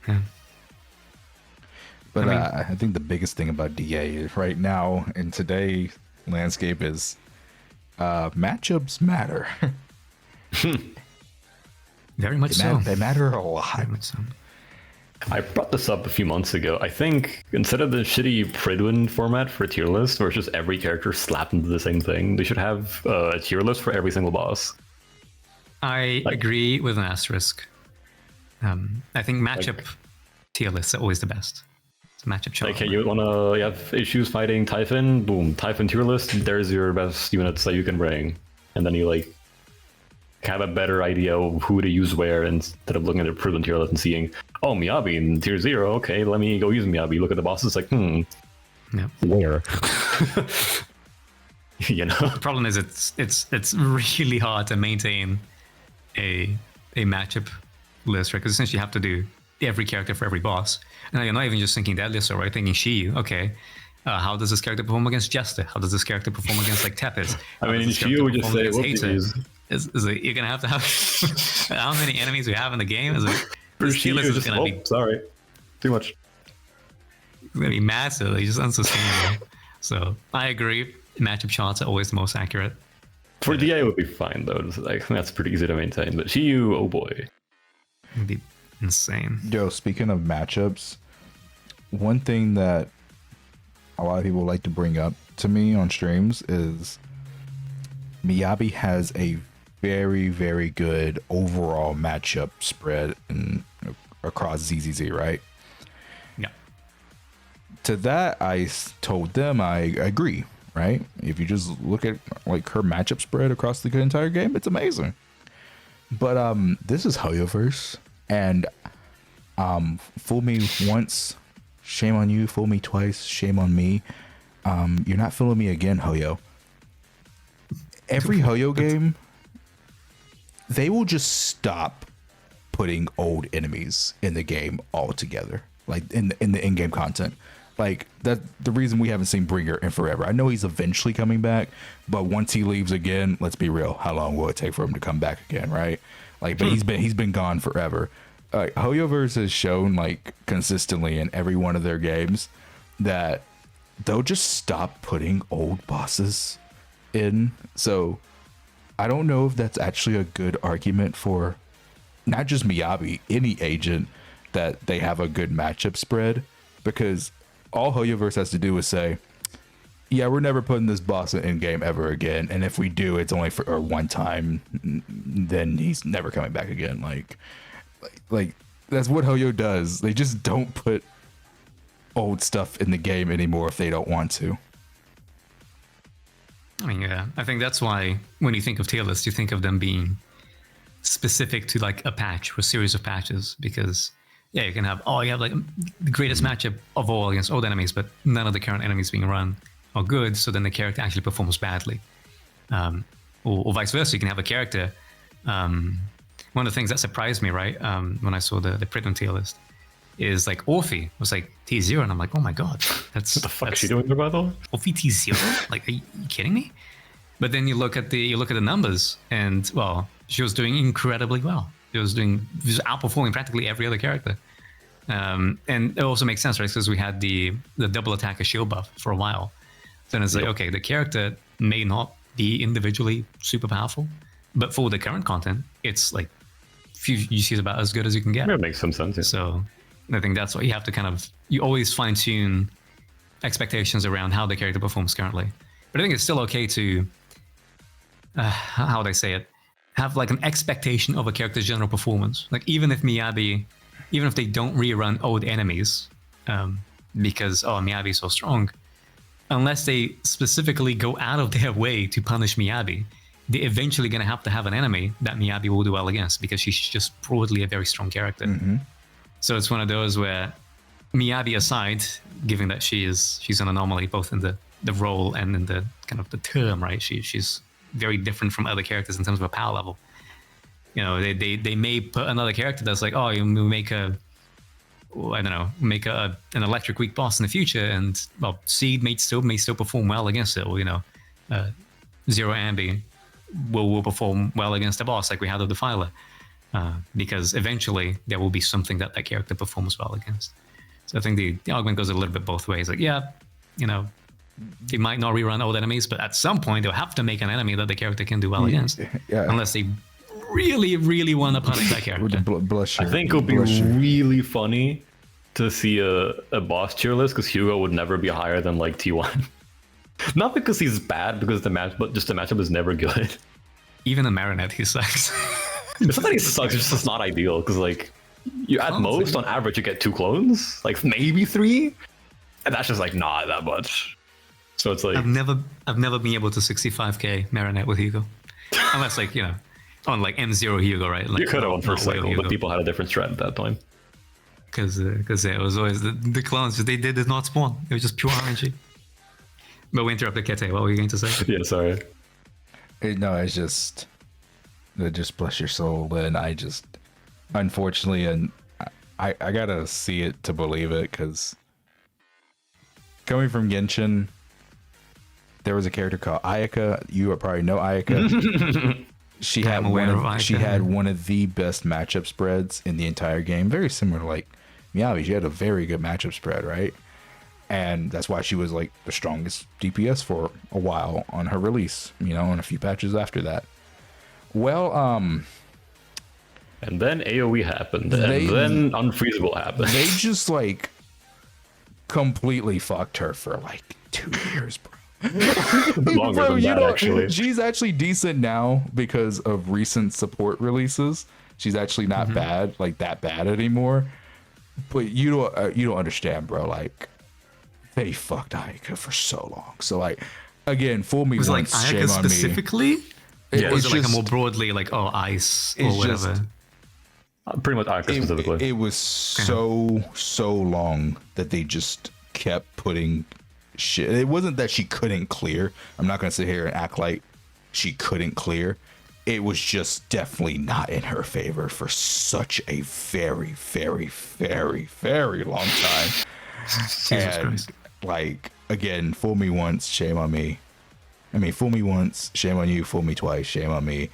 Yeah. But I think the biggest thing about DA right now in today's landscape is matchups matter. Very much so. They matter a lot. Very much so. I brought this up a few months ago. I think instead of the shitty Pridwin format for a tier list, where it's just every character slapped into the same thing, they should have a tier list for every single boss. I agree with an asterisk. I think matchup tier lists are always the best. It's matchup chart. Like, hey, you have issues fighting Typhon? Boom, Typhon tier list. There's your best units that you can bring, and then you like have a better idea of who to use where instead of looking at their Pridwin tier list and seeing, oh, Miyabi in tier 0. Okay, let me go use Miyabi. Look at the bosses. Like, Yeah. where? You know. The problem is it's really hard to maintain a matchup list, right? Because essentially you have to do every character for every boss. And you're not even just thinking that list, right? Thinking Shiyu, okay. How does this character perform against Jester? How does this character perform against like Tepid? I mean, in Shiyu would just say, is it, you're gonna have to have how many enemies we have in the game? Is it, this tier list is gonna be sorry, too much. It's gonna be massive. It's just unsustainable. So I agree. Matchup charts are always the most accurate. For DA, it would be fine though. Like, that's pretty easy to maintain. But Shiyu, oh boy, It'd be insane. Yo, speaking of matchups, one thing that a lot of people like to bring up to me on streams is Miyabi has a very, very good overall matchup spread across ZZZ, right? Yeah. To that, I told them I agree, right? If you just look at like her matchup spread across the entire game, it's amazing. But this is hoyoverse, and fool me once, shame on you. Fool me twice, shame on me. You're not fooling me again, Hoyo. Every Hoyo game, they will just stop putting old enemies in the game altogether, like in the in-game content. Like that, the reason we haven't seen Bringer in forever. I know he's eventually coming back, but once he leaves again, let's be real, how long will it take for him to come back again, right? Like, but he's been gone forever. Hoyoverse has shown like consistently in every one of their games that they'll just stop putting old bosses in. So I don't know if that's actually a good argument for not just Miyabi, any agent, that they have a good matchup spread, because all Hoyoverse has to do is say, yeah, we're never putting this boss in game ever again, and if we do, it's only for one time, then he's never coming back again. Like that's what Hoyo does. They just don't put old stuff in the game anymore if they don't want to. I mean, yeah, I think that's why when you think of tier lists, you think of them being specific to like a patch or a series of patches, because yeah, you can have like the greatest matchup of all against old enemies, but none of the current enemies being run are good, so then the character actually performs badly. Or vice versa, you can have a character. One of the things that surprised me, right, when I saw the Pridwin tier list, is like Orphe was like T0, and I'm like, oh my god, that's what the fuck is she doing about that? Orphe T0? Like, are you kidding me? But then you look at the numbers, and well, she was doing incredibly well. She was outperforming practically every other character. And it also makes sense, right? Because we had the double attacker shield buff for a while. Then it's like, okay, the character may not be individually super powerful, but for the current content, it's like you see, it's about as good as you can get. That makes some sense. Yeah. So I think that's what you have to you always fine tune expectations around how the character performs currently. But I think it's still okay to, how would I say it, have like an expectation of a character's general performance. Like even if they don't rerun old enemies, because Miyabi is so strong, unless they specifically go out of their way to punish Miyabi, they're eventually going to have an enemy that Miyabi will do well against, because she's just broadly a very strong character. Mm-hmm. So it's one of those where, Miyabi aside, given that she's an anomaly both in the role and in the kind of the term, right? She's very different from other characters in terms of her power level. You know, they may put another character that's like, oh, you make an electric weak boss in the future, and well, Seed may still perform well against it, or Zero Ambi will perform well against a boss like we had with Defiler, because eventually there will be something that character performs well against. So I think the argument goes a little bit both ways. Like, yeah, you know, it might not rerun old enemies, but at some point they'll have to make an enemy that the character can do well against. Yeah. Unless they really, really want to punish that character. I think it would be really funny to see a boss tier list, because Hugo would never be higher than like T1. Not because he's bad, because but just the matchup is never good. Even a Marinette, he sucks. It's not that he sucks, it's just not ideal, because like you at most on average you get 2 clones, like maybe 3, and that's just like not that much. So it's like I've never been able to 65k Marinette with Hugo, unless like, you know, on like M0 Hugo, right? Like, you could have on first cycle, but people had a different strat at that time. Because it was always the clones. They did not spawn. It was just pure RNG. But we interrupted Kete. What were you going to say? Yeah, sorry. No, it's just bless your soul. And I just, unfortunately, and I gotta see it to believe it, because coming from Genshin, there was a character called Ayaka. You probably know Ayaka. She had one of the best matchup spreads in the entire game. Very similar to like Miyavi. She had a very good matchup spread, right? And that's why she was like the strongest DPS for a while on her release, you know, and a few patches after that. Well, and then AoE happened, and then Unfreezable happened. They just like completely fucked her for like 2 years, bro. Longer than that, actually. She's actually decent now because of recent support releases. She's actually not bad, like that bad anymore. But you don't understand, bro. Like, they fucked Ayaka for so long. So like, again, fool me was once, like shame Ayaka on me. specifically? Yeah, or was it like a more broadly like ice or whatever? Pretty much Ayaka specifically. It was so long that they just kept putting shit. It wasn't that she couldn't clear. I'm not gonna sit here and act like she couldn't clear. It was just definitely not in her favor for such a very, very, very, very long time. Jesus Christ. Like, again, fool me once, shame on me. I mean, fool me once, shame on you. Fool me twice, shame on me.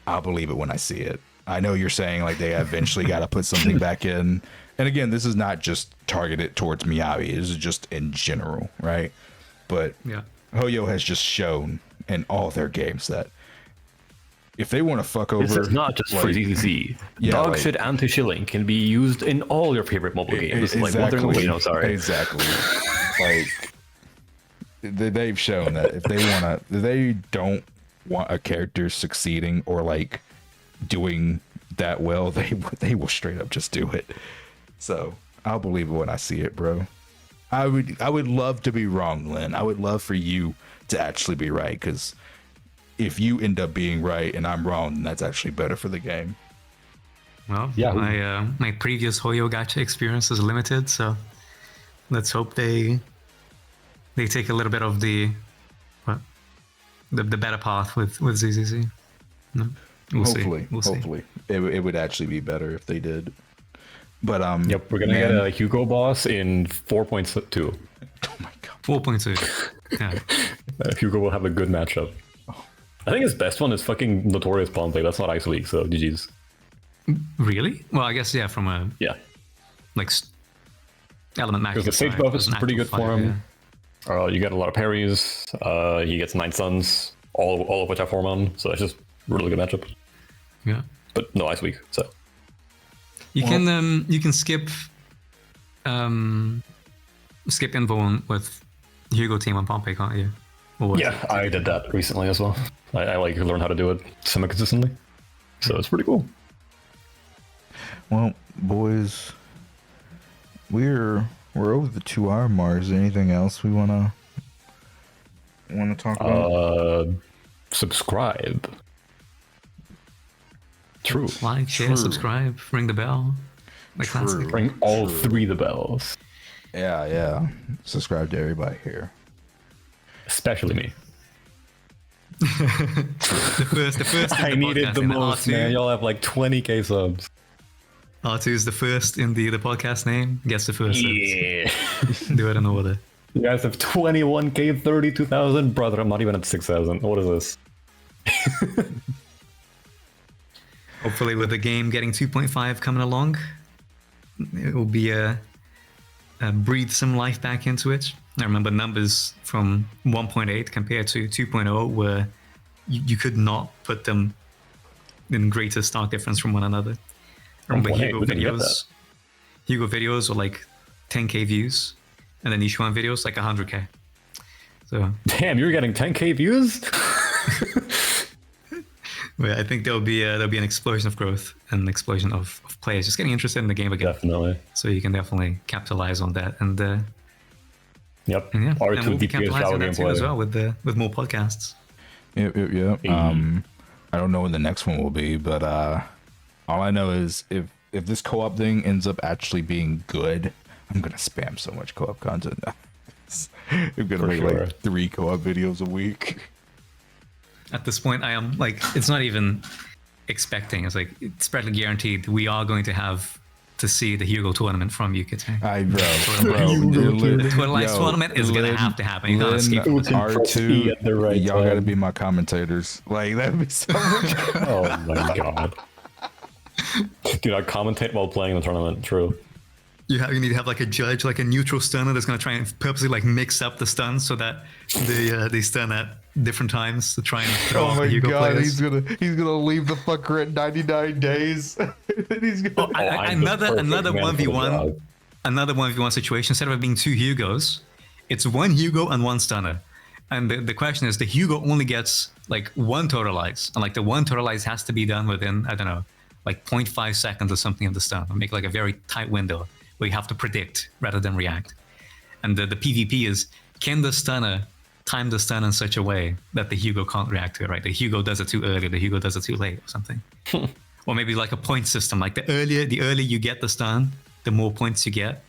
I'll believe it when I see it. I know you're saying like they eventually got to put something back in. And again, this is not just targeted towards Miyavi. This is just in general, right? But Yeah. Hoyo has just shown in all their games that if they want to fuck over... This is not just for ZZZ. Yeah, Dog like- shit anti-shilling can be used in all your favorite mobile games. Like, sorry. Exactly. Like, they've shown that if they don't want a character succeeding or like doing that well, they will straight up just do it. So I'll believe it when I see it, bro. I would love to be wrong, Lynn. I would love for you to actually be right, because if you end up being right and I'm wrong, then that's actually better for the game. Well, Yeah. my previous Hoyo gacha experience is limited, so let's hope they take a little bit of the better path with ZZZ. No? We'll Hopefully. It would actually be better if they did. But Yep, we're gonna get a Hugo boss in 4.2. Oh my god. 4.2. Yeah. Hugo will have a good matchup. I think his best one is fucking Notorious Palm Play. That's not Ice League, so GG's. Really? Well, I guess yeah. From a Yeah, like element max. because the Sage buff is pretty good for him. You get a lot of parries. He gets 9 stuns, all of which have 4 on, so it's just a really good matchup. Yeah. But no Ice Week, so You can skip Invuln with Hugo team on Pompey, can't you? Or what? yeah, I did that recently as well. I like learned how to do it semi-consistently, so it's pretty cool. Well, boys, we're over the 2-hour mark. Is there anything else we wanna talk about? Subscribe. True. Like, share, subscribe, ring the bell. Like classic. Ring all 3 the bells, Yeah. Subscribe to everybody here. especially me. The first. I needed the most, R2, man. Y'all have like 20k subs. R2 is the first in the podcast name. Gets the first. Yeah. Do it in order. You guys have 21k, 32,000. Brother, I'm not even at 6,000. What is this? Hopefully, with the game getting 2.5 coming along, it will be breathe some life back into it. I remember numbers from 1.8 compared to 2.0 where you could not put them in greater stark difference from one another. I remember 1.8, Hugo we didn't get that. Hugo videos were like 10k views, and then Nishuan videos like 100k. So Damn, you're getting 10k views? but I think there'll be an explosion of growth and an explosion of players just getting interested in the game again. Definitely. So you can definitely capitalize on that, and Yep. yeah, R2 and we'll be DPS capitalizing Java on that too gameplay. as well with more podcasts. Yep. I don't know when the next one will be, but all I know is if this co-op thing ends up actually being good, I'm gonna spam so much co-op content. I'm gonna make sure. like 3 co-op videos a week. At this point, I am like, it's not even expecting. It's like it's practically guaranteed we are going to have to see the Hugo tournament from UKT. The Twilight tournament is gonna have to happen. You can't escape from this. R2, at the right y'all gotta time. be my commentators. Like that'd be so much. Oh my god. Dude, I commentate while playing the tournament. True. You need to have like a judge, like a neutral stunner that's gonna try and purposely like mix up the stuns so that they stun at different times to try and throw Oh off my the Hugo god, players. he's gonna leave the fucker at 99 days. Then he's gonna. I'm the Another perfect man for the 1v1, job. another 1v1 situation. Instead of it being 2 Hugos, it's 1 Hugo and 1 stunner. And the question is, the Hugo only gets like 1 totalize, and like the 1 totalize has to be done within, I don't know, like 0.5 seconds or something of the stun. Make like a very tight window where you have to predict rather than react. And the PvP is, can the stunner time the stun in such a way that the Hugo can't react to it, right? The Hugo does it too early, the Hugo does it too late or something. Or maybe like a point system, like the earlier you get the stun, the more points you get.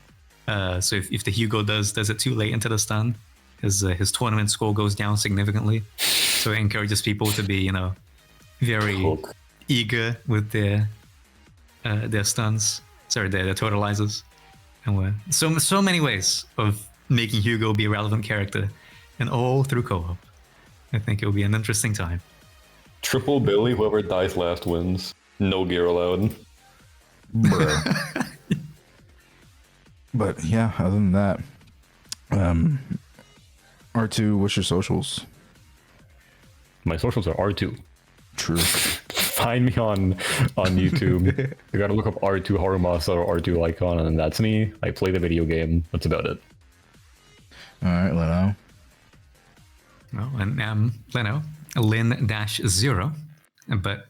So if the Hugo does it too late into the stun, his tournament score goes down significantly. So it encourages people to be, very Hook. eager with their stuns. Sorry, their totalizers. And we're so many ways of making Hugo be a relevant character, and all through co-op. I think it'll be an interesting time. Triple Billy, whoever dies last wins. No gear allowed. Bruh. But yeah, other than that, R2, what's your socials? My socials are R2. True. Find me on YouTube. You gotta look up R2 Horumasa or R2 Icon, and that's me. I play the video game. That's about it. All right, Leno. Well, and Leno, Lin-0, but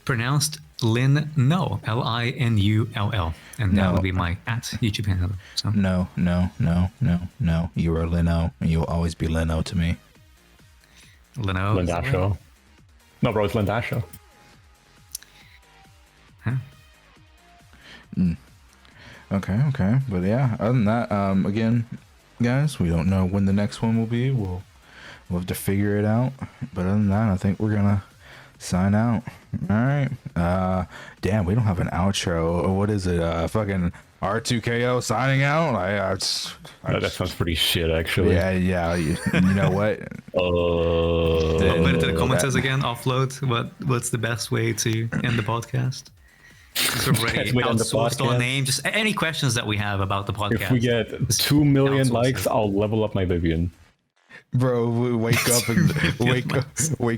pronounced Lin No, Linull, and that No. would be my @YouTube handle. So No. You are Leno, and you will always be Leno to me. Leno. Lindasho. No, bro, it's Lindasho. Huh? Okay. But yeah, other than that, again, guys, we don't know when the next one will be. We'll have to figure it out. But other than that, I think we're gonna sign out. All right. Damn, we don't have an outro. What is it? Fucking R2K-O signing out. That sounds pretty shit, actually. Yeah. You know what? I'll put it to the commenters that- again. Offload. What's the best way to end the podcast? It's already Best way to end the outsourced our podcast? name. Just any questions that we have about the podcast. If we get 2 million outsource likes, it. I'll level up my Vivian. Bro, wake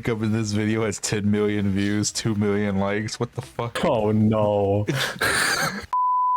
up in this video has 10 million views, 2 million likes. What the fuck? Oh no.